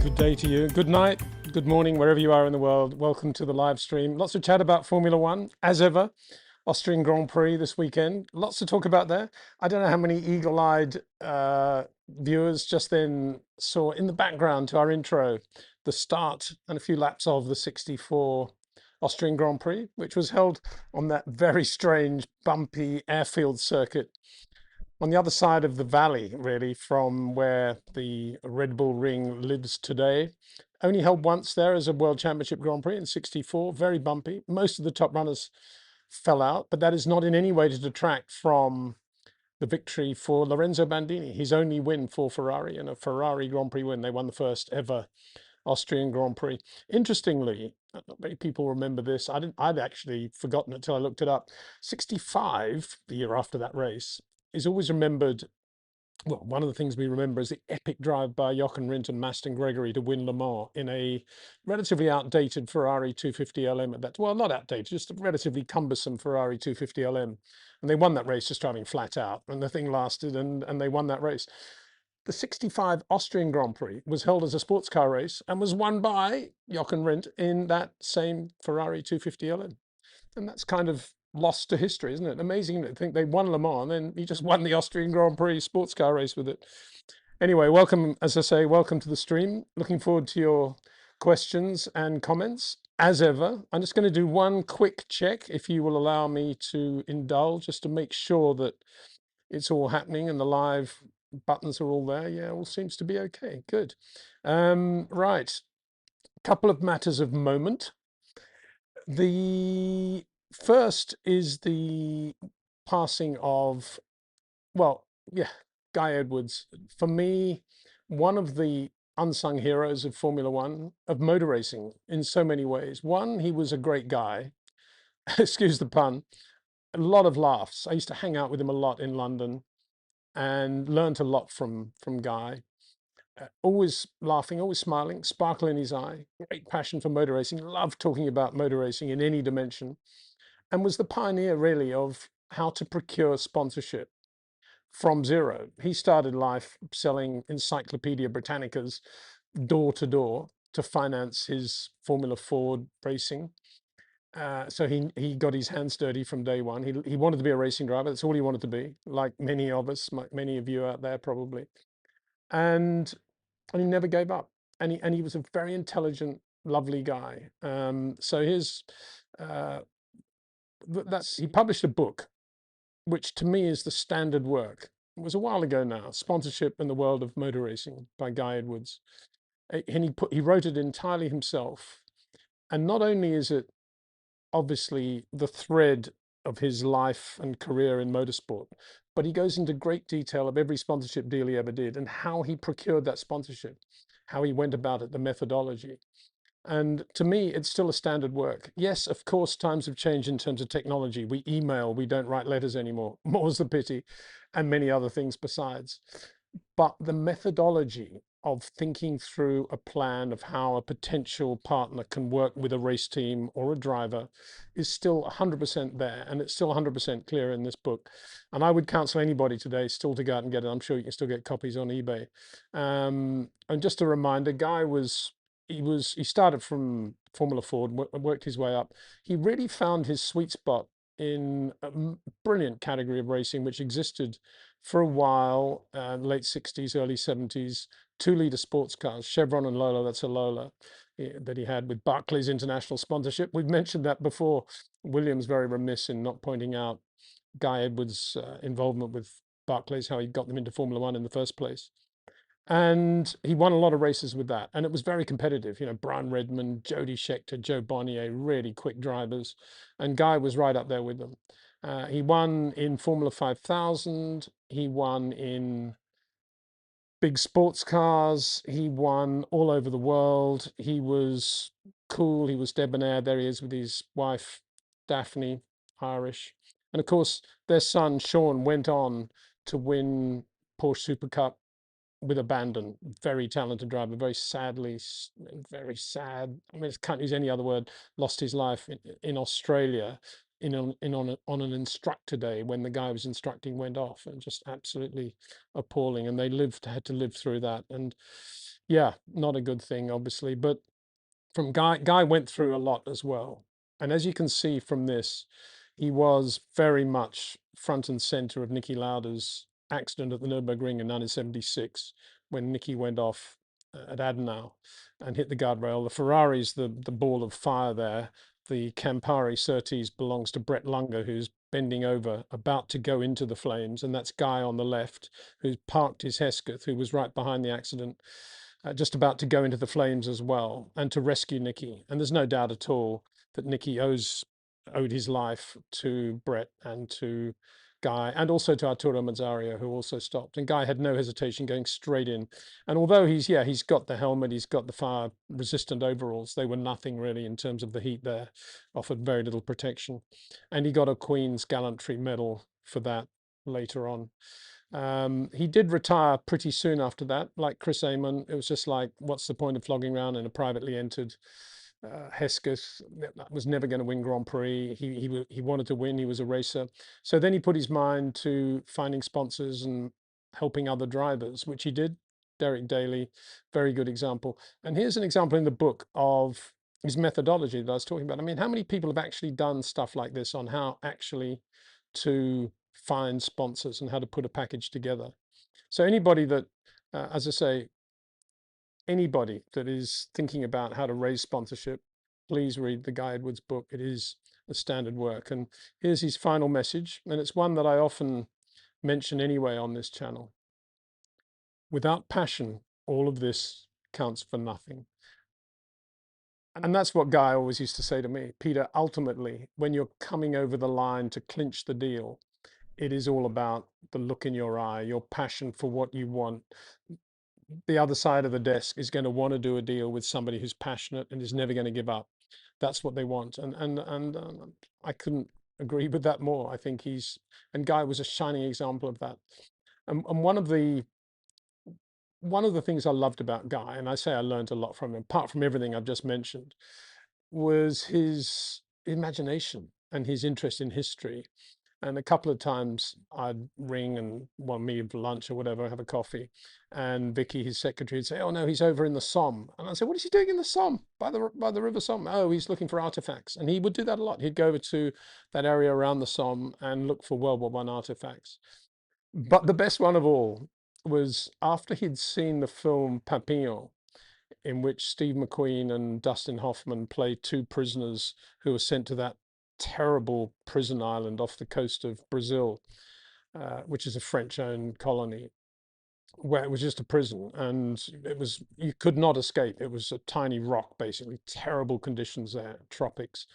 Good day to you. Good night, good morning, wherever you are in the world. Welcome to the live stream. Lots of chat about Formula One, as ever. Austrian Grand Prix this weekend. Lots to talk about there. I don't know how many eagle-eyed viewers just then saw in the background to our intro the start and a few laps of the 64 Austrian Grand Prix, which was held on that very strange, bumpy airfield circuit on the other side of the valley, really, from where the Red Bull Ring lives today. Only held once there as a World Championship Grand Prix in 64, very bumpy. Most of the top runners fell out, but that is not in any way to detract from the victory for Lorenzo Bandini, his only win for Ferrari, and a Ferrari Grand Prix win. They won the first ever Austrian Grand Prix. Interestingly, not many people remember this. I'd actually forgotten it until I looked it up. 65, the year after that race, is always remembered. Well, one of the things we remember is the epic drive by Jochen Rindt and Maston Gregory to win Le Mans in a relatively outdated Ferrari 250 LM at that. Well, not outdated, just a relatively cumbersome Ferrari 250 LM. And they won that race just driving flat out. And the thing lasted and they won that race. The 65 Austrian Grand Prix was held as a sports car race and was won by Jochen Rindt in that same Ferrari 250 LM. And that's kind of lost to history, isn't it? Amazing to think they won Le Mans and then he just won the Austrian Grand Prix sports car race with it. Anyway, welcome, as I say, welcome to the stream. Looking forward to your questions and comments. As ever, I'm just going to do one quick check, if you will allow me to indulge, just to make sure that it's all happening and the live buttons are all there. Yeah, all seems to be okay. Good. Right. Couple of matters of moment. The first is the passing of, well, yeah, Guy Edwards. For me, one of the unsung heroes of Formula One, of motor racing in so many ways. One, he was a great guy, excuse the pun, a lot of laughs. I used to hang out with him a lot in London and learned a lot from Guy. Always laughing, always smiling, sparkle in his eye, great passion for motor racing, loved talking about motor racing in any dimension, and was the pioneer really of how to procure sponsorship from zero. He started life selling Encyclopedia Britannicas door to door to finance his Formula Ford racing. So he got his hands dirty from day one. He wanted to be a racing driver. That's all he wanted to be, like many of us, many of you out there probably. And he never gave up. And he was a very intelligent, lovely guy. So his he published a book, which to me is the standard work. It was a while ago now, Sponsorship in the World of Motor Racing by Guy Edwards. And he wrote it entirely himself. And not only is it obviously the thread of his life and career in motorsport, but he goes into great detail of every sponsorship deal he ever did and how he procured that sponsorship, how he went about it, the methodology. And to me, it's still a standard work. Yes, of course, times have changed in terms of technology. We email, we don't write letters anymore, more's the pity, and many other things besides. But the methodology of thinking through a plan of how a potential partner can work with a race team or a driver is still 100% there, and it's still 100% clear in this book. And I would counsel anybody today still to go out and get it. I'm sure you can still get copies on eBay. And just a reminder, Guy he started from Formula Ford, worked his way up. He really found his sweet spot in a brilliant category of racing, which existed for a while, late 60s, early 70s, 2-liter sports cars, Chevron and Lola, that's a Lola that he had with Barclays International sponsorship. We've mentioned that before. Williams very remiss in not pointing out Guy Edwards' involvement with Barclays, how he got them into Formula One in the first place. And he won a lot of races with that. And it was very competitive. You know, Brian Redmond, Jody Scheckter, Joe Bonnier, really quick drivers. And Guy was right up there with them. He won in Formula 5000. He won in big sports cars. He won all over the world. He was cool. He was debonair. There he is with his wife, Daphne, Irish. And of course, their son, Sean, went on to win Porsche Super Cup with abandon. Very talented driver, very sadly, very sad. I mean, I can't use any other word. Lost his life in Australia on an instructor day when the guy was instructing went off, and just absolutely appalling. And they had to live through that. And Yeah, not a good thing, obviously, but from Guy went through a lot as well. And as you can see from this, he was very much front and center of Niki Lauda's accident at the Nürburgring in 1976 when Niki went off at Adenau and hit the guardrail. The Ferrari's the ball of fire there. The Campari Surtees belongs to Brett Lunger, who's bending over, about to go into the flames, and that's Guy on the left, who's parked his Hesketh, who was right behind the accident, just about to go into the flames as well, and to rescue Niki. And there's no doubt at all that Niki owed his life to Brett and to Guy, and also to Arturo Mazzario, who also stopped. And Guy had no hesitation going straight in. And although he's got the helmet, he's got the fire resistant overalls, they were nothing really in terms of the heat there, offered very little protection. And he got a Queen's Gallantry Medal for that later on. He did retire pretty soon after that, like Chris Amon. It was just like, what's the point of flogging around in a privately entered Hesketh? That was never going to win Grand Prix. He wanted to win. He was a racer. So then he put his mind to finding sponsors and helping other drivers, which he did. Derek Daly, very good example. And here's an example in the book of his methodology that I was talking about. I mean, how many people have actually done stuff like this on how actually to find sponsors and how to put a package together? So anybody that, as I say, anybody that is thinking about how to raise sponsorship, please read the Guy Edwards book. It is a standard work. And here's his final message, and it's one that I often mention anyway on this channel. Without passion, all of this counts for nothing. And that's what Guy always used to say to me. Peter, ultimately, when you're coming over the line to clinch the deal, it is all about the look in your eye, your passion for what you want. The other side of the desk is going to want to do a deal with somebody who's passionate and is never going to give up. That's what they want. And I couldn't agree with that more. I think and Guy was a shining example of that. And one of the things I loved about Guy, and I say I learned a lot from him, apart from everything I've just mentioned, was his imagination and his interest in history. And a couple of times I'd ring and want me for lunch or whatever, have a coffee. And Vicky, his secretary, would say, "Oh no, he's over in the Somme." And I said, "What is he doing in the Somme, by the River Somme?" "Oh, he's looking for artifacts." And he would do that a lot. He'd go over to that area around the Somme and look for World War I artifacts. But the best one of all was after he'd seen the film Papillon, in which Steve McQueen and Dustin Hoffman play two prisoners who were sent to that terrible prison island off the coast of Brazil, which is a French-owned colony, where it was just a prison, and you could not escape. It was a tiny rock, basically. Terrible conditions there, tropics,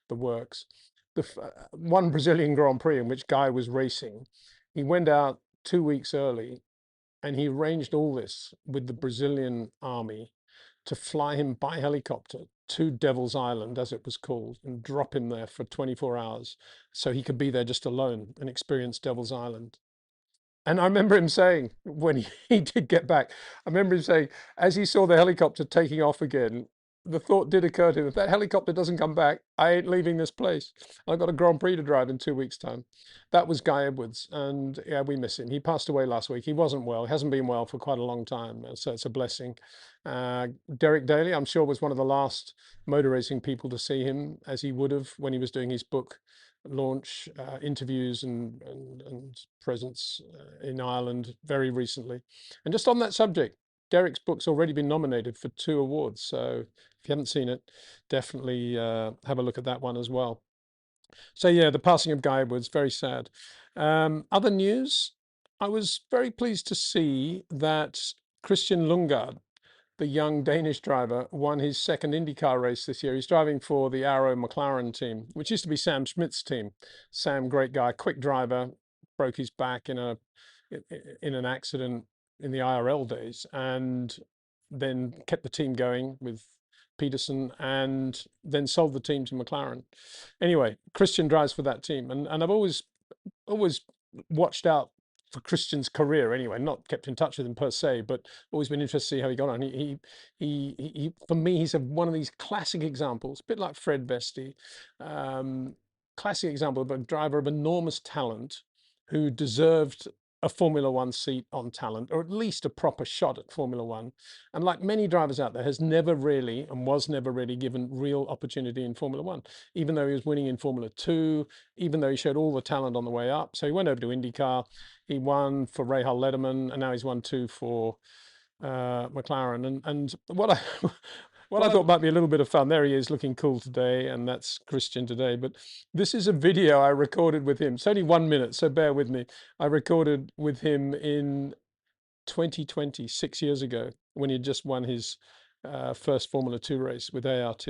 the works. One Brazilian Grand Prix in which Guy was racing, he went out 2 weeks early, and he arranged all this with the Brazilian army to fly him by helicopter to Devil's Island, as it was called, and drop him there for 24 hours so he could be there just alone and experience Devil's Island. And I remember him saying, when he did get back, I remember him saying, as he saw the helicopter taking off again, the thought did occur to him, if that helicopter doesn't come back, I ain't leaving this place. I've got a Grand Prix to drive in 2 weeks' time. That was Guy Edwards. And yeah, we miss him. He passed away last week. He wasn't well. He hasn't been well for quite a long time. So it's a blessing. Derek Daly, I'm sure, was one of the last motor racing people to see him, as he would have when he was doing his book launch, interviews and presence in Ireland very recently. And just on that subject, Derek's book's already been nominated for 2 awards. So if you haven't seen it, definitely have a look at that one as well. So yeah, the passing of Guy Edwards, very sad. Other news, I was very pleased to see that Christian Lundgaard, the young Danish driver, won his second IndyCar race this year. He's driving for the Arrow McLaren team, which used to be Sam Schmidt's team. Sam, great guy, quick driver, broke his back in an accident in the IRL days, and then kept the team going with Peterson, and then sold the team to McLaren. Anyway, Christian drives for that team, and I've always watched out for Christian's career anyway, not kept in touch with him per se, but always been interested to see how he got on. He for me, he's one of these classic examples, a bit like Fred Vesti, classic example of a driver of enormous talent who deserved a Formula One seat on talent, or at least a proper shot at Formula One. And like many drivers out there, has never really and was never really given real opportunity in Formula One, even though he was winning in Formula Two, even though he showed all the talent on the way up. So he went over to IndyCar, he won for Rahal Letterman, and now he's won 2 for McLaren. And what I what I thought might be a little bit of fun, there he is looking cool today, and that's Christian today. But this is a video I recorded with him. It's only 1 minute, so bear with me. I recorded with him in 2020, 6 years ago, when he had just won his first Formula 2 race with ART.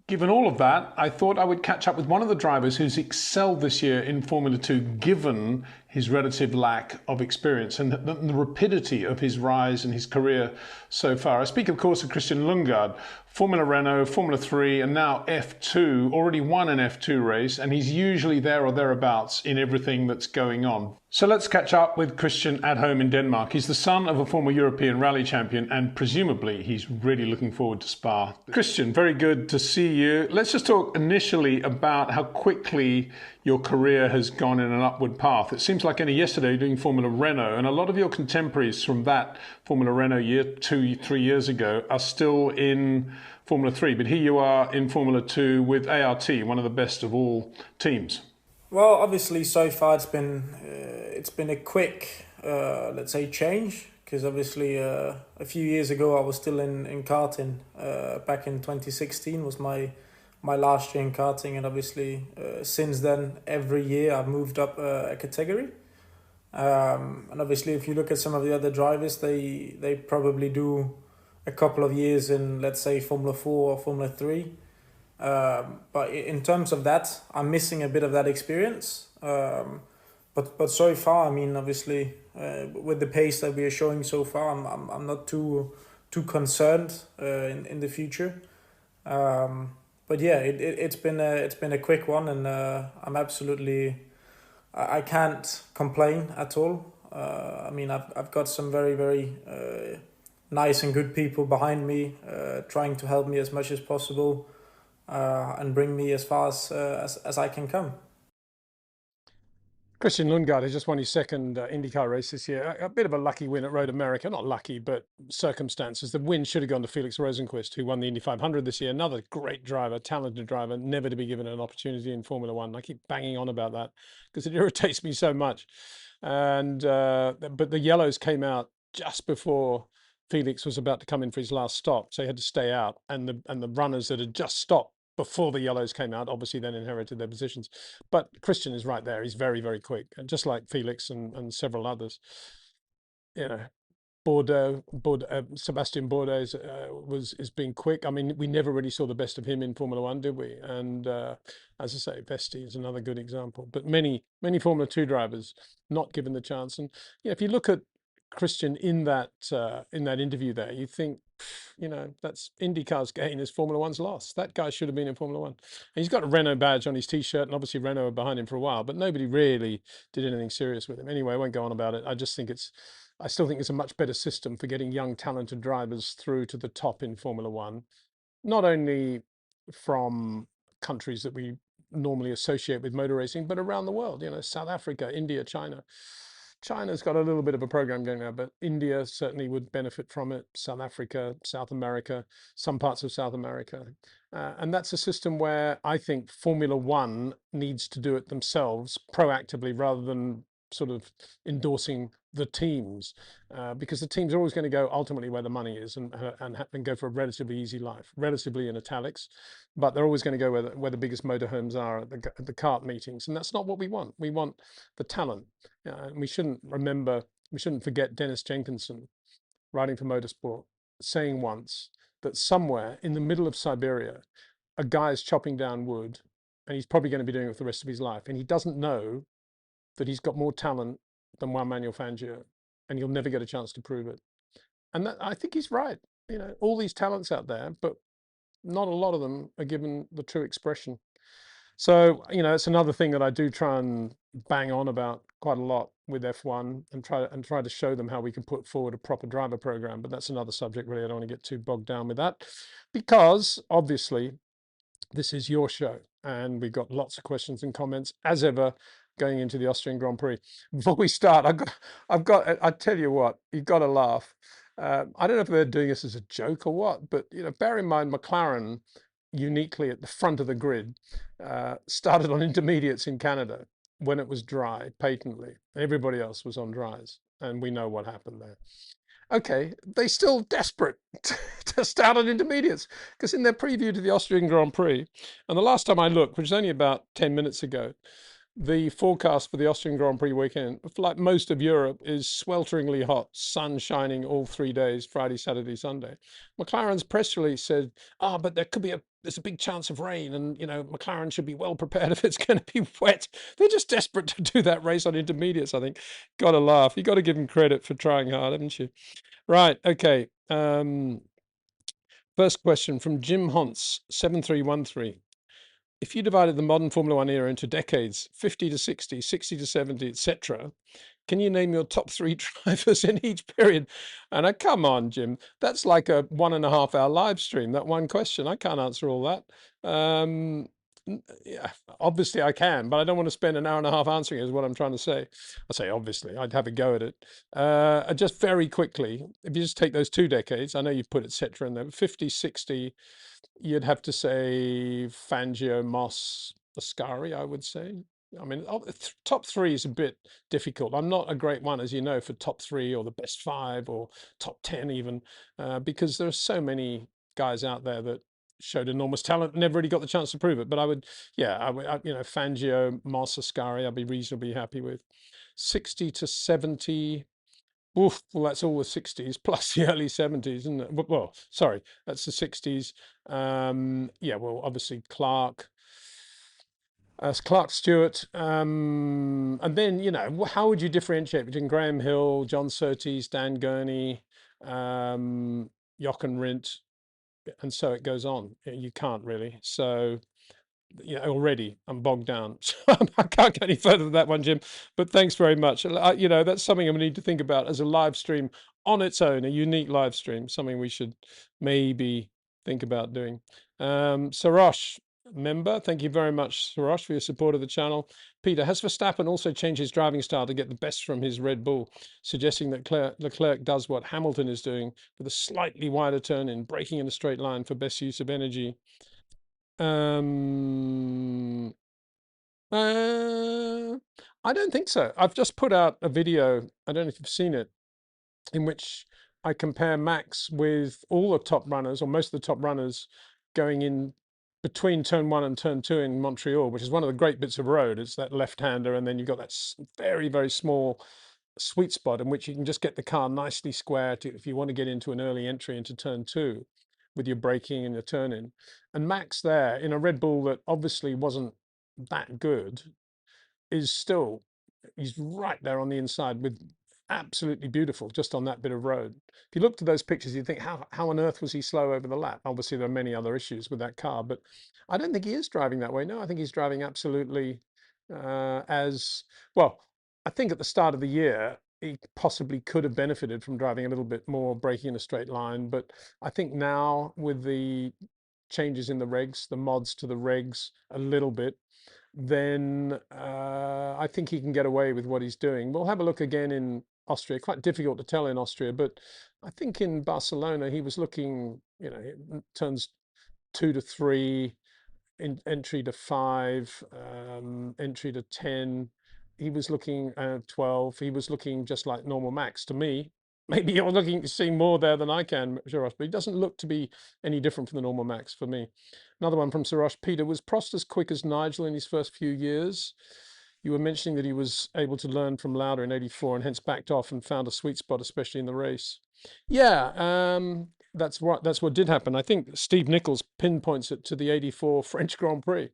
Given all of that, I thought I would catch up with one of the drivers who's excelled this year in Formula 2, given his relative lack of experience and the rapidity of his rise in his career so far. I speak, of course, of Christian Lundgaard, Formula Renault, Formula 3, and now F2, already won an F2 race, and he's usually there or thereabouts in everything that's going on. So let's catch up with Christian at home in Denmark. He's the son of a former European rally champion, and presumably he's really looking forward to Spa. Christian, very good to see you. Let's just talk initially about how quickly your career has gone in an upward path. It seems like only yesterday you're doing Formula Renault, and a lot of your contemporaries from that Formula Renault year, 2-3 years ago, are still in Formula 3. But here you are in Formula 2 with ART, one of the best of all teams. Well, obviously, so far it's been a quick, let's say, change. Because obviously, a few years ago I was still in karting. Back in 2016 was my last year in karting, and obviously since then every year I've moved up a category. And obviously, if you look at some of the other drivers, they probably do a couple of years in, let's say, Formula 4 or Formula 3. But in terms of that, I'm missing a bit of that experience. But so far, I mean, obviously, with the pace that we are showing so far, I'm not too concerned in the future. But yeah, it's been a quick one, and I'm absolutely, I can't complain at all. I mean, I've got some very nice and good people behind me, trying to help me as much as possible, and bring me as far as I can come. Christian Lundgaard has just won his second IndyCar race this year. A bit of a lucky win at Road America. Not lucky, but circumstances. The win should have gone to Felix Rosenqvist, who won the Indy 500 this year. Another great driver, talented driver, never to be given an opportunity in Formula One. I keep banging on about that because it irritates me so much. And but the yellows came out just before Felix was about to come in for his last stop, so he had to stay out. And the runners that had just stopped before the yellows came out, obviously then inherited their positions. But Christian is right there. He's very quick, and just like Felix and several others. You know, Bordeaux, Sebastian Bourdais is being quick. I mean, we never really saw the best of him in Formula One, did we? And as I say, Vesti is another good example. But many Formula 2 drivers not given the chance. And if you look at Christian in that interview there, you think, you know, that's IndyCar's gain is Formula One's loss. That guy should have been in Formula One. And he's got a Renault badge on his T-shirt, and obviously Renault are behind him for a while, but nobody really did anything serious with him. Anyway, I won't go on about it. I still think it's a much better system for getting young, talented drivers through to the top in Formula One, not only from countries that we normally associate with motor racing, but around the world, you know, South Africa, India, China. China's got a little bit of a program going now, but India certainly would benefit from it. South Africa, South America, some parts of South America. And that's a system where I think Formula One needs to do it themselves proactively rather than sort of endorsing the teams, because the teams are always going to go ultimately where the money is and go for a relatively easy life, relatively in italics, but they're always going to go where the biggest motorhomes are at the kart meetings, and that's not what we want. We want the talent, and we shouldn't forget Dennis Jenkinson, writing for Motorsport, saying once that somewhere in the middle of Siberia, a guy is chopping down wood, and he's probably going to be doing it for the rest of his life, and he doesn't know that he's got more talent than Juan Manuel Fangio, and he'll never get a chance to prove it. And I think he's right. You know, all these talents out there, but not a lot of them are given the true expression. So, you know, it's another thing that I do try and bang on about quite a lot with F1 and try to show them how we can put forward a proper driver program. But that's another subject, really. I don't want to get too bogged down with that, because obviously this is your show, and we've got lots of questions and comments as ever. going into the Austrian Grand Prix. Before we start, I tell you what, you've got to laugh. I don't know if they're doing this as a joke or what, but bear in mind McLaren, uniquely at the front of the grid, started on intermediates in Canada when it was dry, patently. Everybody else was on dries, and we know what happened there. Okay, they still desperate to start on intermediates, because in their preview to the Austrian Grand Prix, and the last time I looked, which was only about 10 minutes ago, the forecast for the Austrian Grand Prix weekend, like most of Europe, is swelteringly hot, sun shining all 3 days, Friday, Saturday, Sunday. McLaren's press release said, but there's a big chance of rain, and McLaren should be well prepared if it's going to be wet. They're just desperate to do that race on intermediates, I think. Got to laugh. You got to give them credit for trying hard, haven't you? Right, okay. First question from Jim Honts, 7313. If you divided the modern Formula One era into decades, 50 to 60, 60 to 70, etc., can you name your top 3 drivers in each period? And come on, Jim, that's like a 1.5 hour live stream, that one question. I can't answer all that. Yeah, obviously I can, but I don't want to spend an hour and a half answering it, is what I'm trying to say. I say obviously, I'd have a go at it. Just very quickly, if you just take those 2 decades, I know you've put etc. in there, 50, 60, you'd have to say Fangio, Moss, Ascari, I would say. I mean, top 3 is a bit difficult. I'm not a great one, as you know, for top 3 or the best 5 or top 10 even, because there are so many guys out there that showed enormous talent, never really got the chance to prove it. But I would, Fangio, Moss, Ascari, I'd be reasonably happy with. 60 to 70. Oof, well, that's all the 60s plus the early 70s, isn't it? Well, sorry, that's the 60s. Yeah, well, obviously Clark Stewart. And then, how would you differentiate between Graham Hill, John Surtees, Dan Gurney, Jochen Rindt, and so it goes on. You can't really. So already I'm bogged down. So I can't go any further than that one, Jim. But thanks very much. That's something I need to think about as a live stream on its own, a unique live stream, something we should maybe think about doing. Sarosh, member, thank you very much, Sarosh, for your support of the channel. Peter, has Verstappen also changed his driving style to get the best from his Red Bull, suggesting that Leclerc does what Hamilton is doing with a slightly wider turn in, braking in a straight line for best use of energy? I don't think so. I've just put out a video, I don't know if you've seen it, in which I compare Max with all the top runners, or most of the top runners, going in between turn 1 and turn 2 in Montreal, which is one of the great bits of road. It's that left-hander, and then you've got that very, very small sweet spot in which you can just get the car nicely square to, if you want to get into an early entry into turn 2 with your braking and your turn in. And Max there in a Red Bull that obviously wasn't that good is still, he's right there on the inside with absolutely beautiful just on that bit of road. If you looked at those pictures, you'd think, how on earth was he slow over the lap? Obviously, there are many other issues with that car, but I don't think he is driving that way. No, I think he's driving absolutely as well. I think at the start of the year, he possibly could have benefited from driving a little bit more, braking in a straight line. But I think now with the changes in the regs, the mods to the regs a little bit, then I think he can get away with what he's doing. We'll have a look again in Austria. Quite difficult to tell in Austria, but I think in Barcelona he was looking, turns 2 to 3, entry to 5, entry to 10. He was looking 12. He was looking just like normal Max to me. Maybe you're looking to see more there than I can, Sarosh, but he doesn't look to be any different from the normal Max for me. Another one from Sarosh. Peter, was Prost as quick as Nigel in his first few years? You were mentioning that he was able to learn from Lauda in '84 and hence backed off and found a sweet spot, especially in the race. Yeah, that's what did happen. I think Steve Nichols pinpoints it to the '84 French Grand Prix.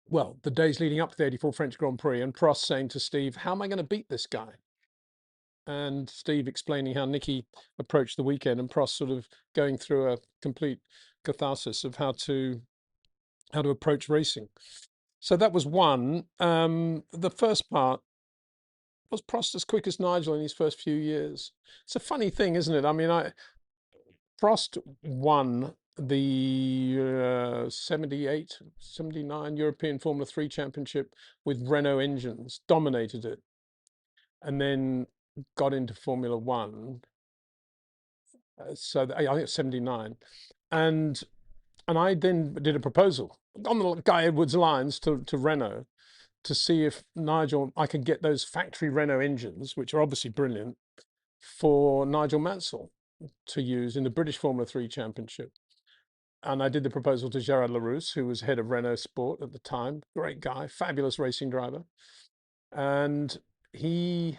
Well, the days leading up to the '84 French Grand Prix, and Prost saying to Steve, how am I going to beat this guy? And Steve explaining how Nicky approached the weekend, and Prost sort of going through a complete catharsis of how to approach racing. So that was one. The first part, was Prost as quick as Nigel in his first few years? It's a funny thing, isn't it? I mean, Prost won the know, 78, 79 European Formula 3 Championship with Renault engines, dominated it, and then got into Formula One. I think it's 79. And I then did a proposal on the Guy Edwards lines to Renault to see if I could get those factory Renault engines, which are obviously brilliant, for Nigel Mansell to use in the British Formula 3 Championship. And I did the proposal to Gerard Larousse, who was head of Renault Sport at the time. Great guy, fabulous racing driver. And he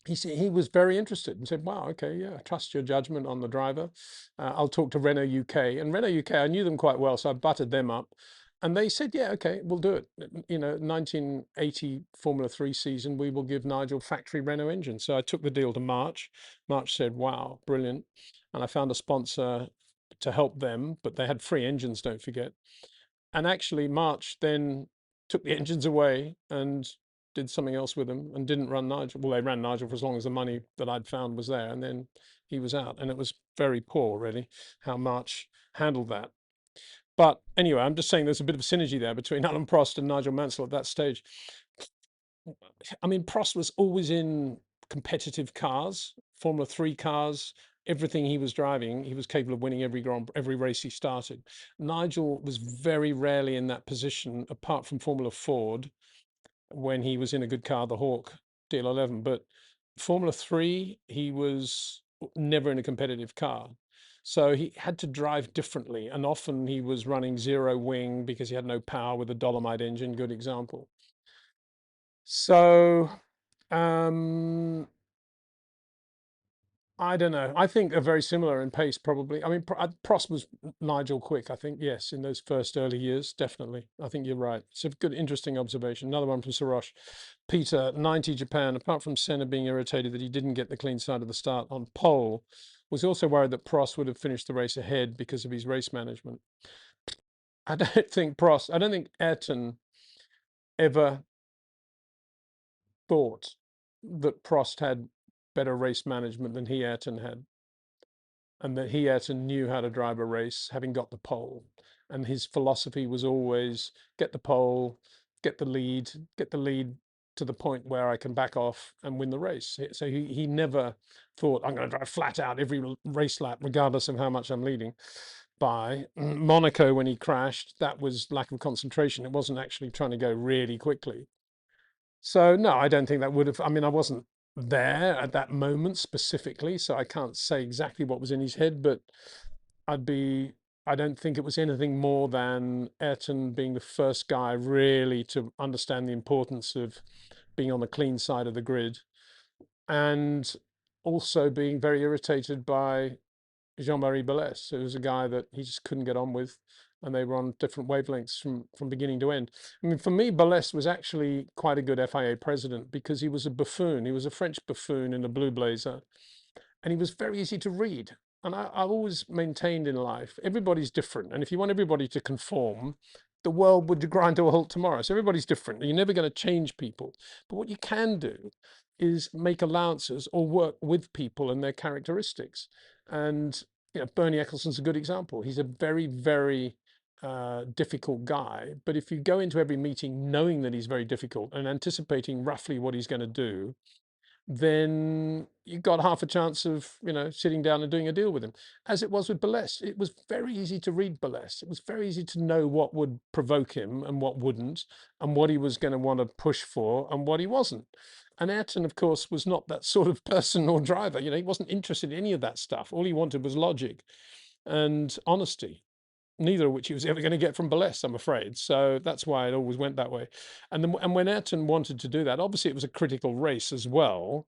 he was very interested and said, "Wow, okay, yeah, I trust your judgment on the driver. I'll talk to Renault UK." And Renault UK, I knew them quite well, so I buttered them up. And they said, "Yeah, okay, we'll do it. 1980 Formula 3 season, we will give Nigel factory Renault engine." So I took the deal to March. March said, "Wow, brilliant." And I found a sponsor to help them, but they had free engines, don't forget. And actually, March then took the engines away and did something else with them and didn't run Nigel. Well, they ran Nigel for as long as the money that I'd found was there, and then he was out. And it was very poor, really, how March handled that. But anyway, I'm just saying there's a bit of synergy there between Alan Prost and Nigel Mansell at that stage. I mean, Prost was always in competitive cars, Formula 3 cars. Everything he was driving, he was capable of winning every race he started. Nigel was very rarely in that position, apart from Formula Ford, when he was in a good car, the Hawk DL11. But Formula 3, he was never in a competitive car. So he had to drive differently. And often he was running zero wing because he had no power with a Dolomite engine, good example. So I don't know. I think they're very similar in pace, probably. I mean, Prost was Nigel quick, I think, yes, in those first early years, definitely. I think you're right. It's a good, interesting observation. Another one from Sarosh. Peter, 90 Japan, apart from Senna being irritated that he didn't get the clean side of the start on pole, was also worried that Prost would have finished the race ahead because of his race management. I don't think Ayrton ever thought that Prost had better race management than Ayrton had, and that Ayrton knew how to drive a race, having got the pole. And his philosophy was always get the pole, get the lead to the point where I can back off and win the race. So he never thought, I'm going to drive flat out every race lap, regardless of how much I'm leading. By Monaco, when he crashed, that was lack of concentration. It wasn't actually trying to go really quickly. So no, I don't think that would have. I mean, I wasn't there at that moment specifically, so I can't say exactly what was in his head, but I'd be. I don't think it was anything more than Ayrton being the first guy really to understand the importance of being on the clean side of the grid, and also being very irritated by Jean-Marie Balès, who was a guy that he just couldn't get on with, and they were on different wavelengths from beginning to end. I mean, for me, Balès was actually quite a good FIA president because he was a buffoon. He was a French buffoon in a blue blazer, and he was very easy to read. And I've always maintained in life, everybody's different. And if you want everybody to conform, the world would grind to a halt tomorrow. So everybody's different. You're never going to change people. But what you can do is make allowances or work with people and their characteristics. And Bernie Eccleston's a good example. He's a very, very difficult guy. But if you go into every meeting knowing that he's very difficult and anticipating roughly what he's going to do, then you got half a chance of sitting down and doing a deal with him. As it was with Balès, it was very easy to read Balès. It was very easy to know what would provoke him and what wouldn't, and what he was going to want to push for and what he wasn't. And Ayrton, of course, was not that sort of person or driver. He wasn't interested in any of that stuff. All he wanted was logic and honesty, neither of which he was ever going to get from Balès, I'm afraid. So that's why it always went that way. And when Ayrton wanted to do that, obviously it was a critical race as well.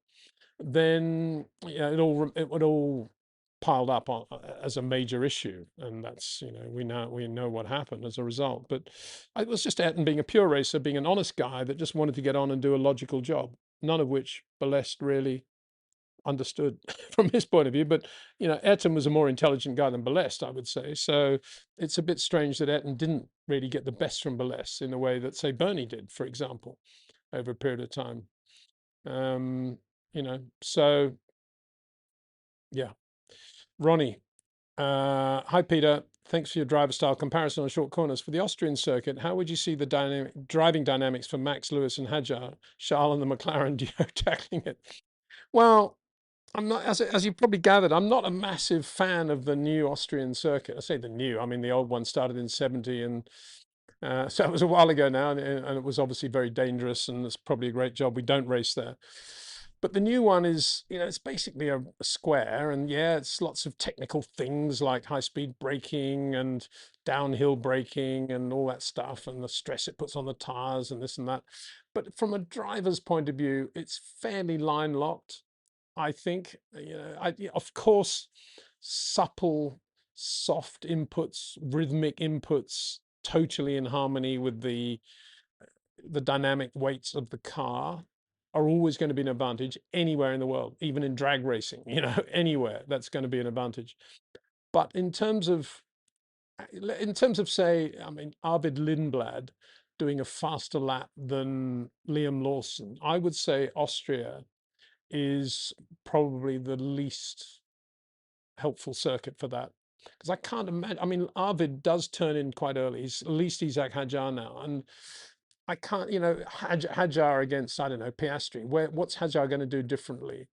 Then it would all piled up as a major issue, and that's we know what happened as a result. But it was just Ayrton being a pure racer, being an honest guy that just wanted to get on and do a logical job. None of which Balès really understood from his point of view. But Ayrton was a more intelligent guy than Balès, I would say. So it's a bit strange that Ayrton didn't really get the best from Balès in the way that, say, Bernie did, for example, over a period of time. So yeah. Ronnie, hi Peter. Thanks for your driver style comparison on short corners. For the Austrian circuit, how would you see the driving dynamics for Max, Lewis, and Hadjar, Charles, and the McLaren duo tackling it? Well, I'm not, as you probably gathered, I'm not a massive fan of the new Austrian circuit. I say the new, I mean the old one started in '70, and so it was a while ago now, and it was obviously very dangerous, and it's probably a great job we don't race there. But the new one is, it's basically a square, and yeah, it's lots of technical things like high-speed braking and downhill braking and all that stuff, and the stress it puts on the tires and this and that. But from a driver's point of view, it's fairly line locked. I think, of course, supple, soft inputs, rhythmic inputs, totally in harmony with the dynamic weights of the car are always going to be an advantage anywhere in the world, even in drag racing, anywhere that's going to be an advantage. But in terms of say, I mean, Arvid Lindblad doing a faster lap than Liam Lawson, I would say Austria is probably the least helpful circuit for that. Because I can't imagine, I mean, Arvid does turn in quite early. At least he's at Hadjar now. And I can't, Hadjar against, I don't know, Piastri. What's Hadjar going to do differently?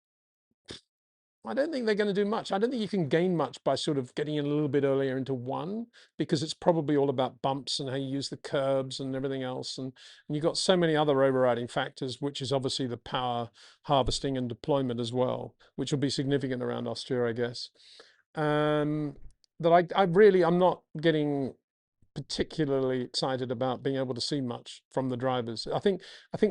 I don't think they're going to do much. I don't think you can gain much by sort of getting in a little bit earlier into one, because it's probably all about bumps and how you use the curbs and everything else. And you've got so many other overriding factors, which is obviously the power harvesting and deployment as well, which will be significant around Austria, I guess. That I'm not getting particularly excited about being able to see much from the drivers. I think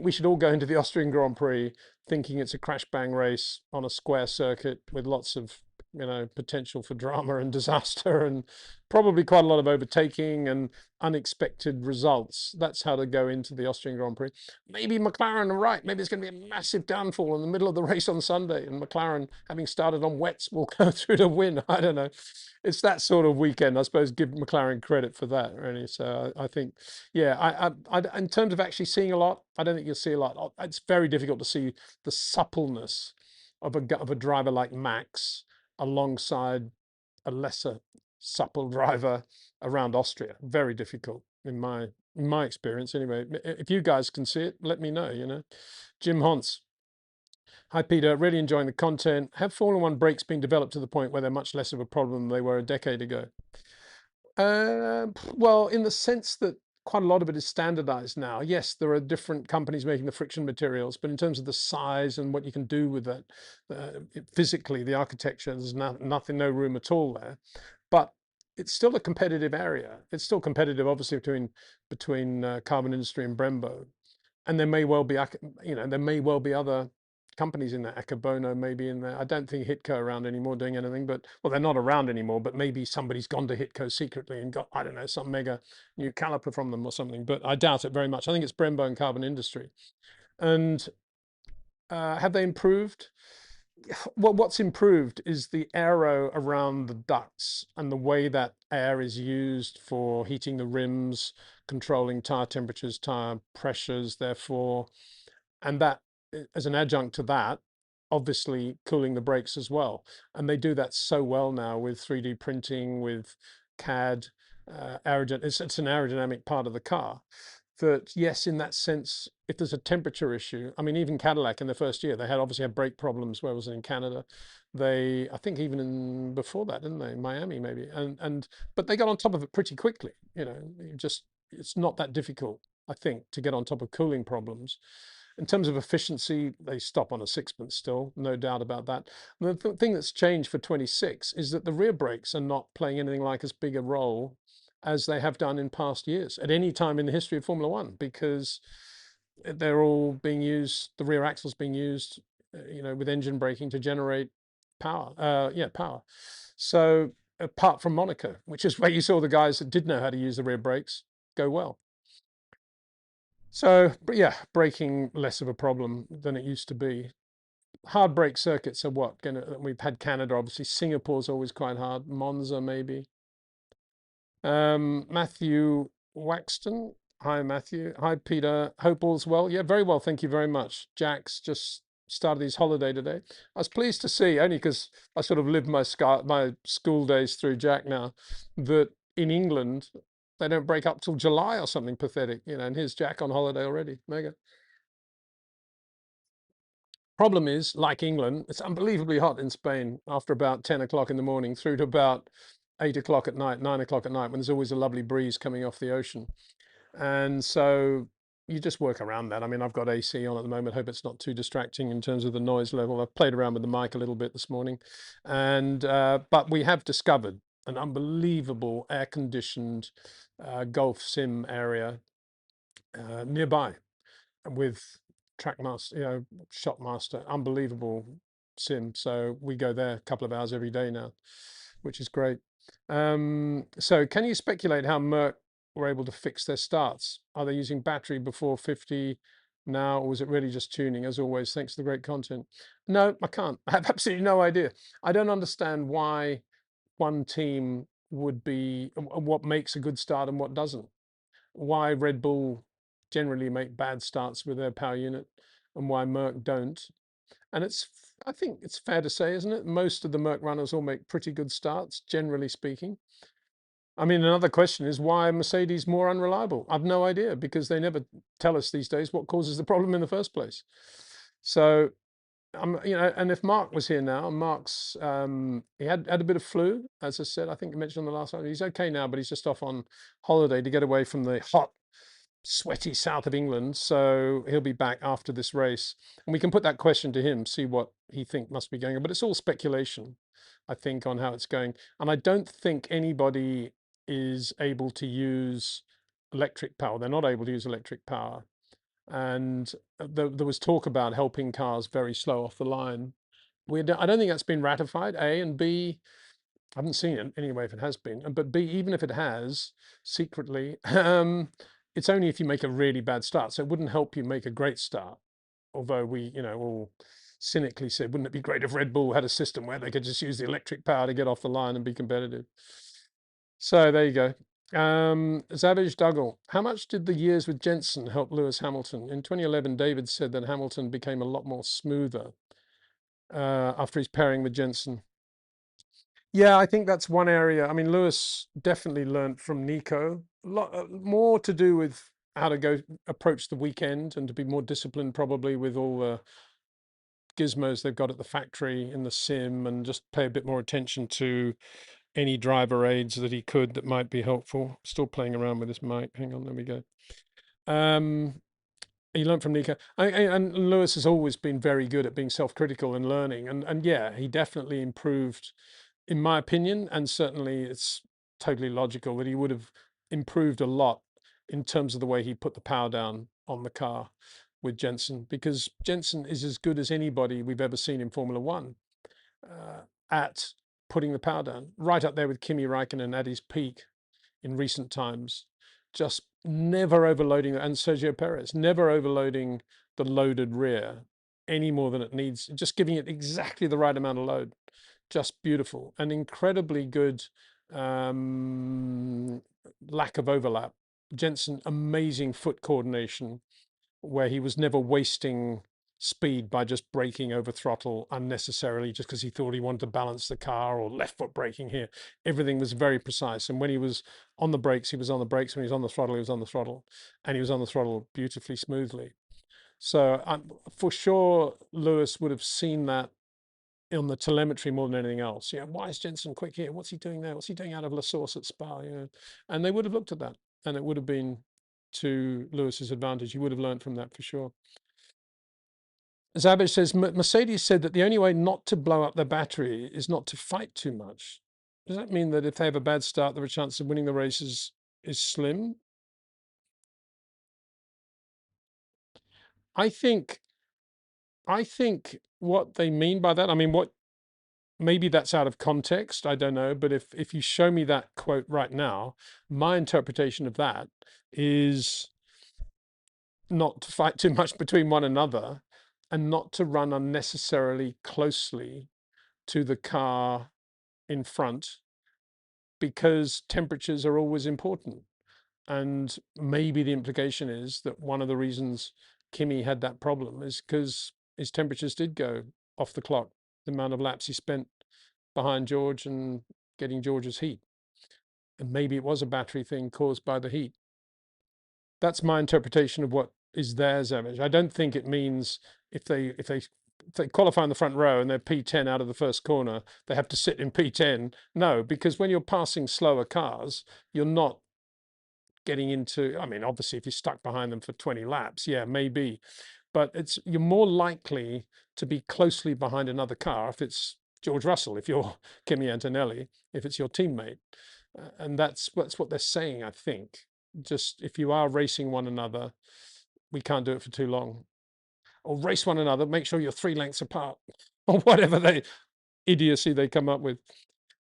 we should all go into the Austrian Grand Prix thinking it's a crash bang race on a square circuit with lots of potential for drama and disaster, and probably quite a lot of overtaking and unexpected results. That's how to go into the Austrian Grand Prix. Maybe McLaren are right. Maybe it's going to be a massive downfall in the middle of the race on Sunday, and McLaren, having started on wets, will go through to win. I don't know. It's that sort of weekend. I suppose give McLaren credit for that, really. So I think, yeah, in terms of actually seeing a lot, I don't think you'll see a lot. It's very difficult to see the suppleness of a driver like Max alongside a lesser supple driver around Austria. Very difficult in my experience. Anyway, if you guys can see it, let me know. Jim Honts. Hi Peter, really enjoying the content. Have Formula One brakes been developed to the point where they're much less of a problem than they were a decade ago? Well, in the sense that quite a lot of it is standardized now. Yes, there are different companies making the friction materials, but in terms of the size and what you can do with that, physically, the architecture, there's nothing, no room at all there. But it's still a competitive area. It's still competitive, obviously, between Carbon Industry and Brembo, and there may well be, other companies in there. Akabono maybe in there. I don't think Hitco are around anymore doing anything, but well, they're not around anymore, but maybe somebody's gone to Hitco secretly and got, I don't know, some mega new caliper from them or something, but I doubt it very much. I think it's Brembo and Carbon Industry. And have they improved? Well, what's improved is the aero around the ducts and the way that air is used for heating the rims, controlling tire temperatures, tire pressures, therefore, and that as an adjunct to that, obviously cooling the brakes as well. And they do that so well now with 3D printing, with CAD, it's an aerodynamic part of the car. That yes, in that sense, if there's a temperature issue, I mean, even Cadillac in the first year, they had obviously had brake problems. Where was it in Canada? I think even before that, didn't they? Miami maybe, but they got on top of it pretty quickly. It's not that difficult, I think, to get on top of cooling problems. In terms of efficiency, they stop on a sixpence still, no doubt about that. The thing that's changed for 26 is that the rear brakes are not playing anything like as big a role as they have done in past years at any time in the history of Formula One, because they're all being used, the rear axle's being used, with engine braking to generate power. Power. So apart from Monaco, which is where you saw the guys that did know how to use the rear brakes go well. So, but yeah, braking less of a problem than it used to be. Hard brake circuits are what? We've had Canada, obviously. Singapore's always quite hard. Monza, maybe. Matthew Waxton. Hi, Matthew. Hi, Peter. Hope all's well. Yeah, very well. Thank you very much. Jack's just started his holiday today. I was pleased to see, only because I sort of lived my school days through Jack now, that in England, they don't break up till July or something pathetic, you know, and here's Jack on holiday already. Mega. Problem is, like England, it's unbelievably hot in Spain after about 10 o'clock in the morning through to about 8 o'clock at night, 9 o'clock at night, when there's always a lovely breeze coming off the ocean. And so you just work around that. I mean, I've got AC on at the moment. Hope it's not too distracting in terms of the noise level. I've played around with the mic a little bit this morning. And but we have discovered an unbelievable air-conditioned golf sim area nearby with Trackmaster, you know, Shotmaster, unbelievable sim. So we go there a couple of hours every day now, which is great. So can you speculate how Merck were able to fix their starts? Are they using battery before 50 now, or was it really just tuning? As always, thanks for the great content. No, I can't. I have absolutely no idea. I don't understand why one team would be, what makes a good start and what doesn't. Why Red Bull generally make bad starts with their power unit and why Merck don't. And I think it's fair to say, isn't it? Most of the Merck runners all make pretty good starts, generally speaking. I mean, another question is why are Mercedes more unreliable? I've no idea because they never tell us these days what causes the problem in the first place. So, you know, and if Mark was here now, Mark's he had a bit of flu, as I said. I think I mentioned on the last one. He's okay now, but he's just off on holiday to get away from the hot sweaty south of England, so he'll be back after this race. And we can put that question to him, see what he think must be going on. But it's all speculation, I think, on how it's going. And I don't think anybody is able to use electric power. They're not able to use electric power. And there was talk about helping cars very slow off the line. I don't think that's been ratified, A, and B, I haven't seen it anyway if it has been, but B, even if it has secretly, it's only if you make a really bad start. So it wouldn't help you make a great start. Although we, you know, all cynically said, wouldn't it be great if Red Bull had a system where they could just use the electric power to get off the line and be competitive? So there you go. Savage Dougal, how much did the years with Jensen help Lewis Hamilton? In 2011, David said that Hamilton became a lot more smoother after his pairing with Jensen. Yeah, I think that's one area. I mean, Lewis definitely learned from Nico. A lot more to do with how to go approach the weekend and to be more disciplined, probably with all the gizmos they've got at the factory in the sim, and just pay a bit more attention to any driver aids that he could that might be helpful. Still playing around with this mic. Hang on, there we go. He learned from Nico, and Lewis has always been very good at being self-critical and learning. And yeah, he definitely improved, in my opinion, and certainly it's totally logical that he would have improved a lot in terms of the way he put the power down on the car with Jensen, because Jensen is as good as anybody we've ever seen in Formula One at putting the power down, right up there with Kimi Räikkönen at his peak in recent times, just never overloading, and Sergio Perez, never overloading the loaded rear any more than it needs, just giving it exactly the right amount of load. Just beautiful and incredibly good lack of overlap. Jensen, amazing foot coordination, where he was never wasting speed by just braking over throttle unnecessarily just because he thought he wanted to balance the car, or left foot braking here. Everything was very precise. And when he was on the brakes, he was on the brakes. When he was on the throttle, he was on the throttle. And he was on the throttle beautifully smoothly. So for sure, Lewis would have seen that on the telemetry more than anything else. Yeah, why is Jensen quick here? What's he doing there? What's he doing out of La Source at Spa? You know, and they would have looked at that, and it would have been to Lewis's advantage. He would have learned from that for sure. Zabic says Mercedes said that the only way not to blow up their battery is not to fight too much. Does that mean that if they have a bad start, their chance of winning the races is slim? I think what they mean by that, I mean, what, maybe that's out of context, I don't know, but if you show me that quote right now, my interpretation of that is not to fight too much between one another, and not to run unnecessarily closely to the car in front, because temperatures are always important. And maybe the implication is that one of the reasons Kimi had that problem is because his temperatures did go off the clock, the amount of laps he spent behind George and getting George's heat. And maybe it was a battery thing caused by the heat. That's my interpretation of what is theirs image. I don't think it means if they qualify in the front row and they're P10 out of the first corner, they have to sit in P10. No, because when you're passing slower cars, you're not getting into, I mean, obviously if you're stuck behind them for 20 laps, yeah, maybe, but you're more likely to be closely behind another car if it's George Russell, if you're Kimi Antonelli, if it's your teammate. And that's what they're saying, I think. Just if you are racing one another, we can't do it for too long. Or race one another, make sure you're 3 lengths apart, or whatever idiocy they come up with.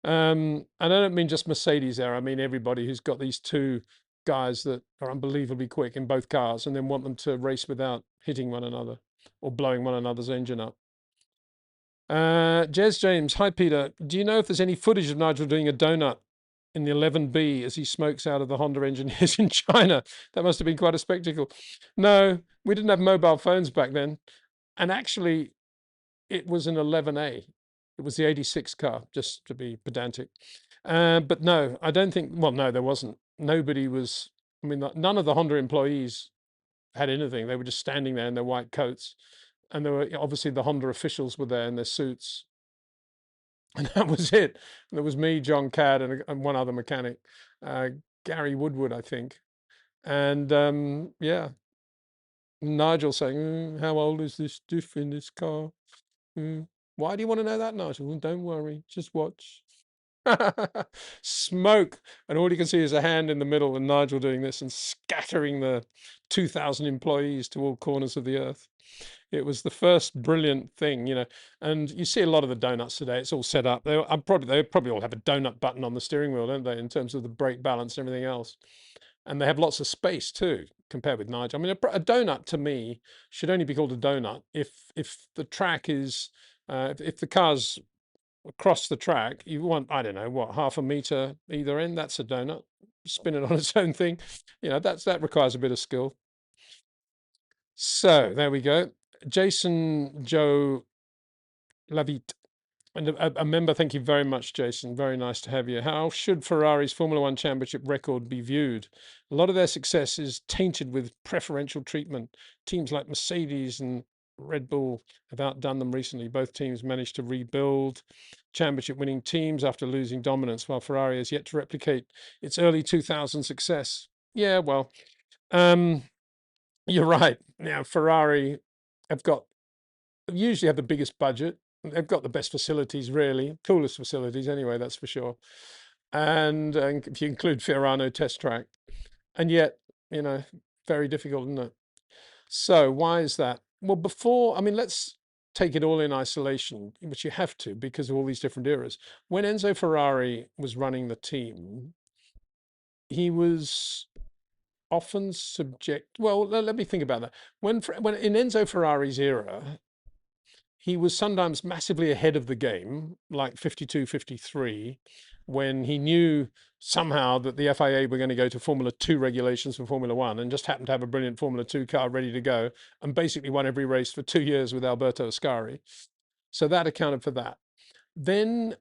And I don't mean just Mercedes there. I mean everybody who's got these two guys that are unbelievably quick in both cars and then want them to race without hitting one another or blowing one another's engine up. Jez James, hi Peter. Do you know if there's any footage of Nigel doing a donut in the 11B as he smokes out of the Honda engineers in China? That must have been quite a spectacle. No, we didn't have mobile phones back then. And actually, it was an 11A. It was the 86 car, just to be pedantic. But no, I don't think, well, no, there wasn't. Nobody was, I mean, none of the Honda employees had anything. They were just standing there in their white coats. And there were obviously the Honda officials were there in their suits. And that was it. There was me, John Cadd, and one other mechanic, Gary Woodward, I think. And yeah, Nigel saying, how old is this diff in this car? Why do you want to know that, Nigel? Well, don't worry, just watch. Smoke, and all you can see is a hand in the middle and Nigel doing this and scattering the 2,000 employees to all corners of the earth. It was the first brilliant thing, and you see a lot of the donuts today. It's all set up. They probably all have a donut button on the steering wheel, don't they, in terms of the brake balance and everything else. And they have lots of space too, compared with Nigel. I mean, a donut to me should only be called a donut if the track is, if the car's across the track, you want, I don't know, what, half a meter either end, that's a donut. Spin it on its own thing. That requires a bit of skill. So there we go. Jason Joe Lavitte. And a member, thank you very much, Jason. Very nice to have you. How should Ferrari's Formula One Championship record be viewed? A lot of their success is tainted with preferential treatment. Teams like Mercedes and Red Bull have outdone them recently. Both teams managed to rebuild championship winning teams after losing dominance, while Ferrari has yet to replicate its early 2000 success. Yeah, well, you're right. Now, Ferrari usually have the biggest budget. They've got the best facilities, really, coolest facilities anyway, that's for sure. And if you include Fiorano test track, and yet, very difficult, isn't it? So why is that? Well, let's take it all in isolation, which you have to because of all these different eras. When Enzo Ferrari was running the team, he was often well, let me think about that. When in Enzo Ferrari's era, he was sometimes massively ahead of the game, like 52, 53, when he knew somehow that the FIA were going to go to Formula 2 regulations for Formula 1 and just happened to have a brilliant Formula 2 car ready to go and basically won every race for 2 years with Alberto Ascari. So that accounted for that. Then,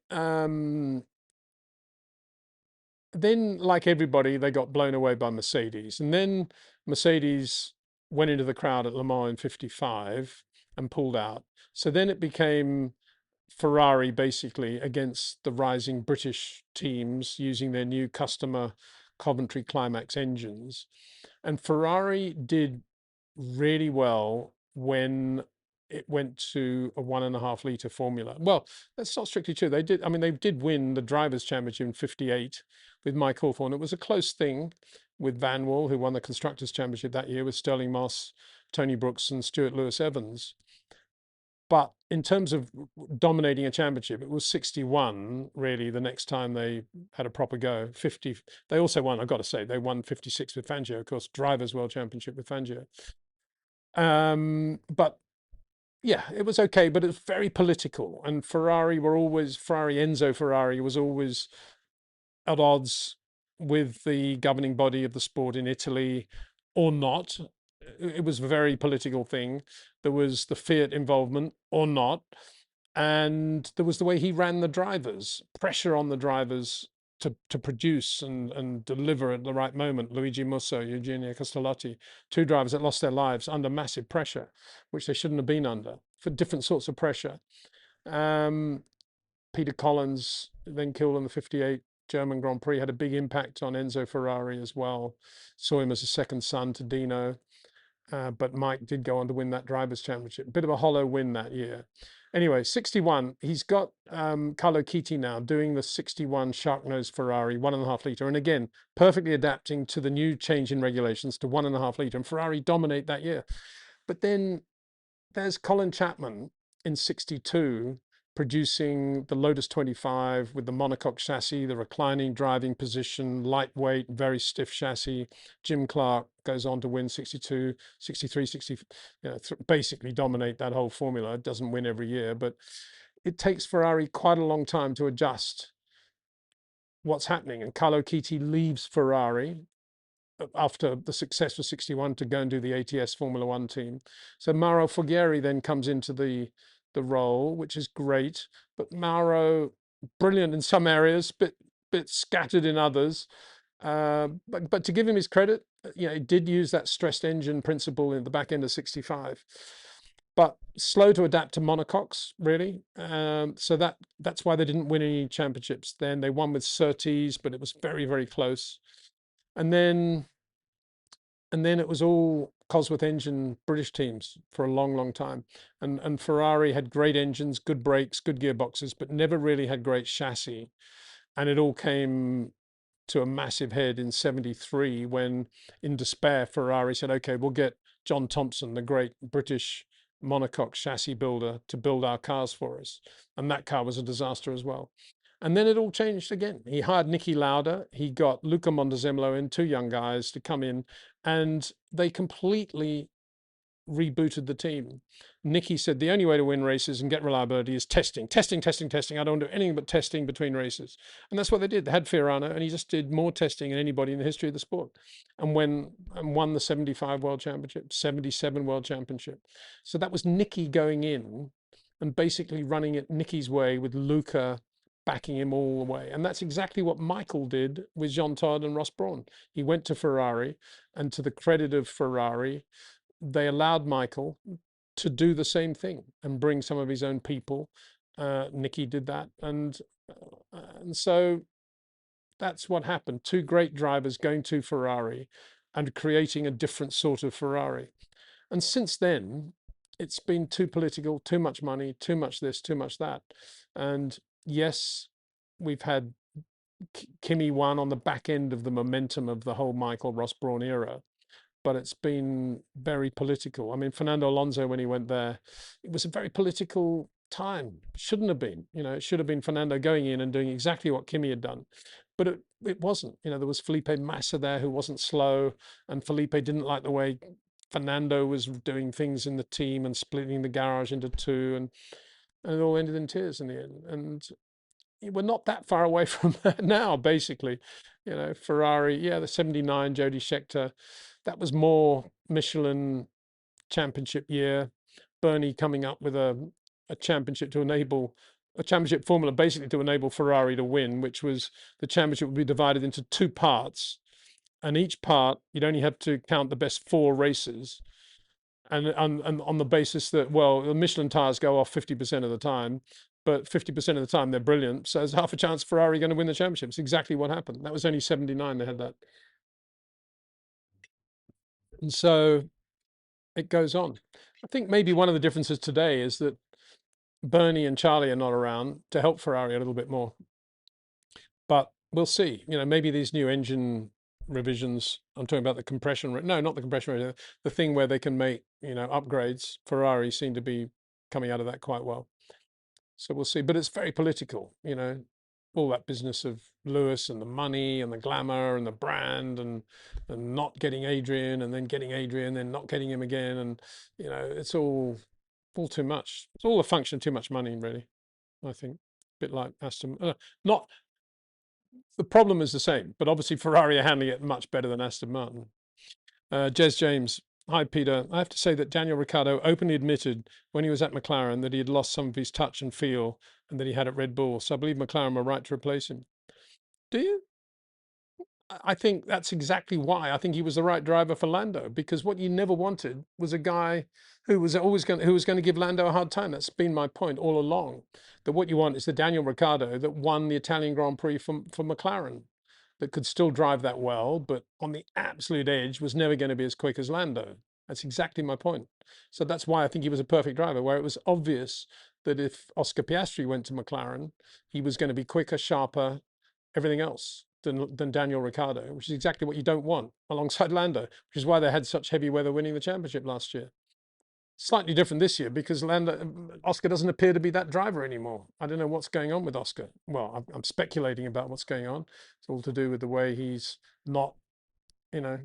like everybody, they got blown away by Mercedes. And then Mercedes went into the crowd at Le Mans in 55 and pulled out. So then it became Ferrari basically against the rising British teams using their new customer Coventry Climax engines. And Ferrari did really well when it went to a 1.5 litre formula. Well, that's not strictly true. They did win the Drivers' Championship in 58 with Mike Hawthorn. It was a close thing with Van Wall, who won the Constructors' Championship that year with Sterling Moss, Tony Brooks and Stuart Lewis-Evans. But in terms of dominating a championship, it was 61, really, the next time they had a proper go. 50, they also won, I've got to say, they won 56 with Fangio, of course, Drivers' World Championship with Fangio. But yeah, it was okay, but it's very political. And Enzo Ferrari was always at odds with the governing body of the sport in Italy or not. It was a very political thing. There was the Fiat involvement or not. And there was the way he ran the drivers, pressure on the drivers to produce and deliver at the right moment. Luigi Musso, Eugenio Castellotti, two drivers that lost their lives under massive pressure, which they shouldn't have been under, for different sorts of pressure. Peter Collins, then killed in the 58 German Grand Prix, had a big impact on Enzo Ferrari as well. Saw him as a second son to Dino. But Mike did go on to win that Drivers' Championship. Bit of a hollow win that year. Anyway, 61. He's got Carlo Chitti now doing the 61 Sharknose Ferrari 1.5 litre. And again, perfectly adapting to the new change in regulations to 1.5 litre. And Ferrari dominate that year. But then there's Colin Chapman in 62 producing the Lotus 25 with the monocoque chassis, the reclining driving position, lightweight, very stiff chassis. Jim Clark goes on to win 62, 63, 60, basically dominate that whole formula. It doesn't win every year, but it takes Ferrari quite a long time to adjust what's happening. And Carlo Chitti leaves Ferrari after the success of 61 to go and do the ATS Formula One team. So Mauro Foghieri then comes into the role, which is great, but Mauro, brilliant in some areas, bit scattered in others. But to give him his credit, he did use that stressed engine principle in the back end of 65, but slow to adapt to monocoques, really. So that's why they didn't win any championships then. They won with Surtees, but it was very, very close. And then it was all Cosworth engine British teams for a long, long time. And Ferrari had great engines, good brakes, good gearboxes, but never really had great chassis. And it all came to a massive head in 73 when, in despair, Ferrari said, okay, we'll get John Thompson, the great British monocoque chassis builder, to build our cars for us. And that car was a disaster as well. And then it all changed again. He hired Niki Lauda. He got Luca Montezemolo in, two young guys to come in, and they completely rebooted the team. Niki said the only way to win races and get reliability is testing. I don't do anything but testing between races. And that's what they did. They had Fiorano, and he just did more testing than anybody in the history of the sport. And won the 75 World Championship, 77 World Championship. So that was Niki going in and basically running it Niki's way with Luca backing him all the way. And that's exactly what Michael did with Jean Todt and Ross Brawn. He went to Ferrari, and to the credit of Ferrari, they allowed Michael to do the same thing and bring some of his own people. Niki did that. And so that's what happened. Two great drivers going to Ferrari and creating a different sort of Ferrari. And since then, it's been too political, too much money, too much this, too much that. And yes, we've had Kimi won on the back end of the momentum of the whole Michael Ross Brawn era, but it's been very political. I mean, Fernando Alonso, when he went there, it was a very political time. Shouldn't have been. It should have been Fernando going in and doing exactly what Kimi had done, but it wasn't. There was Felipe Massa there who wasn't slow, and Felipe didn't like the way Fernando was doing things in the team and splitting the garage into two, and it all ended in tears in the end. And we're not that far away from that now, basically. Ferrari, the 79 Jody Scheckter, that was more Michelin championship year. Bernie coming up with a championship championship formula basically to enable Ferrari to win, which was the championship would be divided into two parts. And each part, you'd only have to count the best 4 races. And on the basis that, well, the Michelin tires go off 50% of the time, but 50% of the time they're brilliant. So there's half a chance Ferrari are going to win the championship. It's exactly what happened. That was only 79 they had that. And so it goes on. I think maybe one of the differences today is that Bernie and Charlie are not around to help Ferrari a little bit more. But we'll see. Maybe these new engine revisions, I'm talking about the compression rate. No, not the compression rate. The thing where they can make, upgrades. Ferrari seem to be coming out of that quite well. So we'll see. But it's very political, all that business of Lewis and the money and the glamour and the brand and not getting Adrian and then getting Adrian, then not getting him again. And, it's all too much. It's all a function of too much money, really, I think. A bit like Aston. Not the problem is the same, but obviously Ferrari are handling it much better than Aston Martin. Jez James. Hi, Peter. I have to say that Daniel Ricciardo openly admitted when he was at McLaren that he had lost some of his touch and feel and that he had at Red Bull. So I believe McLaren were right to replace him. Do you? I think that's exactly why I think he was the right driver for Lando, because what you never wanted was a guy who was going to give Lando a hard time. That's been my point all along. That what you want is the Daniel Ricciardo that won the Italian Grand Prix for McLaren, that could still drive that well, but on the absolute edge was never going to be as quick as Lando. That's exactly my point. So that's why I think he was a perfect driver, where it was obvious that if Oscar Piastri went to McLaren, he was going to be quicker, sharper, everything else than Daniel Ricciardo, which is exactly what you don't want alongside Lando, which is why they had such heavy weather winning the championship last year. Slightly different this year because Oscar doesn't appear to be that driver anymore. I don't know what's going on with Oscar. Well, I'm speculating about what's going on. It's all to do with the way he's not, you know,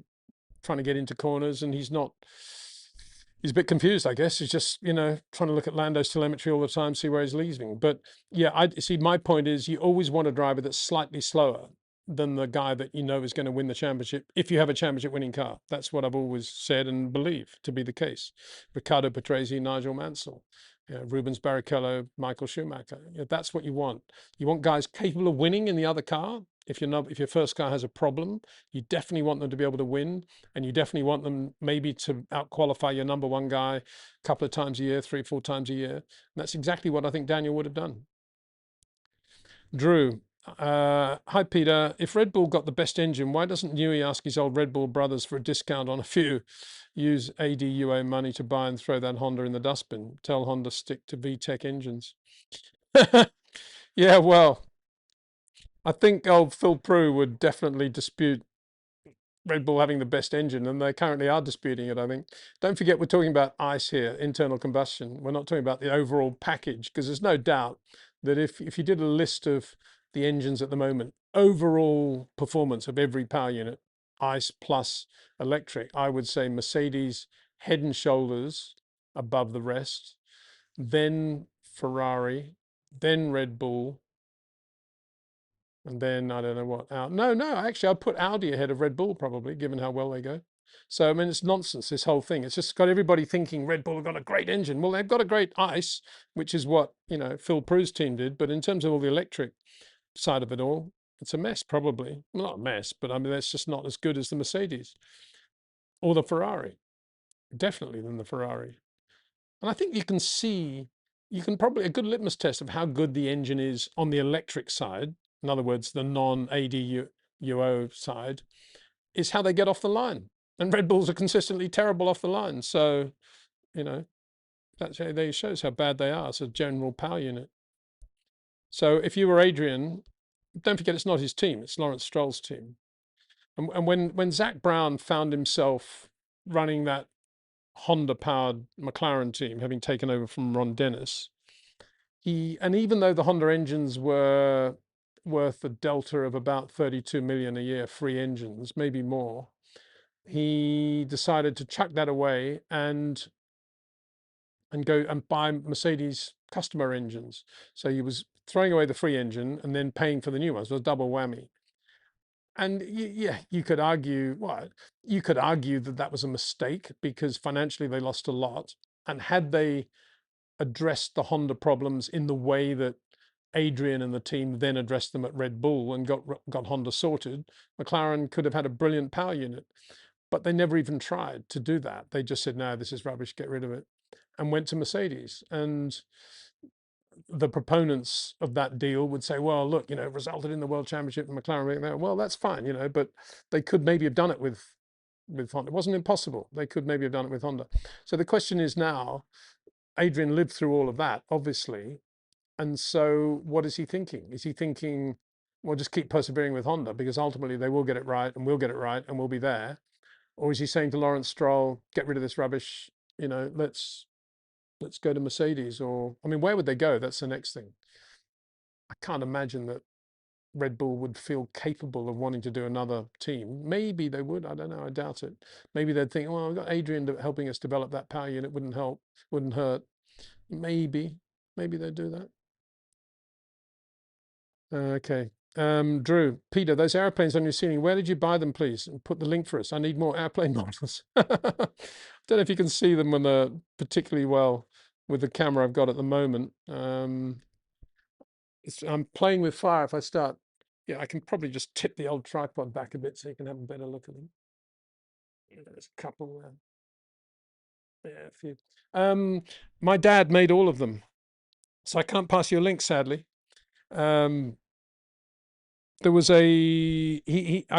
trying to get into corners, and he's a bit confused, I guess. He's just, trying to look at Lando's telemetry all the time, see where he's leaving. But yeah, I see. My point is, you always want a driver that's slightly slower than the guy that you know is going to win the championship if you have a championship winning car. That's what I've always said and believe to be the case. Riccardo Patrese, Nigel Mansell, Rubens Barrichello, Michael Schumacher. That's what you want. You want guys capable of winning in the other car. If your first car has a problem, you definitely want them to be able to win, and you definitely want them maybe to out-qualify your number one guy a couple of times a year, 3-4 times a year. And that's exactly what I think Daniel would have done. Drew, hi Peter. If Red Bull got the best engine, why doesn't Newey ask his old Red Bull brothers for a discount on a few? Use ADUA money to buy and throw that Honda in the dustbin. Tell Honda stick to VTEC engines. Yeah, well, I think old Phil Prue would definitely dispute Red Bull having the best engine, and they currently are disputing it, I think. Don't forget, we're talking about ICE here, internal combustion. We're not talking about the overall package, because there's no doubt that if you did a list of the engines at the moment, overall performance of every power unit, ICE plus electric, I would say Mercedes head and shoulders above the rest, then Ferrari, then Red Bull, and then I don't know what. No, actually, I'd put Audi ahead of Red Bull probably, given how well they go. So I mean, it's nonsense, this whole thing. It's just got everybody thinking Red Bull have got a great engine. Well, they've got a great ICE, which is what Phil Prue's team did. But in terms of all the electric side of it all, it's a mess, probably. Well, not a mess, but I mean, that's just not as good as the Mercedes or the Ferrari. Definitely than the Ferrari. And I think you can probably, a good litmus test of how good the engine is on the electric side, in other words, the non-ADUO side, is how they get off the line. And Red Bulls are consistently terrible off the line. So, that shows how bad they are as a general power unit. So if you were Adrian, don't forget it's not his team, it's Lawrence Stroll's team. And when Zach Brown found himself running that Honda-powered McLaren team, having taken over from Ron Dennis, and even though the Honda engines were worth a delta of about 32 million a year, free engines, maybe more, he decided to chuck that away and go and buy Mercedes customer engines. So he was throwing away the free engine and then paying for the new ones. It was a double whammy. And you could argue, that was a mistake because financially they lost a lot. And had they addressed the Honda problems in the way that Adrian and the team then addressed them at Red Bull and got Honda sorted, McLaren could have had a brilliant power unit. But they never even tried to do that. They just said, no, this is rubbish, get rid of it, and went to Mercedes. And the proponents of that deal would say, well, look, it resulted in the World Championship and McLaren. Well, that's fine, but they could maybe have done it with Honda. It wasn't impossible. They could maybe have done it with Honda. So the question is now, Adrian lived through all of that, obviously. And so what is he thinking? Is he thinking, well, just keep persevering with Honda because ultimately they will get it right and we'll get it right and we'll be there? Or is he saying to Lawrence Stroll, get rid of this rubbish, let's go to Mercedes? Or, I mean, where would they go? That's the next thing. I can't imagine that Red Bull would feel capable of wanting to do another team. Maybe they would. I don't know. I doubt it. Maybe they'd think, well, I've got Adrian helping us develop that power unit. Wouldn't hurt. Maybe they'd do that. Okay. Drew, Peter, those airplanes on your ceiling, where did you buy them, please? And put the link for us. I need more airplane models. I don't know if you can see them when they're particularly well with the camera I've got at the moment. I'm playing with fire if I start Yeah, I can probably just tip the old tripod back a bit so you can have a better look at them. There's a couple there. Yeah, a few. My dad made all of them, so I can't pass you a link, sadly. There was I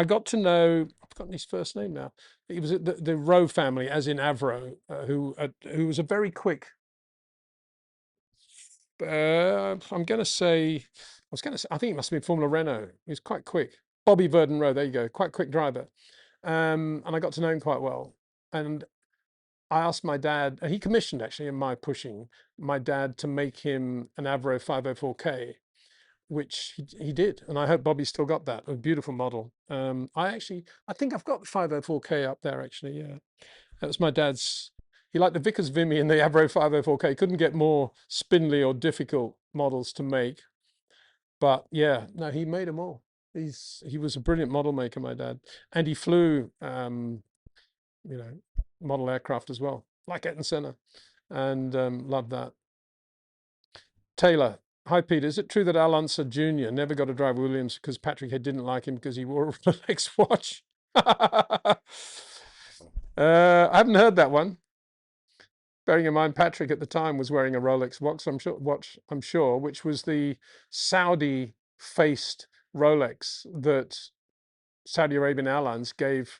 got to know, I've forgotten his first name now. He was the Rowe family, as in Avro, who was a very quick. I'm going to say, I think it must have been Formula Renault. He was quite quick. Bobby Verdon Rowe, there you go, quite quick driver. And I got to know him quite well. And I asked my dad, he commissioned actually in my pushing my dad to make him an Avro 504K, which he did. And I hope Bobby's still got that, a beautiful model. I think I've got the 504K up there actually. Yeah, that was my dad's. He liked the Vickers Vimy and the Avro 504K. Couldn't get more spindly or difficult models to make. But yeah, no, he made them all. He was a brilliant model maker, my dad. And he flew, model aircraft as well, like Ayrton Senna, and loved that. Taylor, hi Peter. Is it true that Al Unser Jr. never got to drive Williams because Patrick Head didn't like him because he wore a Rolex watch? I haven't heard that one. Bearing in mind, Patrick at the time was wearing a Rolex watch. I'm sure, which was the Saudi-faced Rolex that Saudi Arabian Airlines gave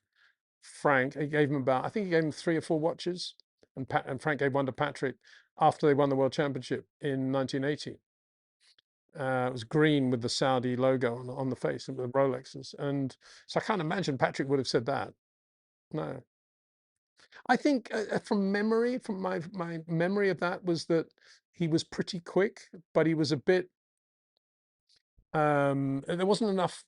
Frank. He gave him I think he gave him 3 or 4 watches, and Frank gave one to Patrick after they won the World Championship in 1980. It was green with the Saudi logo on the face of the Rolexes, and so I can't imagine Patrick would have said that. No. I think from memory, from my memory of that was that he was pretty quick, but he was a bit. There wasn't enough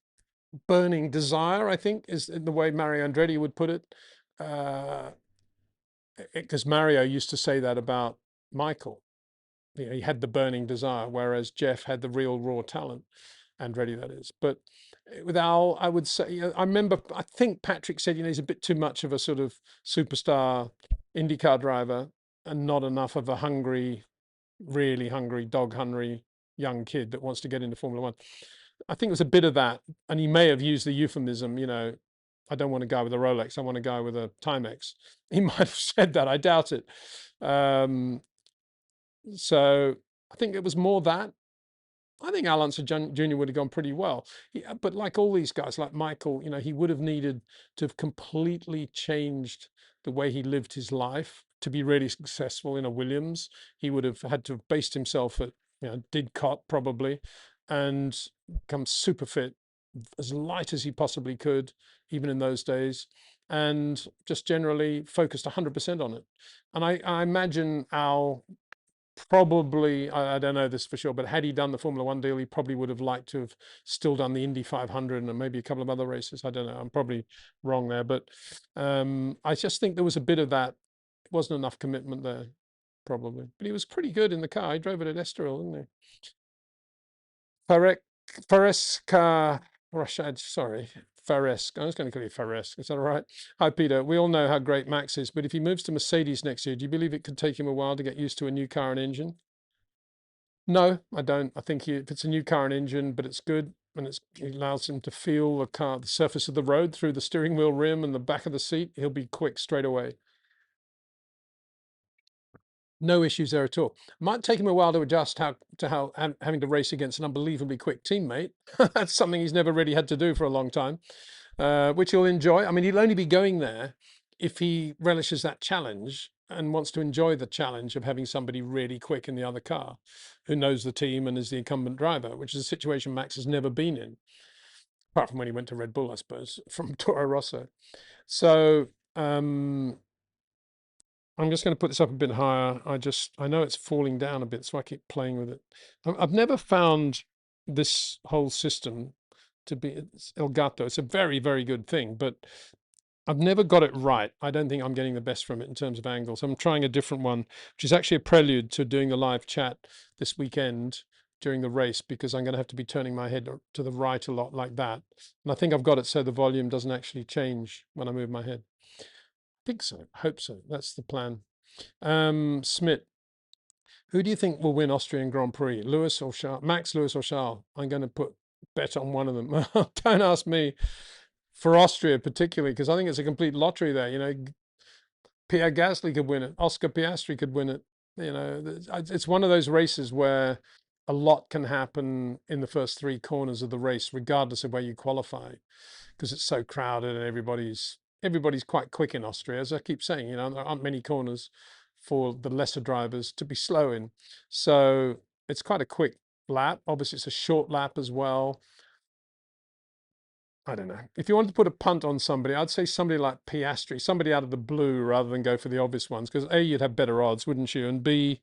burning desire, I think, is the way Mario Andretti would put it, because Mario used to say that about Michael. You know, he had the burning desire, whereas Jeff had the real raw talent. Andretti, that is. But with Al, I would say, I think Patrick said, he's a bit too much of a sort of superstar IndyCar driver and not enough of a hungry, really hungry, dog hungry young kid that wants to get into Formula One. I think it was a bit of that. And he may have used the euphemism, I don't want a guy with a Rolex, I want a guy with a Timex. He might have said that, I doubt it. So I think it was more that. I think Al Unser Jr. would have gone pretty well. But like all these guys, like Michael, he would have needed to have completely changed the way he lived his life to be really successful in a Williams. He would have had to have based himself at, Didcot probably, and become super fit, as light as he possibly could, even in those days, and just generally focused 100% on it. And I imagine Al probably, I don't know this for sure, but had he done the Formula One deal, he probably would have liked to have still done the Indy 500 and maybe a couple of other races. I don't know. I'm probably wrong there, but I just think there was a bit of that. It wasn't enough commitment there, probably. But he was pretty good in the car. He drove it at Estoril, didn't he? Faresca, Rashad, sorry. Faresca. I was going to call you Faresca. Is that all right? Hi, Peter. We all know how great Max is, but if he moves to Mercedes next year, do you believe it could take him a while to get used to a new car and engine? No, I don't. I think if it's a new car and engine, but it's good and it allows him to feel the surface of the road through the steering wheel rim and the back of the seat, he'll be quick straight away. No issues there at all. Might take him a while to adjust how having to race against an unbelievably quick teammate. That's something he's never really had to do for a long time, which he'll enjoy. I mean, he'll only be going there if he relishes that challenge and wants to enjoy the challenge of having somebody really quick in the other car who knows the team and is the incumbent driver, which is a situation Max has never been in, apart from when he went to Red Bull, I suppose, from Toro Rosso. So I'm just going to put this up a bit higher. I know it's falling down a bit, so I keep playing with it. I've never found this whole system to be Elgato. It's a very, very good thing, but I've never got it right. I don't think I'm getting the best from it in terms of angles. I'm trying a different one, which is actually a prelude to doing the live chat this weekend during the race, because I'm going to have to be turning my head to the right a lot like that. And I think I've got it so the volume doesn't actually change when I move my head. Think so. Hope so. That's the plan. Smith, who do you think will win Austrian Grand Prix? Lewis or Charles? Max, Lewis or Charles? I'm going to put bet on one of them. Don't ask me for Austria particularly, because I think it's a complete lottery there. You know, Pierre Gasly could win it. Oscar Piastri could win it. You know, it's one of those races where a lot can happen in the first three corners of the race, regardless of where you qualify, because it's so crowded and everybody's quite quick in Austria. As I keep saying, you know, there aren't many corners for the lesser drivers to be slow in. So it's quite a quick lap. Obviously, it's a short lap as well. I don't know. If you wanted to put a punt on somebody, I'd say somebody like Piastri, somebody out of the blue rather than go for the obvious ones, because A, you'd have better odds, wouldn't you? And B,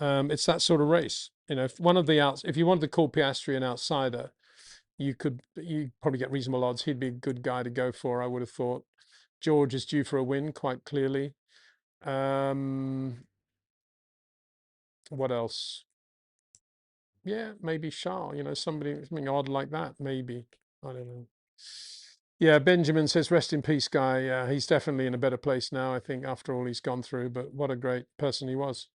it's that sort of race. You know, if you wanted to call Piastri an outsider, you'd probably get reasonable odds. He'd be a good guy to go for, I would have thought. George is due for a win, quite clearly. What else? Yeah, maybe Charles, you know, something odd like that, maybe. I don't know. Yeah, Benjamin says, rest in peace, Guy. Yeah, he's definitely in a better place now, I think, after all he's gone through. But what a great person he was.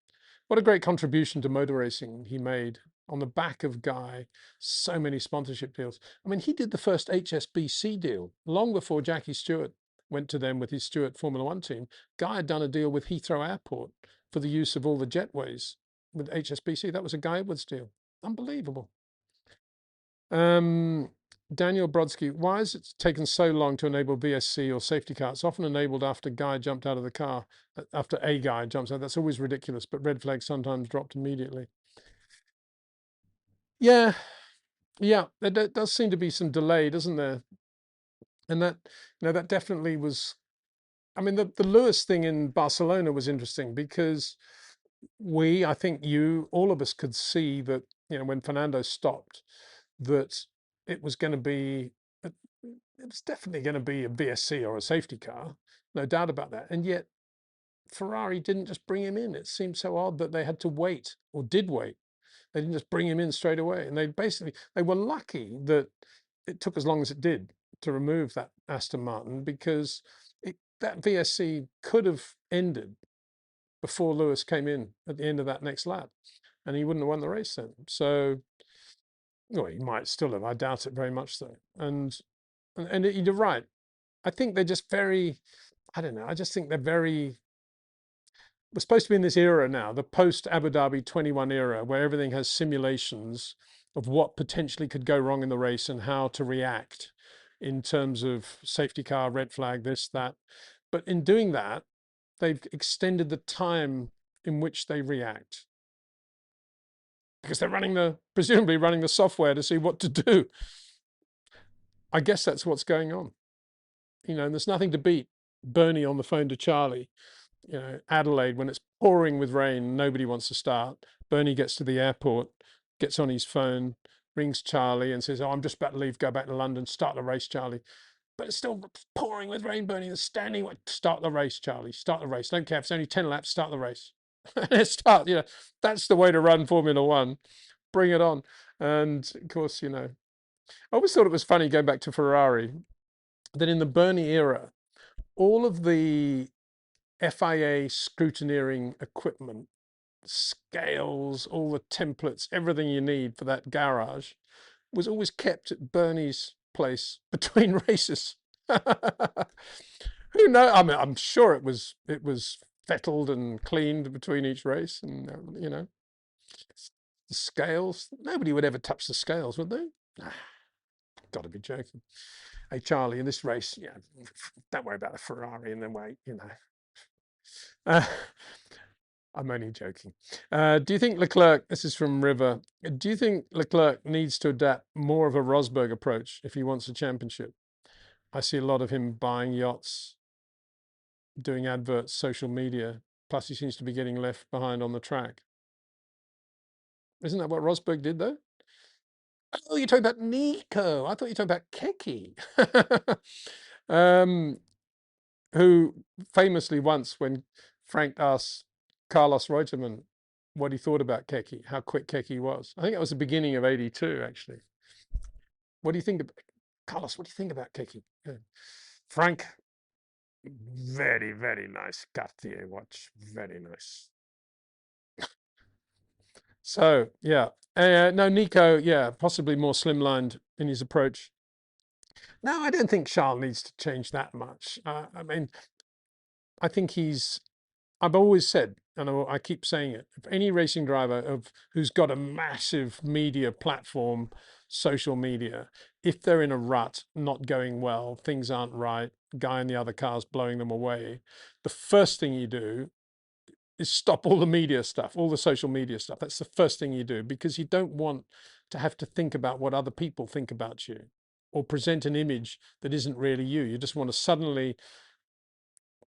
What a great contribution to motor racing he made on the back of Guy. So many sponsorship deals. I mean, he did the first HSBC deal long before Jackie Stewart went to them with his Stewart Formula One team. Guy had done a deal with Heathrow Airport for the use of all the jetways with HSBC. That was a Guy Edwards deal. Unbelievable. Daniel Brodsky, why has it taken so long to enable VSC or safety car? It's often enabled after a guy jumped out of the car, after a guy jumps out. That's always ridiculous, but red flags sometimes dropped immediately. Yeah, there does seem to be some delay, doesn't there? And that, you know, that definitely was, I mean, the Lewis thing in Barcelona was interesting because I think all of us could see that, you know, when Fernando stopped, that it was going to be, it was definitely going to be a VSC or a safety car, no doubt about that. And yet Ferrari didn't just bring him in. It seemed so odd that they had to wait, or did wait. They didn't just bring him in straight away. And they were lucky that it took as long as it did to remove that Aston Martin, because that VSC could have ended before Lewis came in at the end of that next lap, and he wouldn't have won the race then. So, well, he might still have. I doubt it very much, though. And you're right. I think they're just very. I don't know. I just think they're very. We're supposed to be in this era now, the post Abu Dhabi 21 era, where everything has simulations of what potentially could go wrong in the race and how to react in terms of safety car, red flag, this, that. But in doing that, they've extended the time in which they react, because they're presumably running the software to see what to do. I guess that's what's going on. You know, and there's nothing to beat Bernie on the phone to Charlie. You know, Adelaide, when it's pouring with rain, nobody wants to start. Bernie gets to the airport, gets on his phone, rings Charlie and says, "Oh, I'm just about to leave, go back to London, start the race, Charlie." But it's still pouring with rain, Bernie. They're standing. Start the race, Charlie. Start the race. Don't care if it's only 10 laps. Start the race. Let's start. You know, that's the way to run Formula One. Bring it on. And of course, you know, I always thought it was funny going back to Ferrari that in the Bernie era, all of the FIA scrutineering equipment, scales, all the templates, everything you need for that garage was always kept at Bernie's place between races. Who knows? I mean, I'm sure it was fettled and cleaned between each race, and you know, the scales. Nobody would ever touch the scales, would they? Got to be joking. Hey, Charlie, in this race, yeah, don't worry about the Ferrari and then wait, you know. I'm only joking. Do you think Leclerc, this is from River, do you think Leclerc needs to adapt more of a Rosberg approach if he wants a championship? I see a lot of him buying yachts, doing adverts, social media, plus he seems to be getting left behind on the track. Isn't that what Rosberg did, though? Oh, you're talking about Nico. I thought you were talking about Keke. Who famously once, when Frank asked Carlos Reutemann what he thought about Keke, how quick Keke was. I think that was the beginning of '82, actually. What do you think, Carlos? What do you think about Keke? Frank, very, very nice Cartier watch. Very nice. So, yeah. No, Nico, yeah, possibly more slimlined in his approach. No, I don't think Charles needs to change that much. I mean, I think I've always said, and I keep saying it, if any racing driver who's got a massive media platform, social media, if they're in a rut, not going well, things aren't right, guy in the other car's blowing them away, the first thing you do is stop all the media stuff, all the social media stuff. That's the first thing you do, because you don't want to have to think about what other people think about you or present an image that isn't really you. You just want to suddenly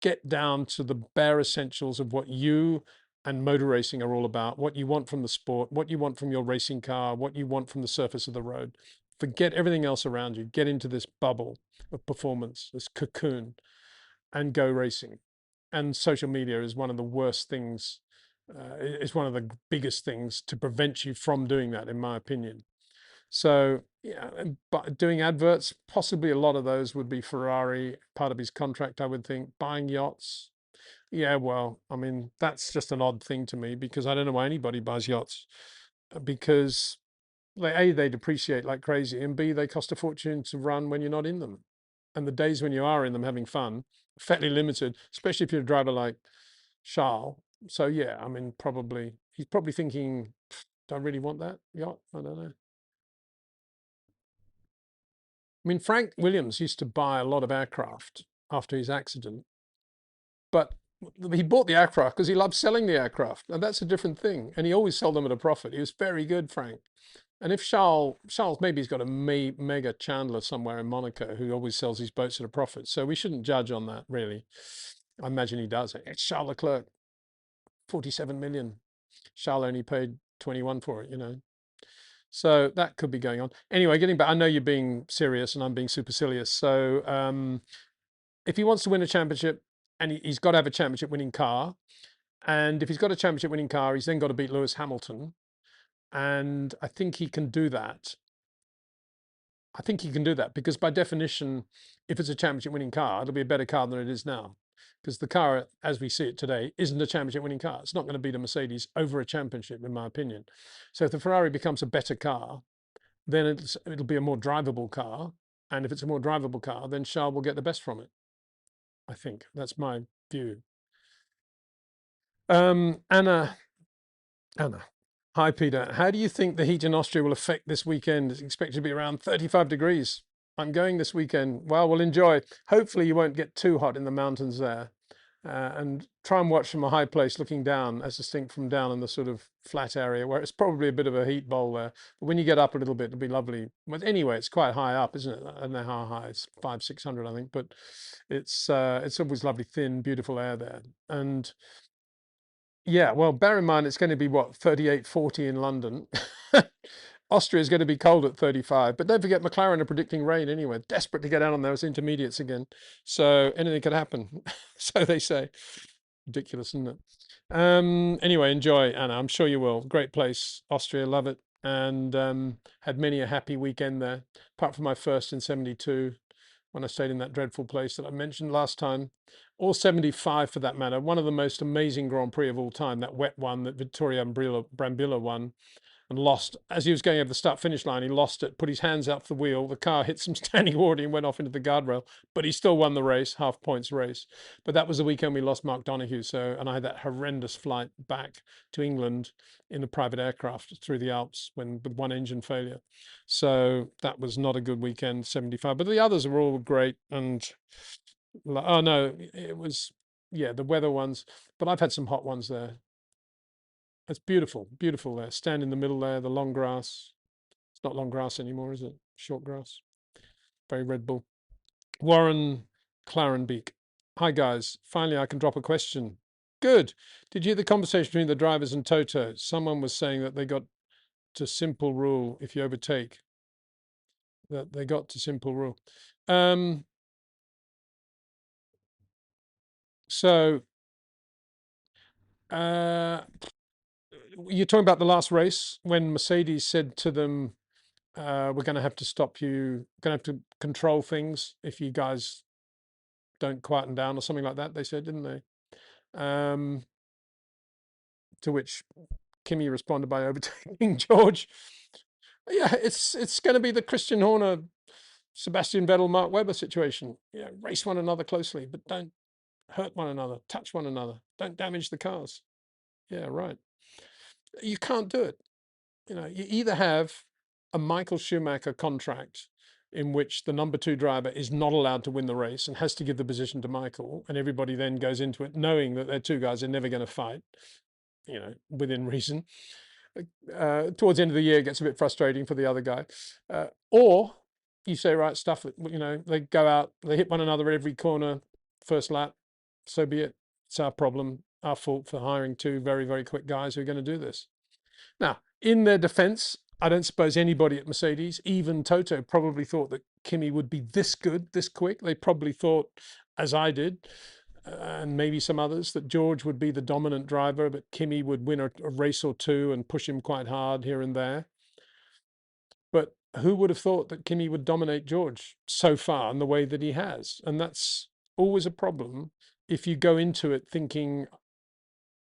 get down to the bare essentials of what you and motor racing are all about, what you want from the sport, what you want from your racing car, what you want from the surface of the road. Forget everything else around you. Get into this bubble of performance, this cocoon, and go racing. And social media is one of the worst things. It's one of the biggest things to prevent you from doing that, in my opinion. So, yeah, but doing adverts, possibly a lot of those would be Ferrari, part of his contract, I would think. Buying yachts. Yeah, well, I mean, that's just an odd thing to me, because I don't know why anybody buys yachts. Because they depreciate like crazy, and B, they cost a fortune to run when you're not in them. And the days when you are in them having fun, fairly limited, especially if you're a driver like Charles. So yeah, I mean, he's probably thinking, do I really want that yacht? I don't know. I mean, Frank Williams used to buy a lot of aircraft after his accident, but he bought the aircraft because he loved selling the aircraft, and that's a different thing. And he always sold them at a profit. He was very good, Frank. And if Charles maybe he's got a mega Chandler somewhere in Monaco who always sells his boats at a profit. So we shouldn't judge on that, really. I imagine he does. It's Charles Leclerc, 47 million. Charles only paid 21 for it, you know. So that could be going on. Anyway, getting back, I know you're being serious and I'm being supercilious. So if he wants to win a championship, and he's got to have a championship winning car, and if he's got a championship winning car, he's then got to beat Lewis Hamilton. And I think he can do that. I think he can do that because by definition, if it's a championship winning car, it'll be a better car than it is now. Because the car, as we see it today, isn't a championship winning car. It's not going to beat a Mercedes over a championship, in my opinion. So if the Ferrari becomes a better car, then it'll be a more drivable car. And if it's a more drivable car, then Charles will get the best from it. I think that's my view. Anna. Hi, Peter. How do you think the heat in Austria will affect this weekend? It's expected to be around 35 degrees. I'm going this weekend. Well, we'll enjoy. Hopefully you won't get too hot in the mountains there. And try and watch from a high place looking down, as distinct from down in the sort of flat area where it's probably a bit of a heat bowl there. But when you get up a little bit, it'll be lovely. But anyway, it's quite high up, isn't it? I don't know how high. It's 500-600, I think. But it's always lovely, thin, beautiful air there. And yeah, well, bear in mind, it's going to be what, 38, 40 in London. Austria is going to be cold at 35, but don't forget McLaren are predicting rain anyway. Desperate to get out on those intermediates again. So anything could happen. So they say. Ridiculous, isn't it? Anyway, enjoy, Anna. I'm sure you will. Great place. Austria, love it. And had many a happy weekend there, apart from my first in 72, when I stayed in that dreadful place that I mentioned last time. Or 75 for that matter. One of the most amazing Grand Prix of all time, that wet one that Vittorio Brambilla won and lost. As he was going over the start-finish line, he lost it, put his hands out for the wheel. The car hit some standing water and went off into the guardrail, but he still won the race, half points race. But that was the weekend we lost Mark Donoghue. And I had that horrendous flight back to England in a private aircraft through the Alps with one engine failure. So that was not a good weekend, 75. But the others were all great. And oh no, it was, yeah, the weather ones. But I've had some hot ones there. It's beautiful, beautiful there. Stand in the middle there, the long grass. It's not long grass anymore, is it? Short grass. Very Red Bull. Warren Clarenbeek. Hi, guys. Finally, I can drop a question. Good. Did you hear the conversation between the drivers and Toto? Someone was saying that they got to simple rule if you overtake. That they got to simple rule. So, you're talking about the last race when Mercedes said to them, we're going to have to stop you, going to have to control things if you guys don't quieten down or something like that, they said, didn't they? To which Kimi responded by overtaking George. Yeah, it's going to be the Christian Horner, Sebastian Vettel, Mark Webber situation. Yeah, race one another closely, but don't hurt one another, touch one another, don't damage the cars. Yeah, right. You can't do it. You either have a Michael Schumacher contract in which the number two driver is not allowed to win the race and has to give the position to Michael, and everybody then goes into it knowing that their two guys are never going to fight, within reason. Towards the end of the year, it gets a bit frustrating for the other guy. Or you say, right, stuff it, they go out, they hit one another at every corner, first lap, so be it. It's our problem, our fault for hiring two very, very quick guys who are going to do this. Now, in their defense, I don't suppose anybody at Mercedes, even Toto, probably thought that Kimi would be this good, this quick. They probably thought, as I did, and maybe some others, that George would be the dominant driver, but Kimi would win a race or two and push him quite hard here and there. But who would have thought that Kimi would dominate George so far in the way that he has? And that's always a problem if you go into it thinking,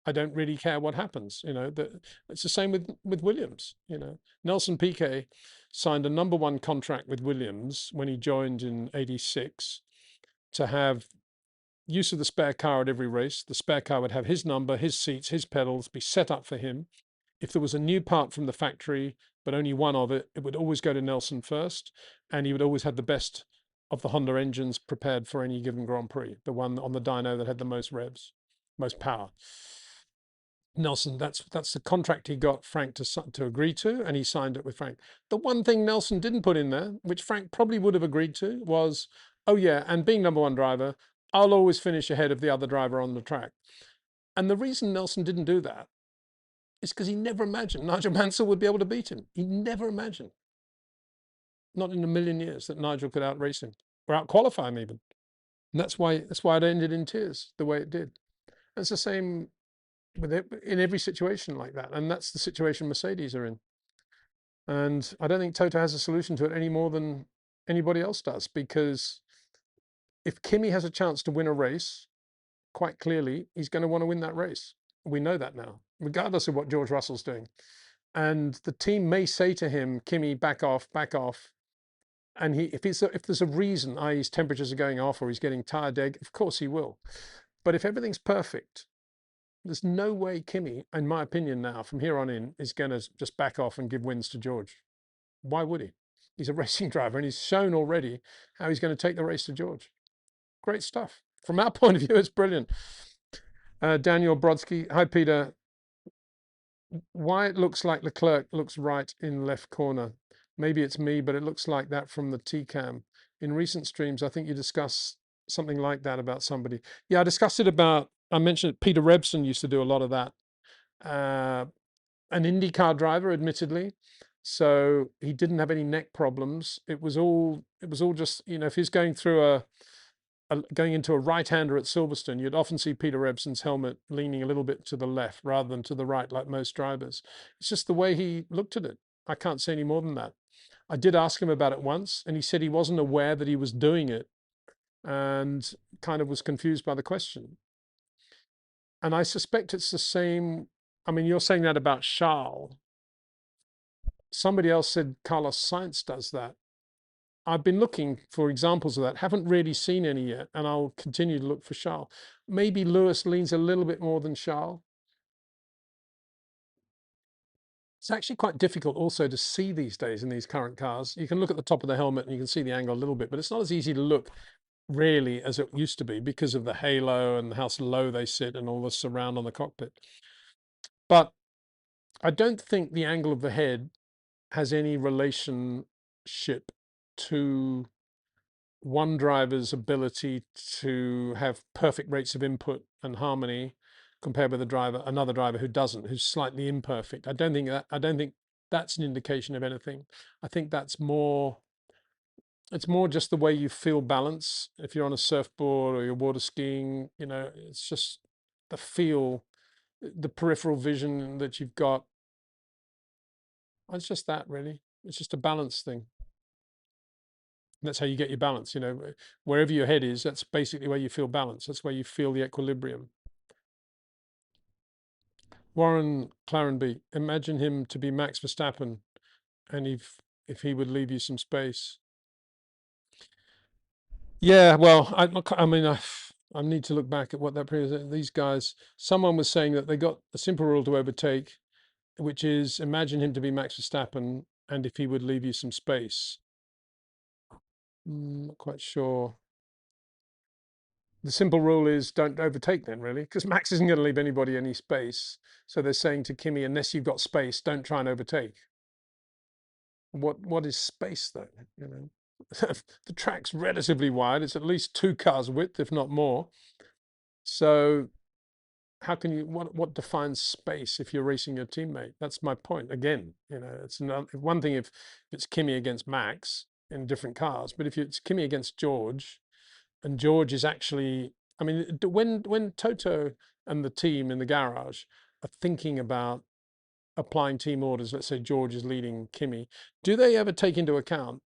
I don't really care what happens. It's the same with Williams. Nelson Piquet signed a number one contract with Williams when he joined in '86 to have use of the spare car at every race. The spare car would have his number, his seats, his pedals, be set up for him. If there was a new part from the factory, but only one of it, it would always go to Nelson first, and he would always have the best of the Honda engines prepared for any given Grand Prix, the one on the dyno that had the most revs, most power. Nelson, that's the contract he got Frank to agree to, and he signed it with Frank. The one thing Nelson didn't put in there, which Frank probably would have agreed to, was, oh yeah, and being number one driver, I'll always finish ahead of the other driver on the track. And the reason Nelson didn't do that is because he never imagined Nigel Mansell would be able to beat him. He never imagined, not in a million years, that Nigel could outrace him or outqualify him even. And that's why it ended in tears the way it did. And it's the same with it in every situation like that, and that's the situation Mercedes are in. And I don't think Toto has a solution to it any more than anybody else does, because if Kimi has a chance to win a race, quite clearly he's going to want to win that race. We know that now, regardless of what George Russell's doing. And the team may say to him, Kimi, back off, and if there's a reason, i.e. his temperatures are going off or he's getting tired, of course he will. But if everything's perfect, there's no way Kimi, in my opinion now, from here on in, is going to just back off and give wins to George. Why would he? He's a racing driver, and he's shown already how he's going to take the race to George. Great stuff. From our point of view, it's brilliant. Daniel Brodsky. Hi, Peter. Why it looks like Leclerc looks right in left corner. Maybe it's me, but it looks like that from the T-cam. In recent streams, I think you discussed something like that about somebody. Yeah, I discussed it about, I mentioned Peter Rebson used to do a lot of that. An IndyCar driver, admittedly. So he didn't have any neck problems. It was all just, if he's going through going into a right-hander at Silverstone, you'd often see Peter Rebson's helmet leaning a little bit to the left rather than to the right, like most drivers. It's just the way he looked at it. I can't say any more than that. I did ask him about it once, and he said he wasn't aware that he was doing it and kind of was confused by the question. And I suspect it's the same. I mean, you're saying that about Charles. Somebody else said Carlos Sainz does that. I've been looking for examples of that, haven't really seen any yet, and I'll continue to look for Charles. Maybe Lewis leans a little bit more than Charles. It's actually quite difficult also to see these days in these current cars. You can look at the top of the helmet and you can see the angle a little bit, but it's not as easy to look really as it used to be because of the halo and how low they sit and all the surround on the cockpit. But I don't think the angle of the head has any relationship to one driver's ability to have perfect rates of input and harmony compared with another driver who doesn't, who's slightly imperfect. I don't think that's an indication of anything. I think it's more just the way you feel balance. If you're on a surfboard or you're water skiing, it's just the feel, the peripheral vision that you've got. It's just that, really. It's just a balance thing. That's how you get your balance. Wherever your head is, that's basically where you feel balance. That's where you feel the equilibrium. Warren Clarenby, imagine him to be Max Verstappen and if he would leave you some space. Yeah, well, I mean, I need to look back at what that period. These guys, someone was saying that they got a simple rule to overtake, which is imagine him to be Max Verstappen, and if he would leave you some space. Not quite sure. The simple rule is don't overtake then, really, because Max isn't going to leave anybody any space. So they're saying to Kimi, unless you've got space, don't try and overtake. What is space though? You know, the track's relatively wide. It's at least 2 cars width, if not more. So how can you what defines space if you're racing your teammate? That's my point. Again, you know, it's one thing if it's Kimi against Max in different cars, but if it's Kimi against George, and George is actually, I mean, when Toto and the team in the garage are thinking about applying team orders, let's say George is leading Kimi, do they ever take into account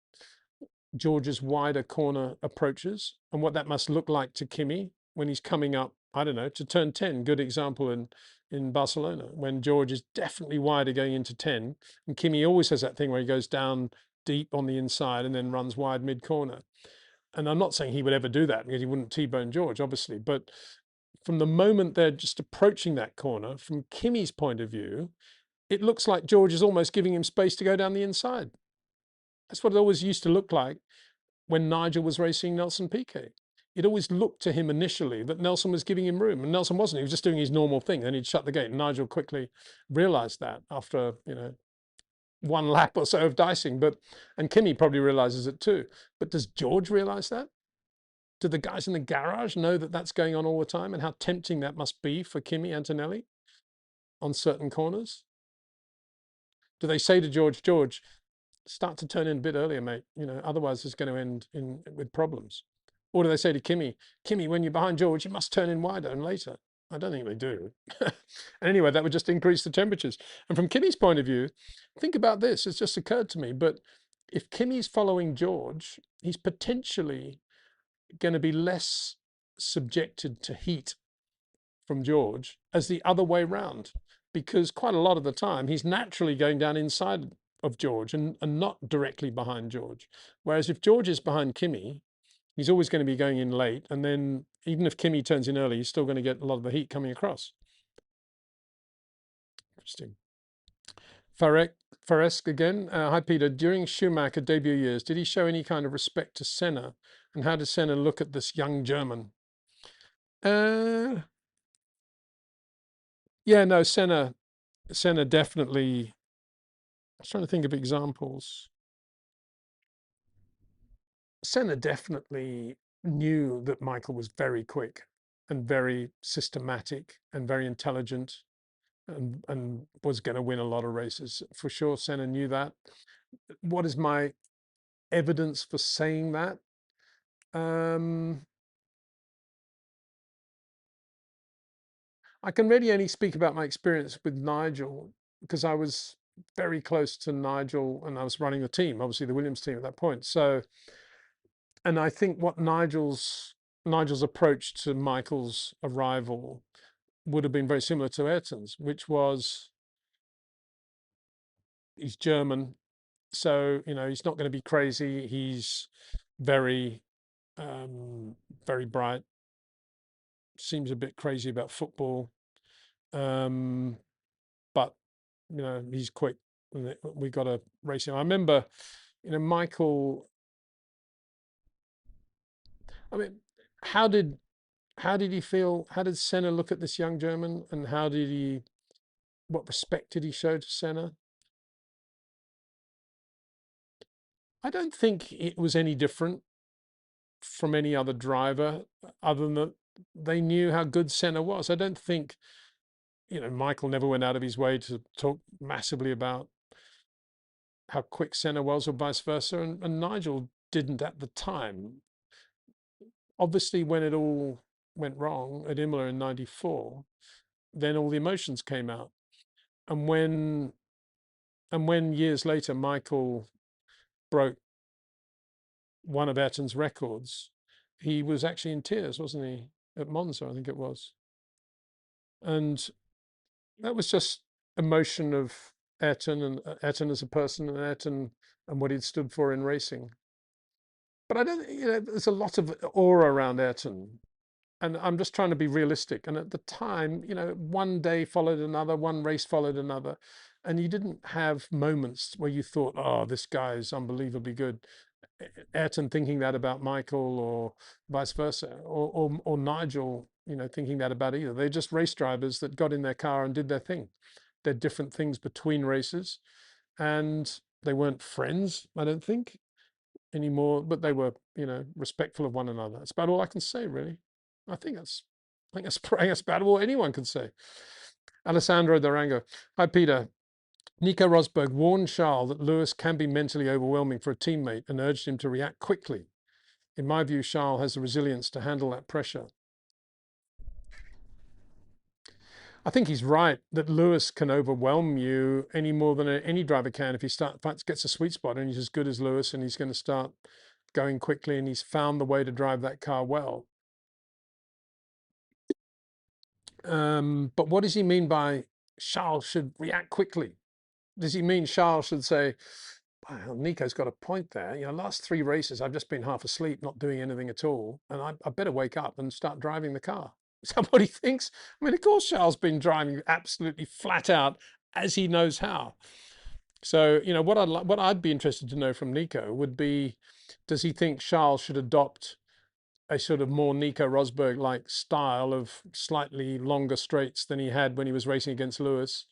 George's wider corner approaches and what that must look like to Kimi when he's coming up, I don't know, to turn 10? Good example in Barcelona, when George is definitely wider going into 10, and Kimi always has that thing where he goes down deep on the inside and then runs wide mid-corner. And I'm not saying he would ever do that because he wouldn't T-bone George, obviously, but from the moment they're just approaching that corner, from Kimi's point of view, it looks like George is almost giving him space to go down the inside. That's what it always used to look like when Nigel was racing Nelson Piquet. It always looked to him initially that Nelson was giving him room, and Nelson wasn't. He was just doing his normal thing. Then he'd shut the gate, and Nigel quickly realised that after, you know, one lap or so of dicing. And Kimi probably realises it too. But does George realise that? Do the guys in the garage know that that's going on all the time, and how tempting that must be for Kimi Antonelli on certain corners? Do they say to George, George, start to turn in a bit earlier, mate? You know, otherwise it's going to end with problems. Or do they say to Kimi, Kimi, when you're behind George, you must turn in wider and later? I don't think they do. And anyway, that would just increase the temperatures. And from Kimi's point of view, think about this. It's just occurred to me, but if Kimi's following George, he's potentially going to be less subjected to heat from George as the other way round, because quite a lot of the time he's naturally going down inside of George and not directly behind George. Whereas if George is behind Kimi, he's always going to be going in late, and then even if Kimi turns in early, he's still going to get a lot of the heat coming across. Interesting. Faresk again. Hi, Peter. During Schumacher debut years, did he show any kind of respect to Senna? And how does Senna look at this young German? Yeah, no, Senna definitely. I was trying to think of examples. Senna definitely knew that Michael was very quick and very systematic and very intelligent, and was going to win a lot of races. For sure, Senna knew that. What is my evidence for saying that? I can really only speak about my experience with Nigel, because I was very close to Nigel and I was running the team, obviously the Williams team at that point. So, and I think what Nigel's approach to Michael's arrival would have been very similar to Ayrton's, which was, he's German, so you know he's not going to be crazy. He's very, very bright. Seems a bit crazy about football, but you know he's quick. We got to race him. I remember, you know, Michael. I mean, how did he feel? How did Senna look at this young German, and how did he? What respect did he show to Senna? I don't think it was any different from any other driver, other than that they knew how good Senna was. I don't think, you know, Michael never went out of his way to talk massively about how quick Senna was, or vice versa, and Nigel didn't at the time. Obviously, when it all went wrong at Imola in '94, then all the emotions came out, and when years later Michael broke one of Ayrton's records, he was actually in tears, wasn't he, at Monza, I think it was. And that was just emotion of Ayrton and Ayrton as a person, and Ayrton and what he'd stood for in racing. But I don't, there's a lot of aura around Ayrton, and I'm just trying to be realistic. And at the time, one day followed another, one race followed another, and you didn't have moments where you thought, "Oh, this guy is unbelievably good." Ayrton thinking that about Michael, or vice versa, or Nigel, thinking that about either. They're just race drivers that got in their car and did their thing. They're different things between races, and they weren't friends, I don't think, anymore, but they were, respectful of one another. That's about all I can say, really. I think that's, that's about all anyone can say. Alessandro Durango. Hi, Peter. Nico Rosberg warned Charles that Lewis can be mentally overwhelming for a teammate and urged him to react quickly. In my view, Charles has the resilience to handle that pressure. I think he's right that Lewis can overwhelm you any more than any driver can if he gets a sweet spot and he's as good as Lewis and he's going to start going quickly and he's found the way to drive that car well. But what does he mean by Charles should react quickly? Does he mean Charles should say, "Wow, Nico's got a point there. Last 3 races, I've just been half asleep, not doing anything at all. And I better wake up and start driving the car." Is that what he thinks? I mean, of course, Charles has been driving absolutely flat out as he knows how. So, what I'd be interested to know from Nico would be, does he think Charles should adopt a sort of more Nico Rosberg-like style of slightly longer straights than he had when he was racing against Lewis,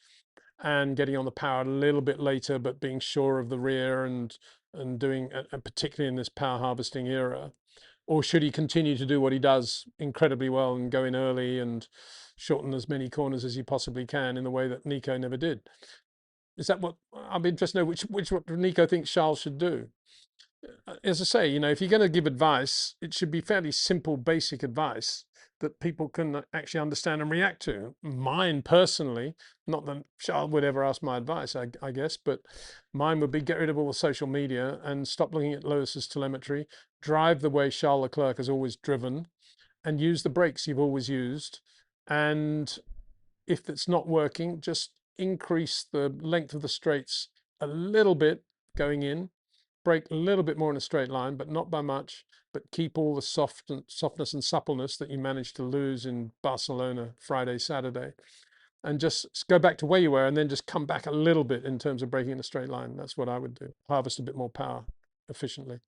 and getting on the power a little bit later, but being sure of the rear and doing, and particularly in this power harvesting era? Or should he continue to do what he does incredibly well and go in early and shorten as many corners as he possibly can in the way that Nico never did? Is that what I'm interested to know? Which what Nico thinks Charles should do? As I say, if you're going to give advice, it should be fairly simple, basic advice that people can actually understand and react to. Mine personally, not that Charles would ever ask my advice, I guess, but mine would be get rid of all the social media and stop looking at Lewis's telemetry, drive the way Charles Leclerc has always driven, and use the brakes you've always used. And if it's not working, just increase the length of the straights a little bit going in, brake a little bit more in a straight line, but not by much, but keep all the softness and suppleness that you managed to lose in Barcelona Friday, Saturday, and just go back to where you were and then just come back a little bit in terms of braking in a straight line. That's what I would do. Harvest a bit more power efficiently.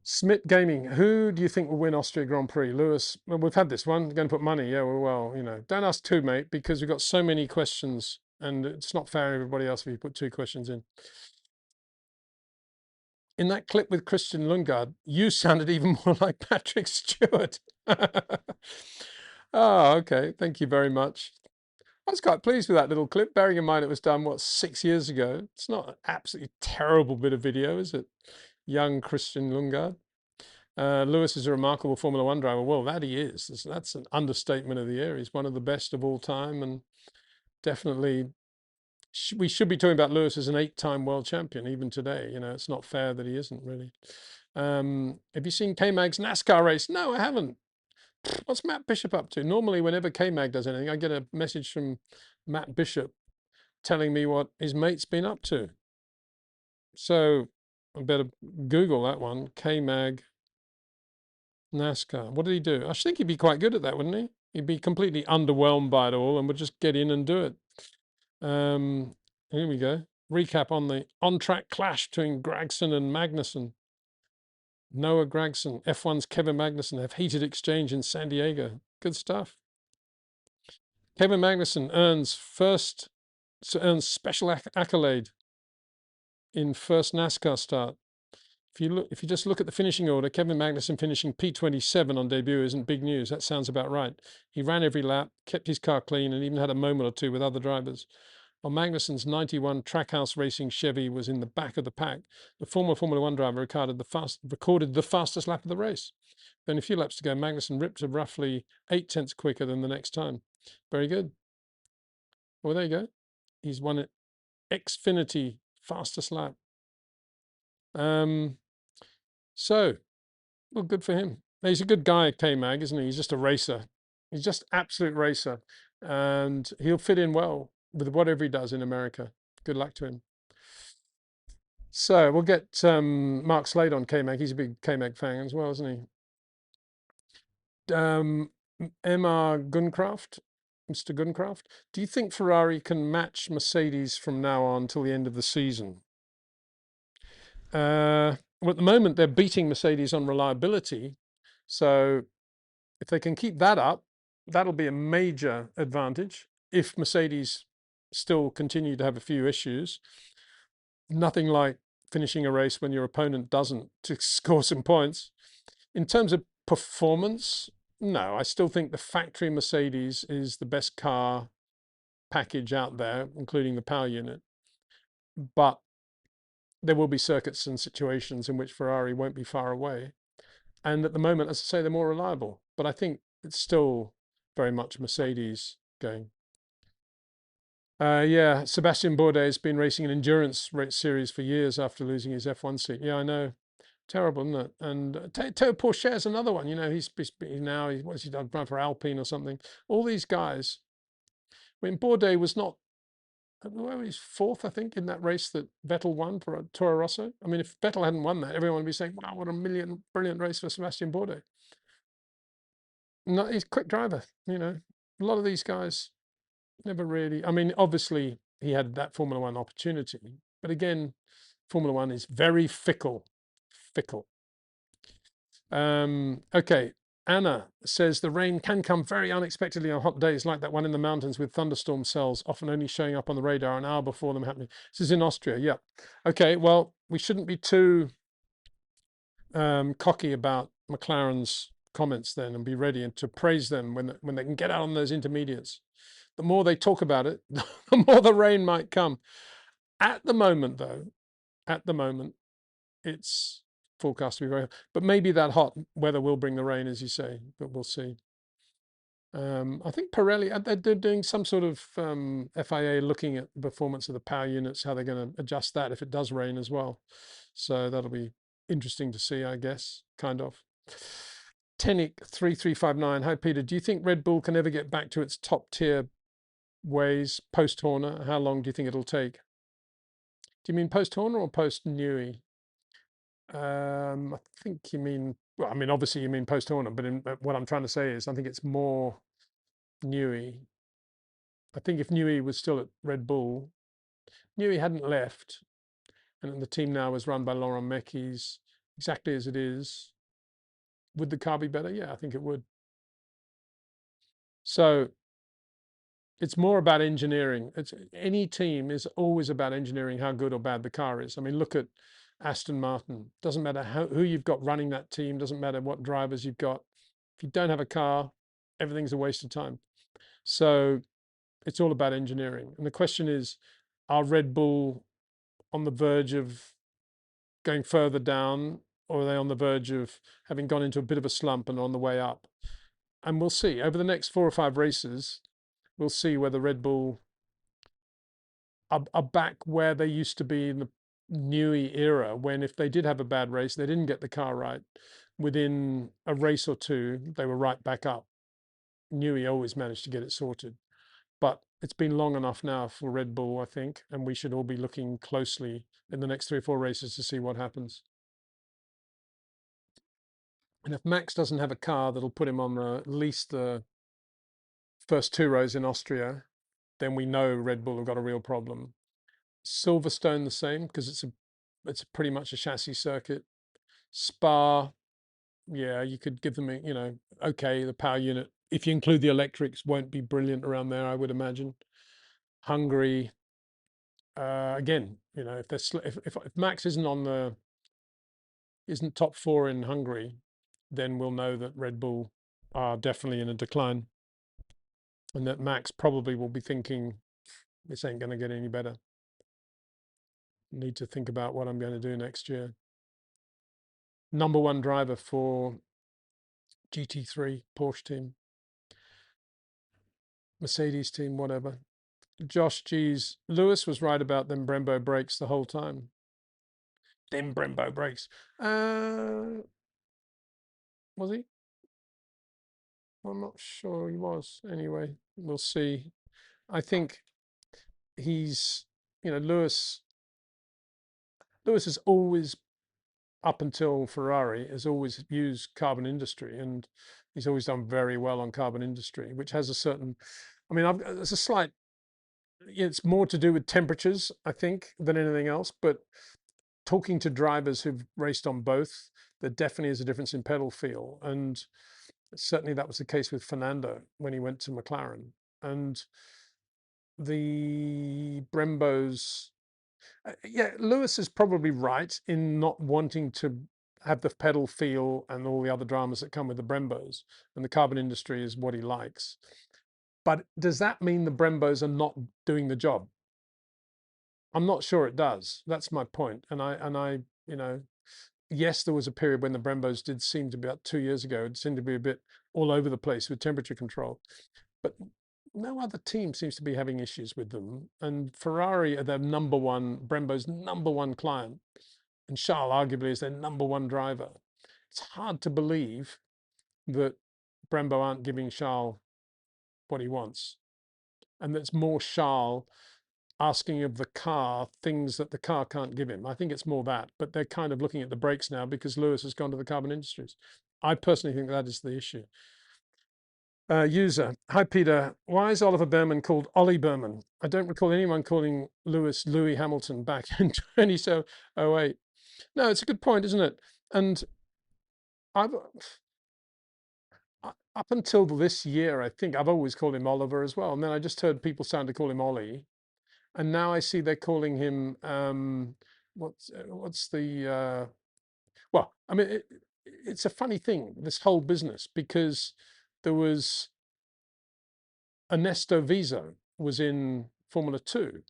Smith Gaming, who do you think will win Austria Grand Prix? Lewis, well, we've had this one. Going to put money. Yeah, well, don't ask 2, mate, because we've got so many questions and it's not fair to everybody else if you put 2 questions in. In that clip with Christian Lundgaard, you sounded even more like Patrick Stewart. Oh, okay. Thank you very much. I was quite pleased with that little clip, bearing in mind it was done, 6 years ago. It's not an absolutely terrible bit of video, is it? Young Christian Lundgaard. Lewis is a remarkable Formula One driver. Well, that he is. That's an understatement of the year. He's one of the best of all time, and definitely we should be talking about Lewis as an 8-time world champion, even today. It's not fair that he isn't, really. Have you seen K-Mag's NASCAR race? No, I haven't. What's Matt Bishop up to? Normally, whenever K-Mag does anything, I get a message from Matt Bishop telling me what his mate's been up to. So I better Google that one. K-Mag NASCAR. What did he do? I think he'd be quite good at that, wouldn't he? He'd be completely underwhelmed by it all and would just get in and do it. Here we go. Recap on the on-track clash between Gragson and Magnussen. Noah Gragson, F1's Kevin Magnussen have heated exchange in San Diego. Good stuff. Kevin Magnussen earns special accolade in first NASCAR start. If you just look at the finishing order, Kevin Magnussen finishing P27 on debut isn't big news. That sounds about right. He ran every lap, kept his car clean, and even had a moment or 2 with other drivers. While Magnussen's 91 Trackhouse Racing Chevy was in the back of the pack, the former Formula One driver recorded the fastest lap of the race. Then a few laps to go, Magnussen ripped to roughly 8 tenths quicker than the next time. Very good. Well, there you go. He's won it. Xfinity fastest lap. So, well, good for him. He's a good guy, K-Mag, isn't he? He's just a racer. He's just absolute racer. And he'll fit in well with whatever he does in America. Good luck to him. So we'll get Mark Slade on K-Mag. He's a big K-Mag fan as well, isn't he? MR Gunkraft, Mr. Gunkraft. Do you think Ferrari can match Mercedes from now on till the end of the season? Well, at the moment, they're beating Mercedes on reliability. So if they can keep that up, that'll be a major advantage. If Mercedes still continue to have a few issues, nothing like finishing a race when your opponent doesn't to score some points. In terms of performance, no, I still think the factory Mercedes is the best car package out there, including the power unit. But there will be circuits and situations in which Ferrari won't be far away. And at the moment, as I say, they're more reliable. But I think it's still very much Mercedes going. Yeah, Sebastian Bourdais has been racing an endurance race series for years after losing his F1 seat. Yeah, I know. Terrible, isn't it? And Teo Pourchaire's another one. You know, he's now, what's he done? Run for Alpine or something. All these guys. I mean, Bourdais was not, where was fourth, I think, in that race that Vettel won for Toro Rosso. I mean, if Vettel hadn't won that, everyone would be saying, wow, what a brilliant race for Sebastian Bourdais. No, he's a quick driver, you know. A lot of these guys never really, I mean, obviously he had that Formula One opportunity, but again, Formula One is very fickle. Okay, Anna says the rain can come very unexpectedly on hot days like that one in the mountains with thunderstorm cells, often only showing up on the radar an hour before them happening. This is in Austria, yeah. Okay, well, we shouldn't be too cocky about McLaren's comments then and be ready and to praise them when they can get out on those intermediates. The more they talk about it, the more the rain might come. At the moment, though, it's forecast to be very hot. But maybe that hot weather will bring the rain, as you say, but we'll see. I think Pirelli, they're doing some sort of FIA looking at the performance of the power units, how they're going to adjust that if it does rain as well. So that'll be interesting to see, I guess, kind of. Tenic3359. Hi, Peter. Do you think Red Bull can ever get back to its top tier ways post Horner? How long do you think it'll take? Do you mean post Horner or post Newey? I think you mean, well, I mean, obviously you mean post Horner, but what I'm trying to say is I think it's more Newey. I think if Newey was still at Red Bull, Newey hadn't left, and the team now is run by Laurent Mekies, exactly as it is. Would the car be better? Yeah, I think it would. So it's more about engineering. Any team is always about engineering how good or bad the car is. I mean, look at Aston Martin. Doesn't matter who you've got running that team, doesn't matter what drivers you've got. If you don't have a car, everything's a waste of time. So it's all about engineering. And the question is, are Red Bull on the verge of going further down, or are they on the verge of having gone into a bit of a slump and on the way up? And we'll see. Over the next 4 or 5 races, we'll see whether Red Bull are back where they used to be in the Newey era, when if they did have a bad race, they didn't get the car right, within a race or two, they were right back up. Newey always managed to get it sorted. But it's been long enough now for Red Bull, I think, and we should all be looking closely in the next 3 or 4 races to see what happens. And if Max doesn't have a car that'll put him on at least the first 2 rows in Austria, then we know Red Bull have got a real problem. Silverstone the same, because it's pretty much a chassis circuit. Spa, yeah, you could give them, okay, the power unit, if you include the electrics, won't be brilliant around there, I would imagine. Hungary, again, if Max isn't top 4 in Hungary, then we'll know that Red Bull are definitely in a decline, and that Max probably will be thinking, this ain't going to get any better. Need to think about what I'm going to do next year. Number 1 driver for GT3, Porsche team, Mercedes team, whatever. Josh G's, Lewis was right about them Brembo brakes the whole time. Them Brembo brakes. Was he? I'm not sure he was. Anyway, we'll see. I think he's, Lewis has always, up until Ferrari, has always used carbon industry, and he's always done very well on carbon industry, which has a certain, I mean, there's a slight, it's more to do with temperatures, I think, than anything else. But talking to drivers who've raced on both, there definitely is a difference in pedal feel. And certainly that was the case with Fernando when he went to McLaren. And the Brembos, yeah, Lewis is probably right in not wanting to have the pedal feel and all the other dramas that come with the Brembos, and the carbon industry is what he likes. But does that mean the Brembos are not doing the job? I'm not sure it does. That's my point. And I, yes, there was a period when the Brembos did seem to be, about 2 years ago, it seemed to be a bit all over the place with temperature control. But no other team seems to be having issues with them. And Ferrari are their number one, Brembo's number one client. And Charles arguably is their number one driver. It's hard to believe that Brembo aren't giving Charles what he wants. And that's more Charles asking of the car things that the car can't give him. I think it's more that, but they're kind of looking at the brakes now because Lewis has gone to the carbon industries. I personally think that is the issue. User, hi Peter, why is Oliver Behrman called Ollie Behrman? I don't recall anyone calling Lewis Louis Hamilton back in 2008. No, it's a good point, isn't it? And I've up until this year, I think I've always called him Oliver as well. And then I just heard people starting to call him Ollie. And now I see they're calling him, what's the, well, I mean, it's a funny thing, this whole business, because there was Ernesto Vizo was in Formula 2,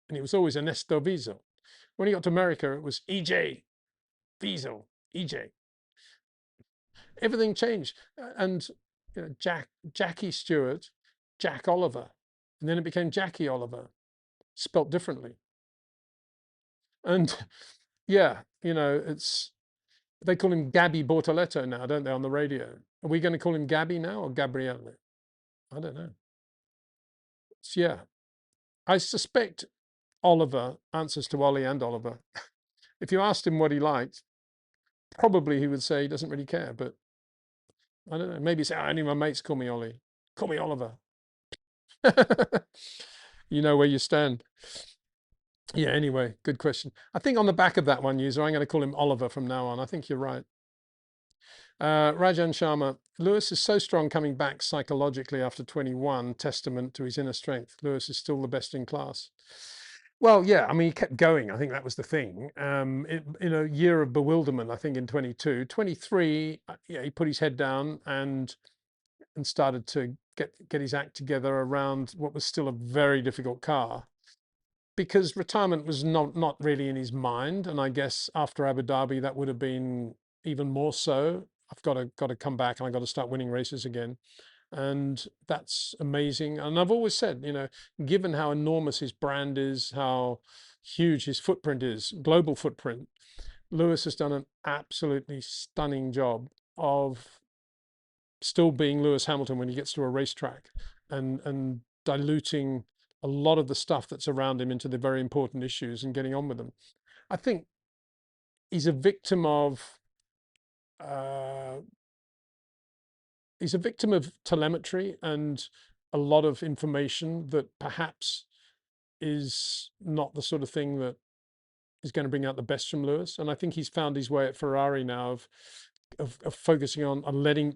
and he was always Ernesto Vizo. When he got to America, it was EJ Vizo, EJ. Everything changed. And Jackie Stewart, Jack Oliver, and then it became Jackie Oliver, spelt differently. And yeah, it's, they call him Gabby Bortoletto now, don't they, on the radio? Are we going to call him Gabby now or Gabriele? I don't know. So yeah, I suspect Oliver answers to Ollie and Oliver. If you asked him what he liked, probably he would say he doesn't really care, but I don't know. Maybe say, only my mates call me Ollie. Call me Oliver. You know where you stand. Yeah, anyway, good question. I think on the back of that one, user, I'm going to call him Oliver from now on. I think you're right. Rajan Sharma, Lewis is so strong coming back psychologically after 21, testament to his inner strength. Lewis is still the best in class. Well, yeah, I mean, he kept going. I think that was the thing. In a year of bewilderment, I think in 22, 23, yeah, he put his head down and started to get his act together around what was still a very difficult car, because retirement was not really in his mind. And I guess after Abu Dhabi, that would have been even more so. I've got to come back and I've got to start winning races again. And that's amazing. And I've always said, given how enormous his brand is, how huge his footprint is, global footprint, Lewis has done an absolutely stunning job of still being Lewis Hamilton when he gets to a racetrack, and diluting a lot of the stuff that's around him into the very important issues and getting on with them. I think he's a victim of telemetry and a lot of information that perhaps is not the sort of thing that is going to bring out the best from Lewis. And I think he's found his way at Ferrari now of focusing on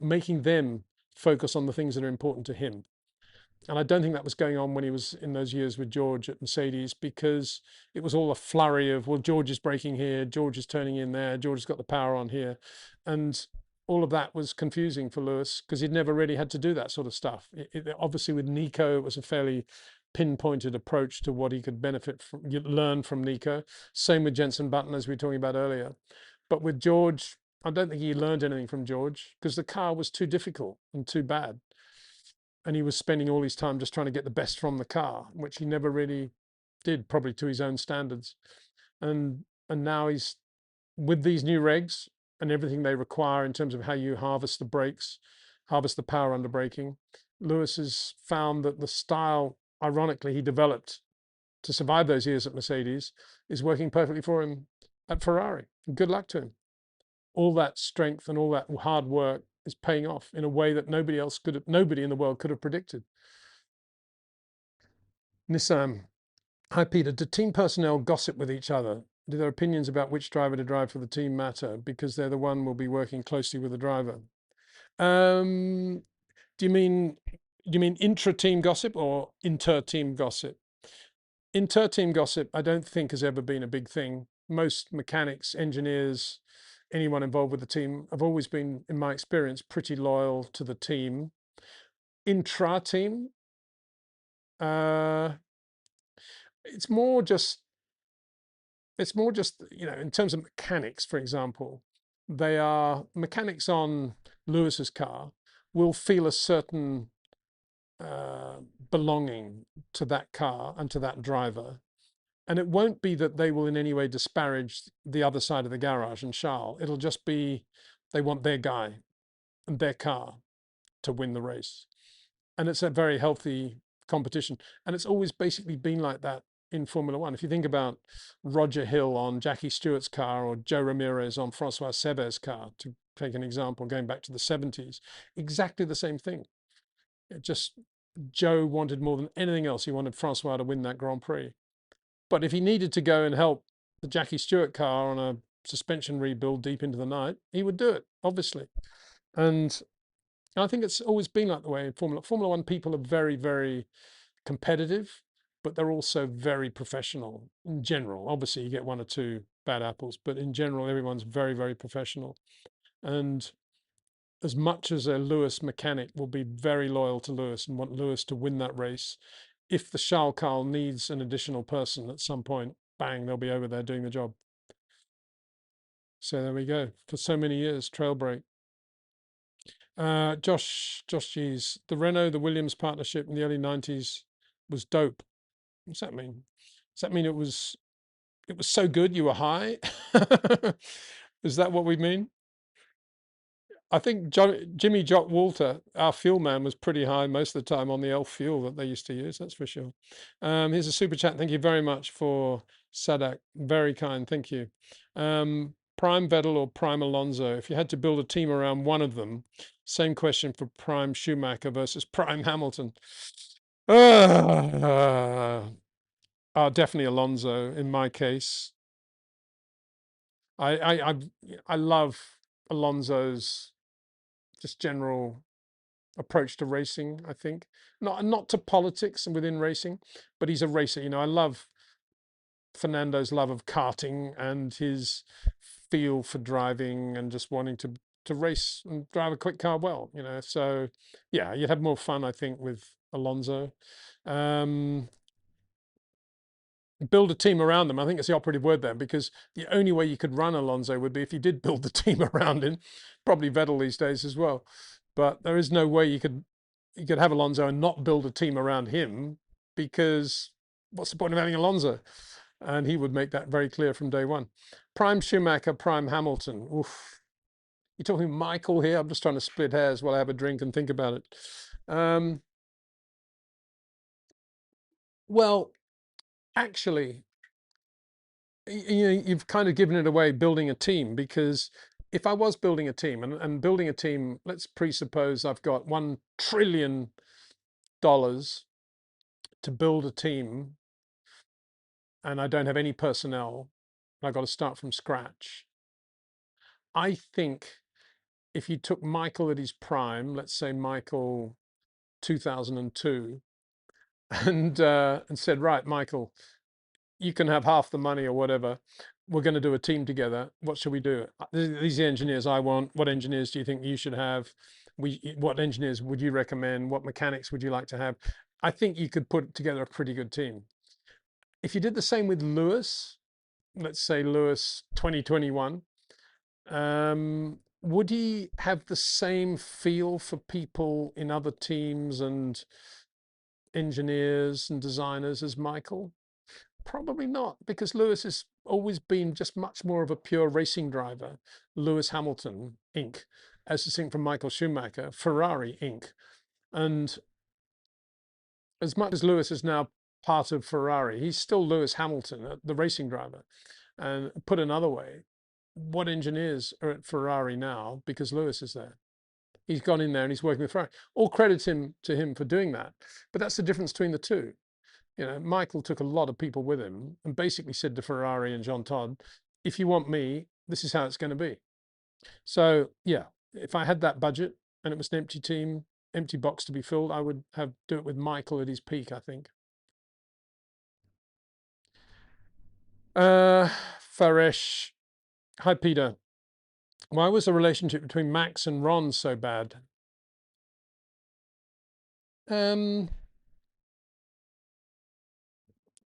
making them focus on the things that are important to him. And I don't think that was going on when he was in those years with George at Mercedes, because it was all a flurry of, well, George is braking here, George is turning in there, George has got the power on here. And all of that was confusing for Lewis because he'd never really had to do that sort of stuff. Obviously, with Nico, it was a fairly pinpointed approach to what he could learn from Nico. Same with Jenson Button, as we were talking about earlier. But with George, I don't think he learned anything from George because the car was too difficult and too bad. And he was spending all his time just trying to get the best from the car, which he never really did, probably to his own standards. And now he's, with these new regs and everything they require in terms of how you harvest the brakes, harvest the power under braking, Lewis has found that the style, ironically, he developed to survive those years at Mercedes is working perfectly for him at Ferrari. Good luck to him. All that strength and all that hard work is paying off in a way that nobody in the world could have predicted. Nissam, hi Peter, do team personnel gossip with each other? Do their opinions about which driver to drive for the team matter because they're the one who will be working closely with the driver? Do you mean intra-team gossip or inter-team gossip? Inter-team gossip, I don't think has ever been a big thing. Most mechanics, engineers, anyone involved with the team have always been, in my experience, pretty loyal to the team. Intra-team, it's more just, in terms of mechanics, for example, they are mechanics on Lewis's car will feel a certain belonging to that car and to that driver. And it won't be that they will in any way disparage the other side of the garage and Charles. It'll just be they want their guy and their car to win the race. And it's a very healthy competition. And it's always basically been like that in Formula One. If you think about Roger Hill on Jackie Stewart's car or Joe Ramirez on Francois Seber's car, to take an example, going back to the 70s, exactly the same thing. It just, Joe wanted more than anything else. He wanted Francois to win that Grand Prix. But if he needed to go and help the Jackie Stewart car on a suspension rebuild deep into the night, he would do it, obviously. And I think it's always been like the way in Formula One. People are very, very competitive, but they're also very professional in general. Obviously, you get one or two bad apples, but in general, everyone's very, very professional. And as much as a Lewis mechanic will be very loyal to Lewis and want Lewis to win that race, if the Charles car needs an additional person at some point, bang, they'll be over there doing the job. So there we go. For so many years, trail break. Josh G's, the Renault, the Williams partnership in the early 90s was dope. What's that mean? Does that mean it was so good you were high? Is that what we mean? I think Jimmy Jock Walter, our fuel man, was pretty high most of the time on the elf fuel that they used to use, that's for sure. Here's a super chat. Thank you very much for Sadak. Very kind. Thank you. Prime Vettel or Prime Alonso? If you had to build a team around one of them, same question for Prime Schumacher versus Prime Hamilton. Definitely Alonso in my case. I love Alonso's just general approach to racing. I think not to politics and within racing, but he's a racer. I love Fernando's love of karting and his feel for driving and just wanting to race and drive a quick car well. So yeah, you'd have more fun, I think, with Alonso. Build a team around them. I think it's the operative word there, because the only way you could run Alonso would be if you did build the team around him. Probably Vettel these days as well, but there is no way you could have Alonso and not build a team around him, because what's the point of having Alonso? And he would make that very clear from day one. Prime Schumacher, Prime Hamilton. Oof. You're talking Michael here. I'm just trying to split hairs while I have a drink and think about it. Well, actually, you've kind of given it away, building a team, because if I was building a team and building a team, let's presuppose I've got $1 trillion to build a team and I don't have any personnel, and I've got to start from scratch. I think if you took Michael at his prime, let's say Michael 2002, and said, right, Michael, you can have half the money or whatever. We're going to do a team together. What should we do? These are the engineers I want. What engineers do you think you should have? What engineers would you recommend? What mechanics would you like to have? I think you could put together a pretty good team. If you did the same with Lewis, let's say Lewis 2021, would he have the same feel for people in other teams and engineers and designers as Michael? Probably not, because Lewis has always been just much more of a pure racing driver. Lewis Hamilton, Inc., as distinct from Michael Schumacher, Ferrari, Inc. And as much as Lewis has now part of Ferrari. He's still Lewis Hamilton, the racing driver. And put another way, what engineers are at Ferrari now because Lewis is there? He's gone in there and he's working with Ferrari. All credit to him for doing that. But that's the difference between the two. You know, Michael took a lot of people with him and basically said to Ferrari and Jean Todt, if you want me, this is how it's going to be. So yeah, if I had that budget and it was an empty team, empty box to be filled, I would do it with Michael at his peak, I think. Faresh, hi Peter. Why was the relationship between Max and Ron so bad?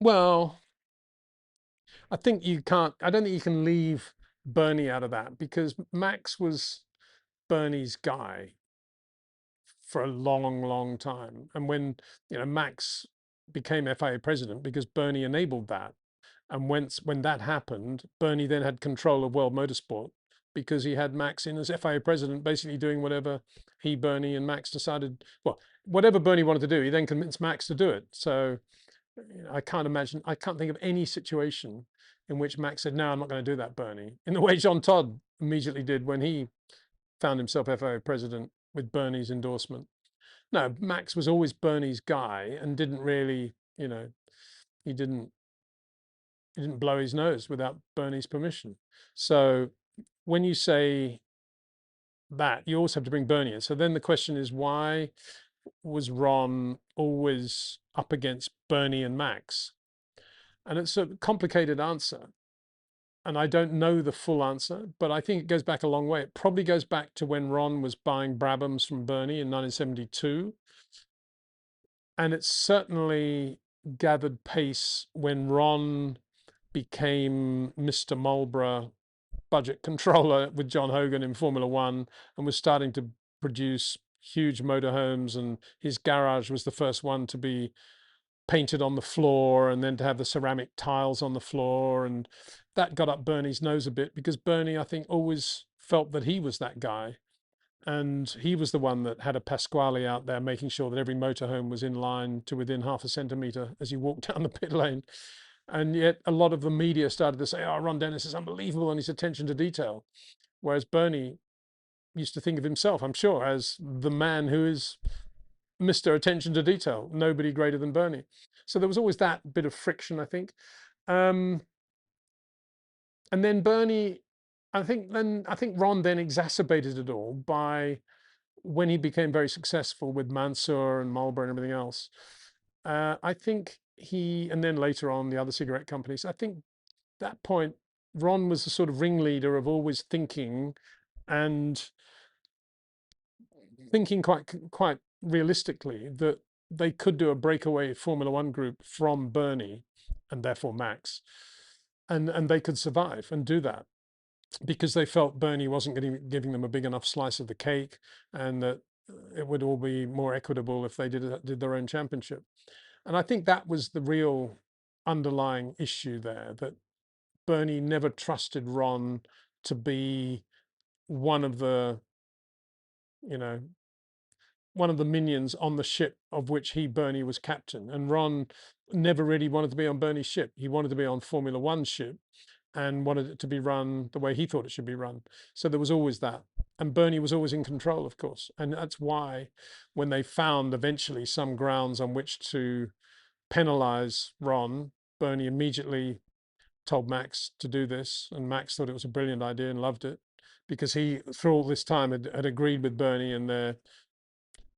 Well, I think you can't, I don't think you can leave Bernie out of that because Max was Bernie's guy for a long, long time. And when, Max became FIA president because Bernie enabled that. And when that happened, Bernie then had control of World Motorsport because he had Max in as FIA president, basically doing whatever he, Bernie, and Max decided. Well, whatever Bernie wanted to do, he then convinced Max to do it. So I can't think of any situation in which Max said, "No, I'm not going to do that, Bernie." In the way Jean Todt immediately did when he found himself FIA president with Bernie's endorsement. No, Max was always Bernie's guy and didn't really, he didn't blow his nose without Bernie's permission. So when you say that, you also have to bring Bernie in. So then the question is, why was Ron always up against Bernie and Max? And it's a complicated answer. And I don't know the full answer, but I think it goes back a long way. It probably goes back to when Ron was buying Brabhams from Bernie in 1972. And it certainly gathered pace when Ron became Mr. Marlborough budget controller with John Hogan in Formula One and was starting to produce huge motorhomes, and his garage was the first one to be painted on the floor and then to have the ceramic tiles on the floor, and that got up Bernie's nose a bit because Bernie, I think, always felt that he was that guy, and he was the one that had a Pasquale out there making sure that every motorhome was in line to within half a centimetre as you walked down the pit lane. And yet a lot of the media started to say, oh, Ron Dennis is unbelievable in his attention to detail. Whereas Bernie used to think of himself, I'm sure, as the man who is Mr. Attention to Detail, nobody greater than Bernie. So there was always that bit of friction, I think. And then Bernie, I think Ron then exacerbated it all by when he became very successful with Mansour and Marlboro and everything else. I think and then later on the other cigarette companies, I think that point, Ron was the sort of ringleader of always thinking quite realistically that they could do a breakaway Formula One group from Bernie and therefore Max, and they could survive and do that because they felt Bernie wasn't giving them a big enough slice of the cake, and that it would all be more equitable if they did their own championship. And I think that was the real underlying issue there, that Bernie never trusted Ron to be one of the, one of the minions on the ship of which Bernie was captain. And Ron never really wanted to be on Bernie's ship. He wanted to be on Formula One's ship and wanted it to be run the way he thought it should be run. So there was always that. And Bernie was always in control, of course. And that's why when they found eventually some grounds on which to penalize Ron, Bernie immediately told Max to do this, and Max thought it was a brilliant idea and loved it because he, through all this time, had agreed with Bernie and their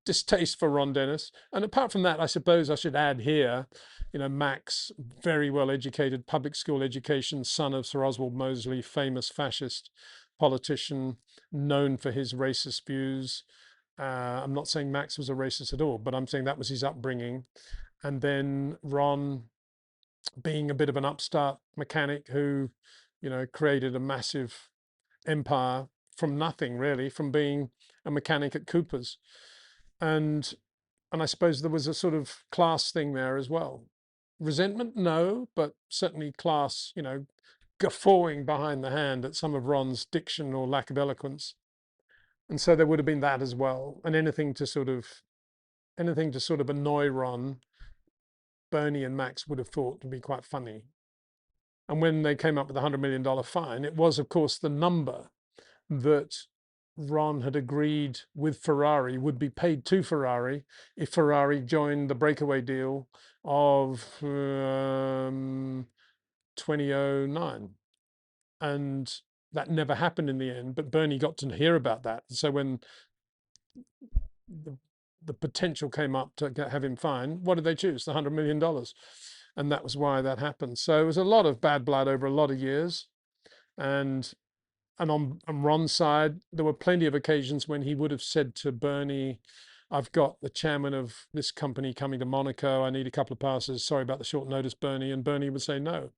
distaste for Ron Dennis. And apart from that, I suppose I should add here, Max, very well educated, public school education, son of Sir Oswald Mosley, famous fascist politician, known for his racist views. I'm not saying Max was a racist at all, but I'm saying that was his upbringing. And then Ron being a bit of an upstart mechanic who, created a massive empire from nothing, really, from being a mechanic at Cooper's. And I suppose there was a sort of class thing there as well. Resentment, no, but certainly class, guffawing behind the hand at some of Ron's diction or lack of eloquence. And so there would have been that as well. And anything to sort of annoy Ron Bernie and Max would have thought would be quite funny. And when they came up with the $100 million fine, it was, of course, the number that Ron had agreed with Ferrari would be paid to Ferrari if Ferrari joined the breakaway deal of 2009. And that never happened in the end, but Bernie got to hear about that. So when the potential came up to have him fined, what did they choose? The $100 million. And that was why that happened. So it was a lot of bad blood over a lot of years. And on Ron's side, there were plenty of occasions when he would have said to Bernie, I've got the chairman of this company coming to Monaco. I need a couple of passes. Sorry about the short notice, Bernie. And Bernie would say no.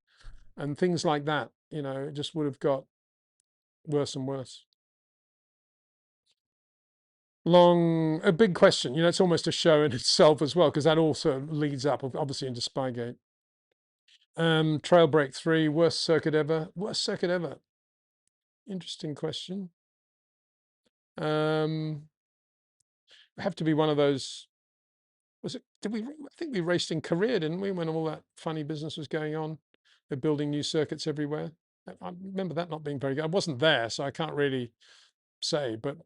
And things like that, it just would have got worse and worse. A big question. It's almost a show in itself as well, because that also leads up, obviously, into Spygate. Trail Break 3, worst circuit ever. Worst circuit ever. Interesting question. Have to be one of those. I think we raced in Korea, didn't we, when all that funny business was going on? They're building new circuits everywhere. I remember that not being very good. I wasn't there, so I can't really say, but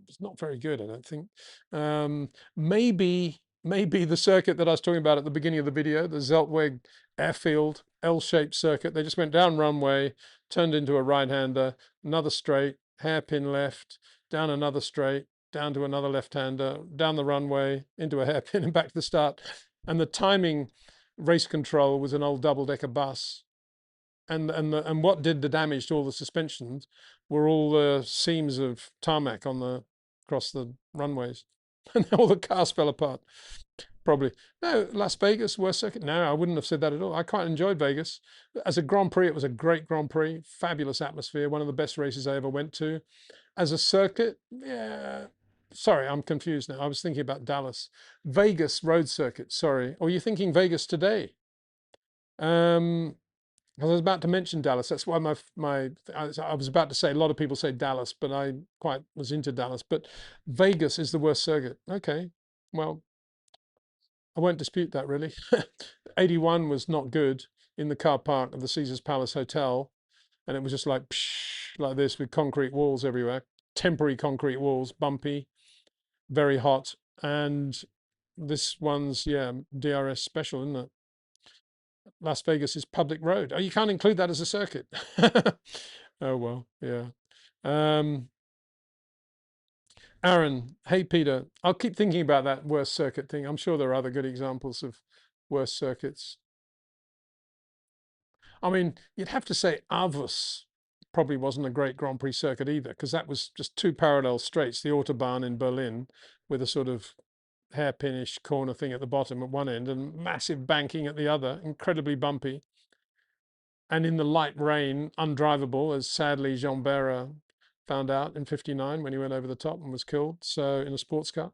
it's not very good, I don't think. Maybe the circuit that I was talking about at the beginning of the video, the Zeltweg airfield L-shaped circuit. They just went down runway, turned into a right-hander, another straight, hairpin left, down another straight, down to another left-hander, down the runway, into a hairpin and back to the start. And the timing race control was an old double-decker bus. And what did the damage to all the suspensions were all the seams of tarmac across the runways. And all the cars fell apart. Probably. No, Las Vegas, worst circuit. No, I wouldn't have said that at all. I quite enjoyed Vegas. As a Grand Prix, it was a great Grand Prix. Fabulous atmosphere. One of the best races I ever went to. As a circuit, yeah. Sorry, I'm confused now. I was thinking about Dallas. Vegas road circuit, sorry. Or you're thinking Vegas today? I was about to mention Dallas. That's why I was about to say a lot of people say Dallas, but I quite was into Dallas. But Vegas is the worst circuit. Okay, well, I won't dispute that really. 81 was not good in the car park of the Caesars Palace Hotel, and it was just like psh, like this with concrete walls everywhere, temporary concrete walls, bumpy, very hot, and this one's DRS special, isn't it? Las Vegas is public road. Oh, you can't include that as a circuit. Oh, well, yeah. Aaron, hey, Peter, I'll keep thinking about that worst circuit thing. I'm sure there are other good examples of worst circuits. I mean, you'd have to say Avus probably wasn't a great Grand Prix circuit either, because that was just two parallel straights, the Autobahn in Berlin with a sort of hairpinish corner thing at the bottom at one end and massive banking at the other, incredibly bumpy. And in the light rain, undrivable, as sadly Jean Bera found out in '59 when he went over the top and was killed. So in a sports car.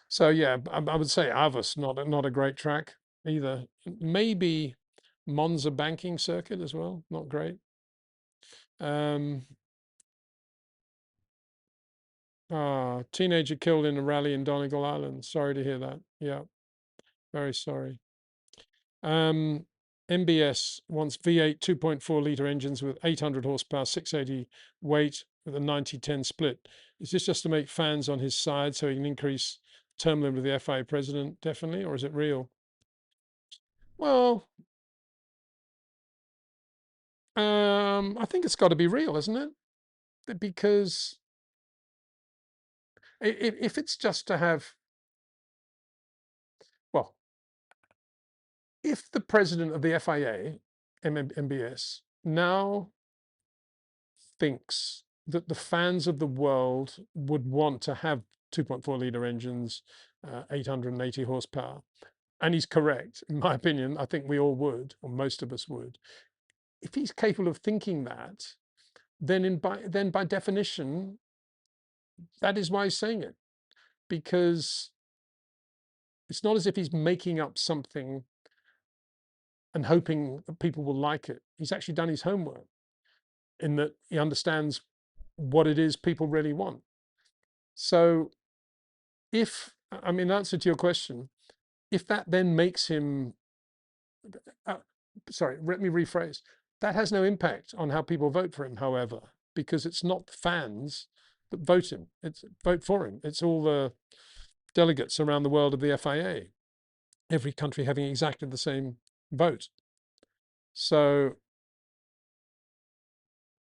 So yeah, I would say Avus, not a great track either. Maybe Monza banking circuit as well, not great. Teenager killed in a rally in Donegal Island. Sorry to hear that. Yeah, very sorry. MBS wants V8 2.4 litre engines with 800 horsepower, 680 weight with a 90-10 split. Is this just to make fans on his side so he can increase term limit of the FIA president? Definitely. Or is it real? Well, I think it's got to be real, isn't it? Because if it's just to have, well, if the president of the FIA, MBS, now thinks that the fans of the world would want to have 2.4 litre engines, 880 horsepower, and he's correct, in my opinion. I think we all would, or most of us would. If he's capable of thinking that, then by definition, that is why he's saying it, because it's not as if he's making up something and hoping that people will like it. He's actually done his homework in that he understands what it is people really want. So in answer to your question, if that then makes him, sorry, let me rephrase, that has no impact on how people vote for him, however, because it's not the fans that vote him, it's vote for him. It's all the delegates around the world of the FIA, every country having exactly the same vote. So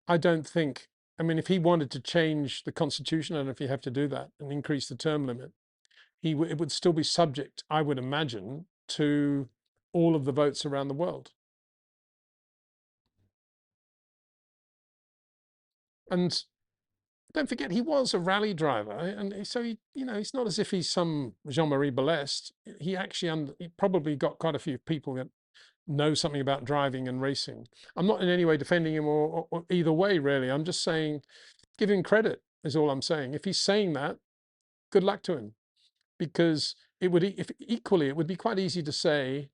I don't think, I mean, if he wanted to change the constitution, I don't know if you have to do that and increase the term limit, it would still be subject, I would imagine, to all of the votes around the world. And don't forget, he was a rally driver, and so he's not as if he's some Jean-Marie Balest. He actually he probably got quite a few people that know something about driving and racing. I'm not in any way defending him or either way, really. I'm just saying, give him credit is all I'm saying. If he's saying that, good luck to him, because it would, if equally, it would be quite easy to say,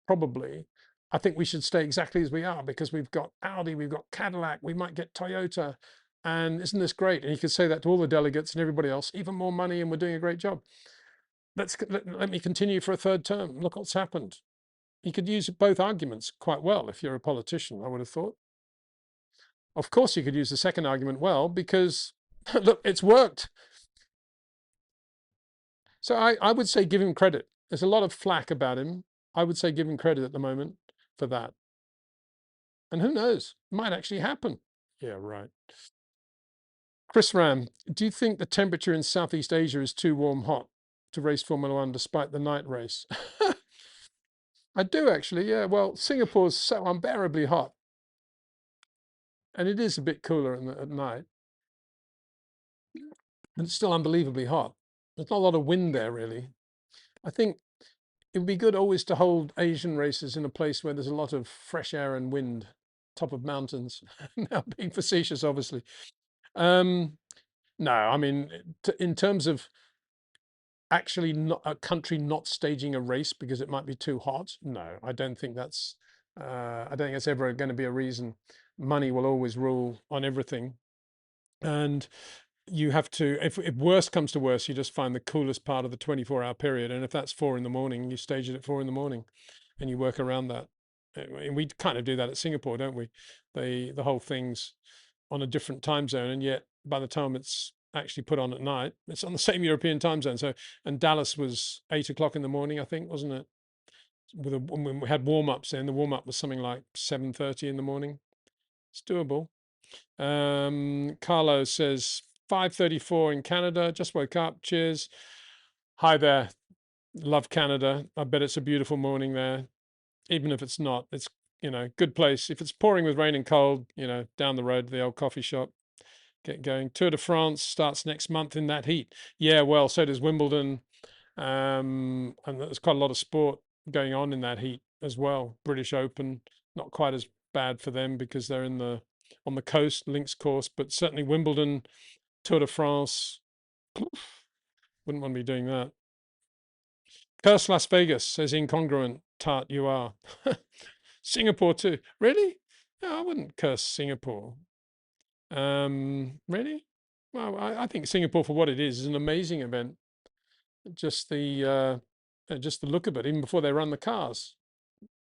probably, I think we should stay exactly as we are because we've got Audi, we've got Cadillac, we might get Toyota. And isn't this great? And he could say that to all the delegates and everybody else, even more money, and we're doing a great job. Let me continue for a third term. Look what's happened. He could use both arguments quite well if you're a politician, I would have thought. Of course, you could use the second argument well because, look, it's worked. So I would say give him credit. There's a lot of flack about him. I would say give him credit at the moment for that. And who knows, it might actually happen. Yeah, right. Chris Ram, do you think the temperature in Southeast Asia is too warm hot to race Formula One despite the night race? I do actually, yeah. Well, Singapore's so unbearably hot. And it is a bit cooler at night. And it's still unbelievably hot. There's not a lot of wind there, really. I think it would be good always to hold Asian races in a place where there's a lot of fresh air and wind, top of mountains. Now, being facetious, obviously. No, I mean, in terms of actually not a country not staging a race because it might be too hot, no, I don't think that's. I don't think that's ever going to be a reason. Money will always rule on everything, and you have to. If worst comes to worst, you just find the coolest part of the 24-hour period, and if that's 4 a.m, you stage it at 4 a.m, and you work around that. And we kind of do that at Singapore, don't we? The whole thing's on a different time zone, and yet by the time it's actually put on at night, it's on the same European time zone. So, and Dallas was 8 o'clock in the morning, I think, wasn't it? When we had warm-ups, then the warm-up was something like 7:30 in the morning. It's doable. Carlo says 5:34 in Canada. Just woke up. Cheers. Hi there. Love Canada. I bet it's a beautiful morning there. Even if it's not, it's, good place. If it's pouring with rain and cold, down the road, the old coffee shop, get going. Tour de France starts next month in that heat. Yeah, well, so does Wimbledon. And there's quite a lot of sport going on in that heat as well. British Open, not quite as bad for them because they're on the coast, links course, but certainly Wimbledon, Tour de France, wouldn't want to be doing that. Curse Las Vegas, says incongruent tart you are. Singapore too. Really? No, I wouldn't curse Singapore. Really? Well, I think Singapore, for what it is an amazing event. Just the look of it, even before they run the cars,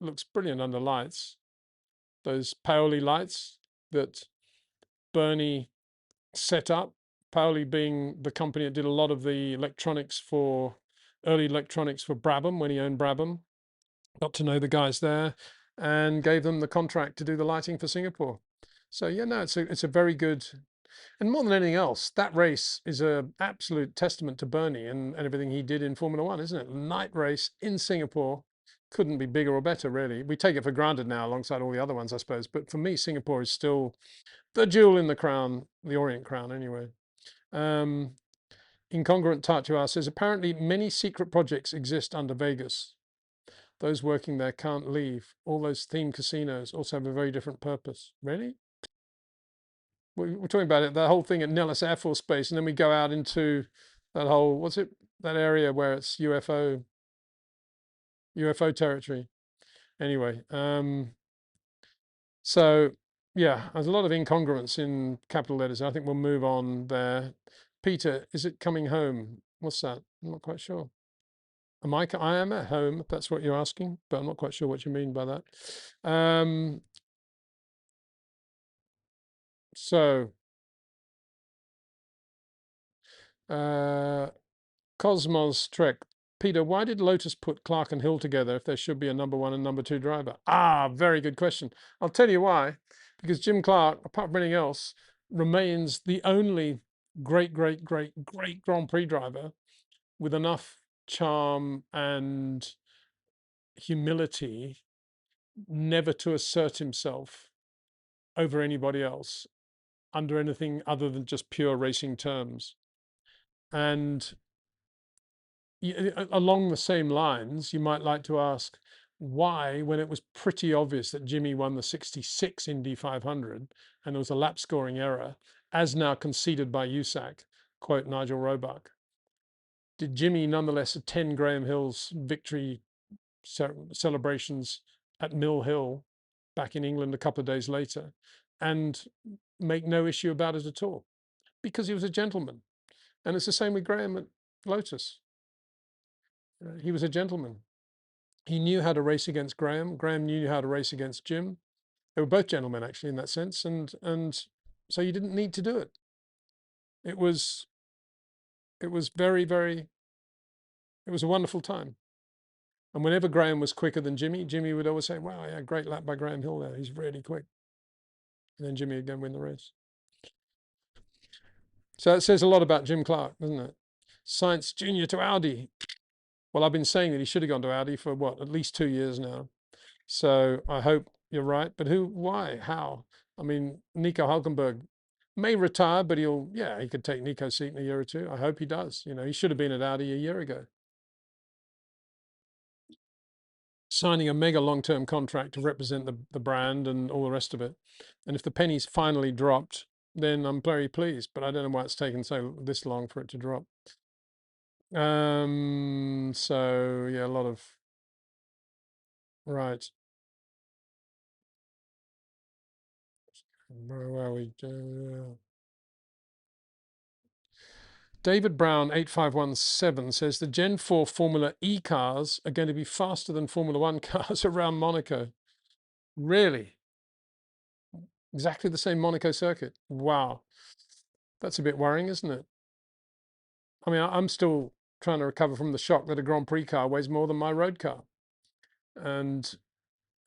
looks brilliant under lights. Those Paoli lights that Bernie set up. Paoli being the company that did a lot of the early electronics for Brabham when he owned Brabham. Got to know the guys there and gave them the contract to do the lighting for Singapore. So yeah, no, it's a very good, and more than anything else, that race is an absolute testament to Bernie and everything he did in Formula One, isn't it? Night race in Singapore couldn't be bigger or better, really. We take it for granted now alongside all the other ones, I suppose. But for me, Singapore is still the jewel in the crown, the Orient crown, anyway. Incongruent Tatuar says, apparently many secret projects exist under Vegas. Those working there can't leave. All those themed casinos also have a very different purpose. Really? We're talking about it, the whole thing at Nellis Air Force Base, and then we go out into that whole, that area where it's UFO territory. Anyway, so yeah, there's a lot of incongruence in capital letters. I think we'll move on there. Peter, is it coming home? What's that? I'm not quite sure. I am at home, if that's what you're asking, but I'm not quite sure what you mean by that. So, Cosmos Trek. Peter, why did Lotus put Clark and Hill together if there should be a number one and number two driver? Ah, very good question. I'll tell you why. Because Jim Clark, apart from anything else, remains the only great Grand Prix driver with enough charm and humility never to assert himself over anybody else under anything other than just pure racing terms. And along the same lines, you might like to ask why, when it was pretty obvious that Jimmy won the 66 Indy 500 and there was a lap scoring error, as now conceded by USAC, quote Nigel Roebuck, did Jimmy nonetheless attend Graham Hill's victory celebrations at Mill Hill back in England a couple of days later and make no issue about it at all? Because he was a gentleman. And it's the same with Graham at Lotus. He was a gentleman. He knew how to race against Graham. Graham knew how to race against Jim. They were both gentlemen, actually, in that sense. And so you didn't need to do it. It was very, it was a wonderful time. And whenever Graham was quicker than Jimmy, Jimmy would always say, wow, yeah, great lap by Graham Hill there. He's really quick. And then Jimmy would go and win the race. So it says a lot about Jim Clark, doesn't it? Science Junior to Audi. Well, I've been saying that he should have gone to Audi for what, at least 2 years now. So I hope you're right. But who, why, how? I mean, Nico Hulkenberg may retire, but he could take Nico's seat in a year or two. I hope he does. You know, he should have been at Audi a year ago. Signing a mega long-term contract to represent the brand and all the rest of it. And if the penny's finally dropped, then I'm very pleased. But I don't know why it's taken this long for it to drop. So yeah, a lot of right. Where are we? David Brown 8517 says the Gen 4 Formula E cars are going to be faster than Formula 1 cars around Monaco. Really? Exactly the same Monaco circuit. Wow. That's a bit worrying, isn't it? I mean, I'm still trying to recover from the shock that a Grand Prix car weighs more than my road car. And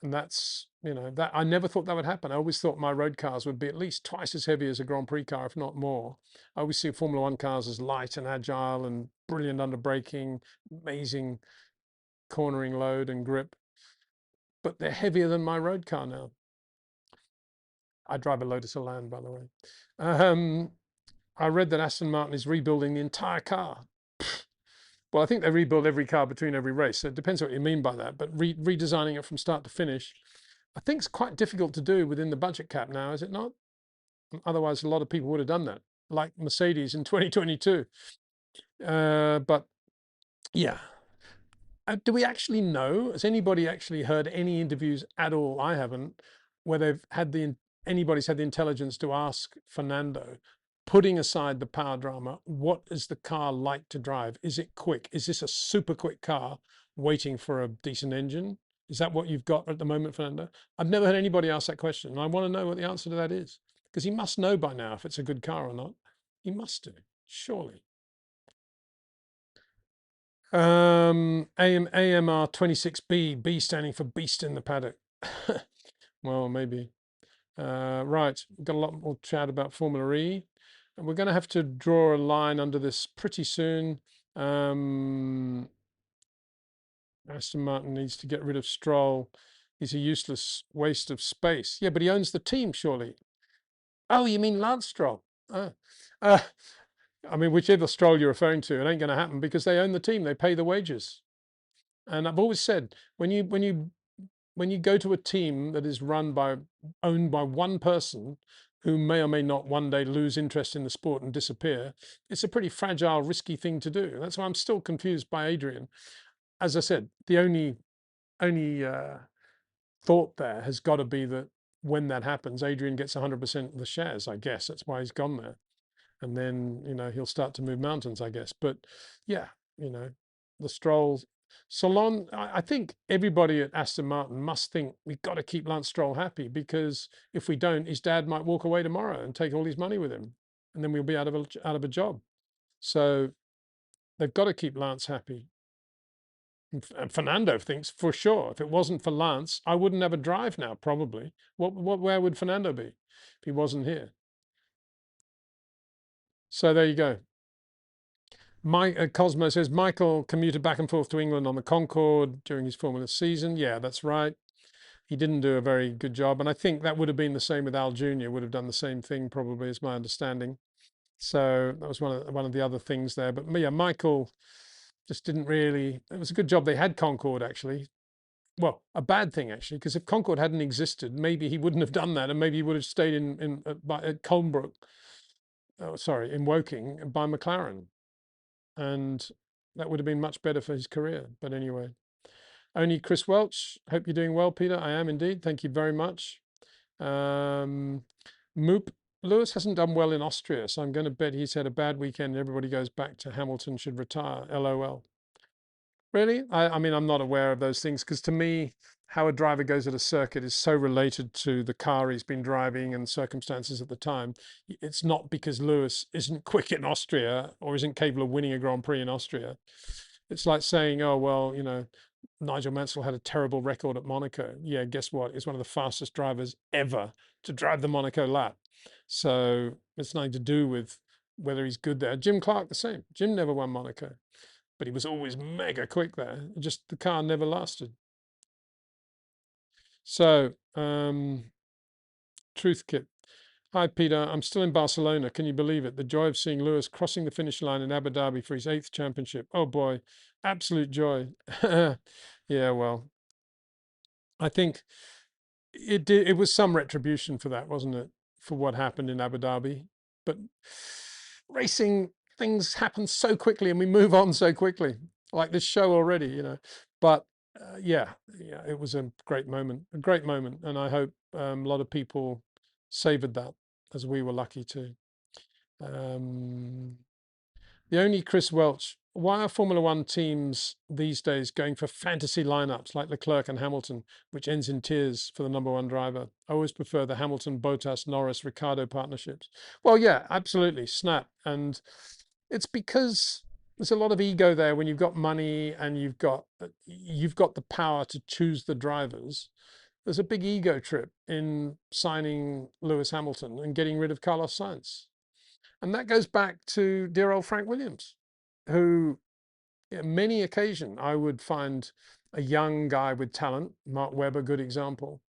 that's, that I never thought that would happen. I always thought my road cars would be at least twice as heavy as a Grand Prix car, if not more. I always see Formula One cars as light and agile and brilliant under braking, amazing cornering load and grip, but they're heavier than my road car now. I drive a Lotus Elan, by the way. I read that Aston Martin is rebuilding the entire car. Well, I think they rebuild every car between every race. So it depends what you mean by that. But redesigning it from start to finish, I think it's quite difficult to do within the budget cap now, is it not? Otherwise, a lot of people would have done that, like Mercedes in 2022. But yeah. Do we actually know? Has anybody actually heard any interviews at all? I haven't, where they've had anybody's had the intelligence to ask Fernando, putting aside the power drama, what is the car like to drive? Is it quick? Is this a super quick car waiting for a decent engine? Is that what you've got at the moment, Fernando? I've never heard anybody ask that question, and I want to know what the answer to that is, because he must know by now if it's a good car or not. He must do, surely. AMR 26B, B standing for Beast in the Paddock. Well, maybe. Right, got a lot more chat about Formula E. And we're going to have to draw a line under this pretty soon. Aston Martin needs to get rid of Stroll. He's a useless waste of space. Yeah, but he owns the team, surely. Oh, you mean Lance Stroll? I mean, whichever Stroll you're referring to, it ain't going to happen because they own the team. They pay the wages. And I've always said, when you go to a team that is owned by one person who may or may not one day lose interest in the sport and disappear, it's a pretty fragile, risky thing to do. That's why I'm still confused by Adrian. As I said, the only thought there has got to be that when that happens, Adrian gets 100% of the shares. I guess that's why he's gone there, and then he'll start to move mountains, I guess. But yeah, the Stroll Salon, I think everybody at Aston Martin must think we've got to keep Lance Stroll happy, because if we don't, his dad might walk away tomorrow and take all his money with him, and then we'll be out of a job. So they've got to keep Lance happy. And Fernando thinks for sure, if it wasn't for Lance, I wouldn't have a drive now, probably. Where would Fernando be if he wasn't here? So there you go. Cosmo says, Michael commuted back and forth to England on the Concorde during his Formula season. Yeah, that's right. He didn't do a very good job. And I think that would have been the same with Al Jr., would have done the same thing, probably, is my understanding. So that was one of the other things there. But yeah, Michael just didn't really, it was a good job they had Concorde, actually. Well, a bad thing, actually, because if Concorde hadn't existed, maybe he wouldn't have done that, and maybe he would have stayed at Colnbrook, in Woking, by McLaren. And that would have been much better for his career. But anyway, only Chris Welch. Hope you're doing well, Peter. I am indeed. Thank you very much. Moop. Lewis hasn't done well in Austria, so I'm going to bet he's had a bad weekend and everybody goes back to Hamilton should retire. LOL. Really? I mean, I'm not aware of those things, because to me, how a driver goes at a circuit is so related to the car he's been driving and circumstances at the time. It's not because Lewis isn't quick in Austria or isn't capable of winning a Grand Prix in Austria. It's like saying, oh, well, Nigel Mansell had a terrible record at Monaco. Yeah, guess what? He's one of the fastest drivers ever to drive the Monaco lap. So it's nothing to do with whether he's good there. Jim Clark, the same. Jim never won Monaco, but he was always mega quick there. Just the car never lasted. So, Truth Kit. Hi, Peter. I'm still in Barcelona. Can you believe it? The joy of seeing Lewis crossing the finish line in Abu Dhabi for his 8th championship. Oh, boy. Absolute joy. Yeah, well, I think it was some retribution for that, wasn't it? For what happened in Abu Dhabi. But racing, things happen so quickly and we move on so quickly, like this show already, But yeah, it was a great moment, and I hope a lot of people savored that, as we were lucky to. The only Chris Welch. Why are Formula One teams these days going for fantasy lineups like Leclerc and Hamilton, which ends in tears for the number one driver? I always prefer the Hamilton, Bottas, Norris, Ricciardo partnerships. Well, yeah, absolutely, snap. And it's because there's a lot of ego there when you've got money and you've got the power to choose the drivers. There's a big ego trip in signing Lewis Hamilton and getting rid of Carlos Sainz. And that goes back to dear old Frank Williams, who, on many occasions, I would find a young guy with talent, Mark Webber, good example,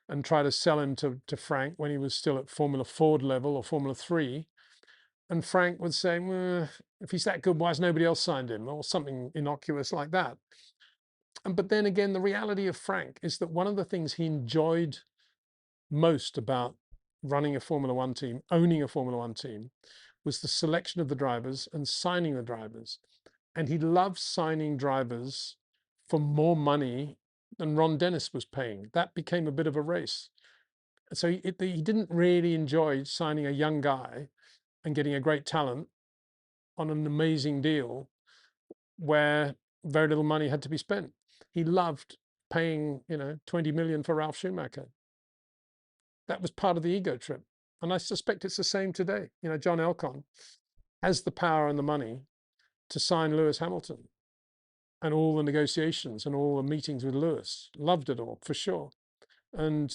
and try to sell him to Frank when he was still at Formula Ford level or Formula 3. And Frank would say, well, if he's that good, why has nobody else signed him? Or something innocuous like that. But then again, the reality of Frank is that one of the things he enjoyed most about running a Formula One team, owning a Formula One team, was the selection of the drivers and signing the drivers. And he loved signing drivers for more money than Ron Dennis was paying. That became a bit of a race. So he didn't really enjoy signing a young guy and getting a great talent on an amazing deal where very little money had to be spent. He loved paying, 20 million for Ralf Schumacher. That was part of the ego trip. And I suspect it's the same today. John Elkann has the power and the money to sign Lewis Hamilton, and all the negotiations and all the meetings with Lewis. Loved it all, for sure. And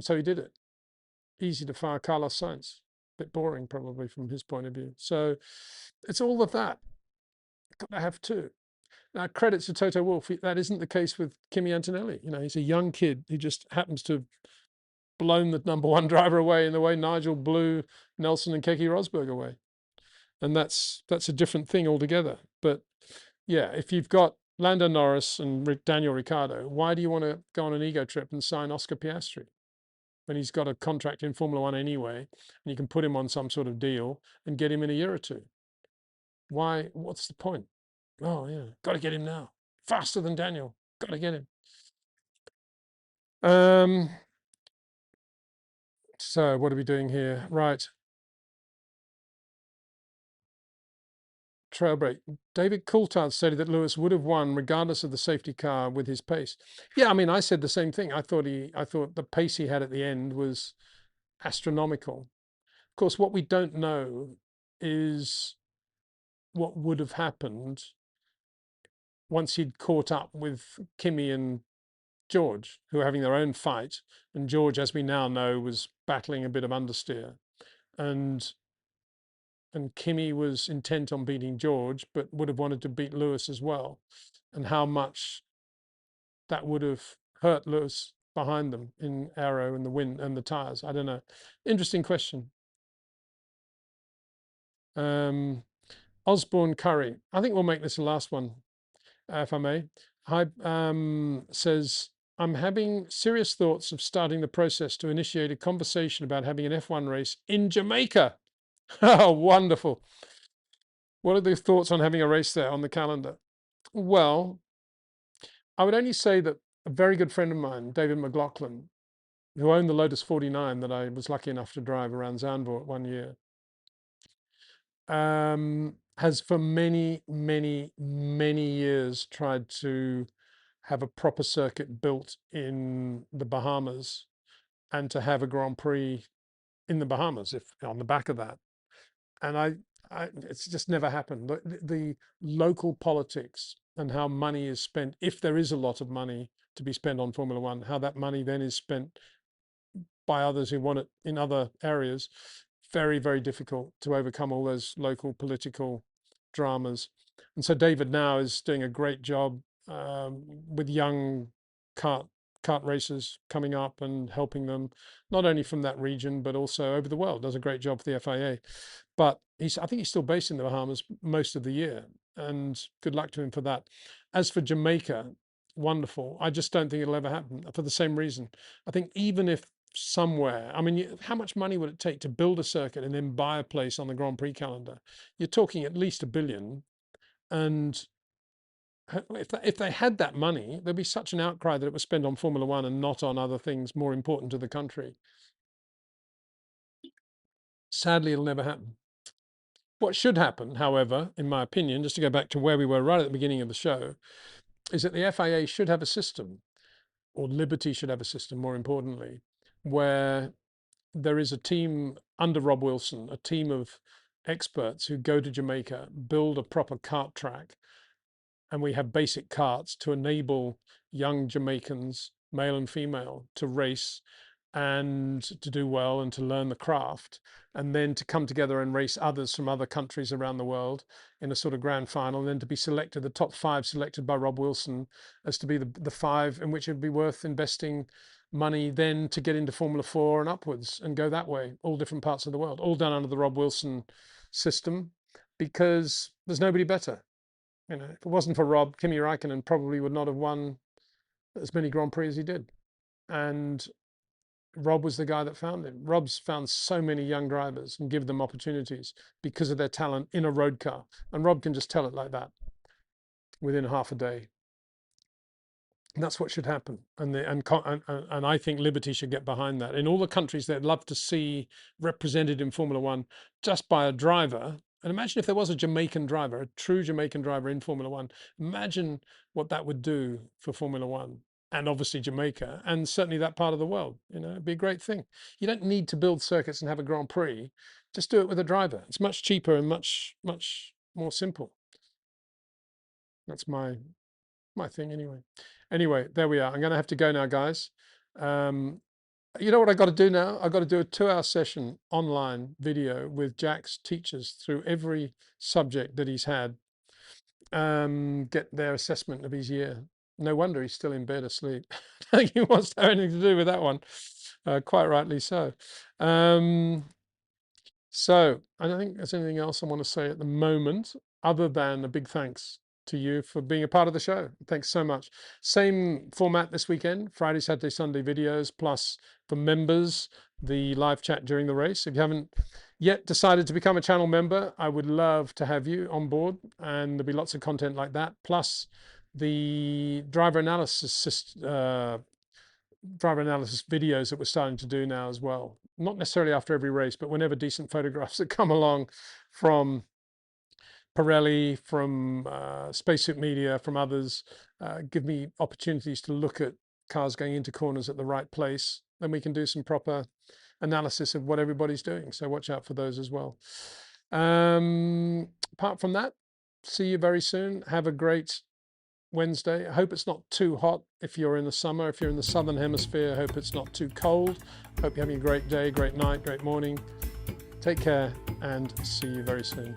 so he did it. Easy to fire Carlos Sainz. Bit boring, probably, from his point of view. So it's all of that. Got to have two. Now, credits to Toto Wolff. That isn't the case with Kimi Antonelli. He's a young kid who just happens to have blown the number one driver away in the way Nigel blew Nelson and Keke Rosberg away. And that's a different thing altogether. But yeah, if you've got Lando Norris and Daniel Ricciardo, why do you want to go on an ego trip and sign Oscar Piastri when he's got a contract in Formula One anyway, and you can put him on some sort of deal and get him in a year or two? Why? What's the point? Oh yeah, got to get him now. Faster than Daniel. Got to get him. So what are we doing here? Right. trail break. David Coulthard stated that Lewis would have won regardless of the safety car with his pace. Yeah, I mean, I said the same thing. I thought the pace he had at the end was astronomical. Of course, what we don't know is what would have happened once he'd caught up with Kimi and George, who were having their own fight. And George, as we now know, was battling a bit of understeer. And Kimi was intent on beating George, but would have wanted to beat Lewis as well. And how much that would have hurt Lewis behind them in aero and the wind and the tires. I don't know. Interesting question. Osborne Curry. I think we'll make this the last one, if I may. Hi, says, I'm having serious thoughts of starting the process to initiate a conversation about having an F1 race in Jamaica. Oh, wonderful. What are the thoughts on having a race there on the calendar? Well, I would only say that a very good friend of mine, David McLaughlin, who owned the Lotus 49 that I was lucky enough to drive around Zandvoort one year, has for many, many, many years tried to have a proper circuit built in the Bahamas and to have a Grand Prix in the Bahamas, if on the back of that. And it's just never happened. The local politics and how money is spent, if there is a lot of money to be spent on Formula One, how that money then is spent by others who want it in other areas, very, very difficult to overcome all those local political dramas. And so David now is doing a great job with young kart racers coming up and helping them, not only from that region, but also over the world. Does a great job for the FIA. But I think he's still based in the Bahamas most of the year, and good luck to him for that. As for Jamaica, wonderful. I just don't think it'll ever happen for the same reason. I think even if somewhere, I mean, how much money would it take to build a circuit and then buy a place on the Grand Prix calendar? You're talking at least $1 billion. And if they had that money, there'd be such an outcry that it was spent on Formula One and not on other things more important to the country. Sadly, it'll never happen. What should happen, however, in my opinion, just to go back to where we were right at the beginning of the show, is that the FIA should have a system, or Liberty should have a system, more importantly, where there is a team under Rob Wilson, a team of experts who go to Jamaica, build a proper kart track, and we have basic karts to enable young Jamaicans, male and female, to race and to do well and to learn the craft, and then to come together and race others from other countries around the world in a sort of grand final, and then to be selected, the top 5 selected by Rob Wilson as to be the 5 in which it would be worth investing money then to get into Formula 4 and upwards and go that way, all different parts of the world, all done under the Rob Wilson system, because there's nobody better. You know, if it wasn't for Rob, Kimi Räikkönen probably would not have won as many Grand Prix as he did. And Rob was the guy that found him. Rob's found so many young drivers and give them opportunities because of their talent in a road car. And Rob can just tell it like that within half a day. And that's what should happen. And I think Liberty should get behind that. In all the countries, they'd love to see represented in Formula One just by a driver. And imagine if there was a Jamaican driver, a true Jamaican driver in Formula One. Imagine what that would do for Formula One. And obviously Jamaica, and certainly that part of the world. You know, it'd be a great thing. You don't need to build circuits and have a Grand Prix. Just do it with a driver. It's much cheaper and much, much more simple. That's my thing anyway. Anyway, there we are. I'm going to have to go now, guys. You know what I got to do now? I got to do a 2-hour session online video with Jack's teachers through every subject that he's had. Get their assessment of his year. No wonder he's still in bed asleep. I think he wants to have anything to do with that one. Quite rightly so. So I don't think there's anything else I want to say at the moment, other than a big thanks to you for being a part of the show. Thanks so much. Same format this weekend, Friday, Saturday, Sunday videos, plus for members, the live chat during the race. If you haven't yet decided to become a channel member, I would love to have you on board, and there'll be lots of content like that, plus the driver analysis videos that we're starting to do now as well. Not necessarily after every race, but whenever decent photographs that come along from Pirelli, from Spacesuit Media, from others, give me opportunities to look at cars going into corners at the right place. Then we can do some proper analysis of what everybody's doing. So watch out for those as well. Apart from that, see you very soon. Have a great Wednesday. I hope it's not too hot if you're in the summer. If you're in the southern hemisphere, I hope it's not too cold. Hope you're having a great day, great night, great morning. Take care and see you very soon.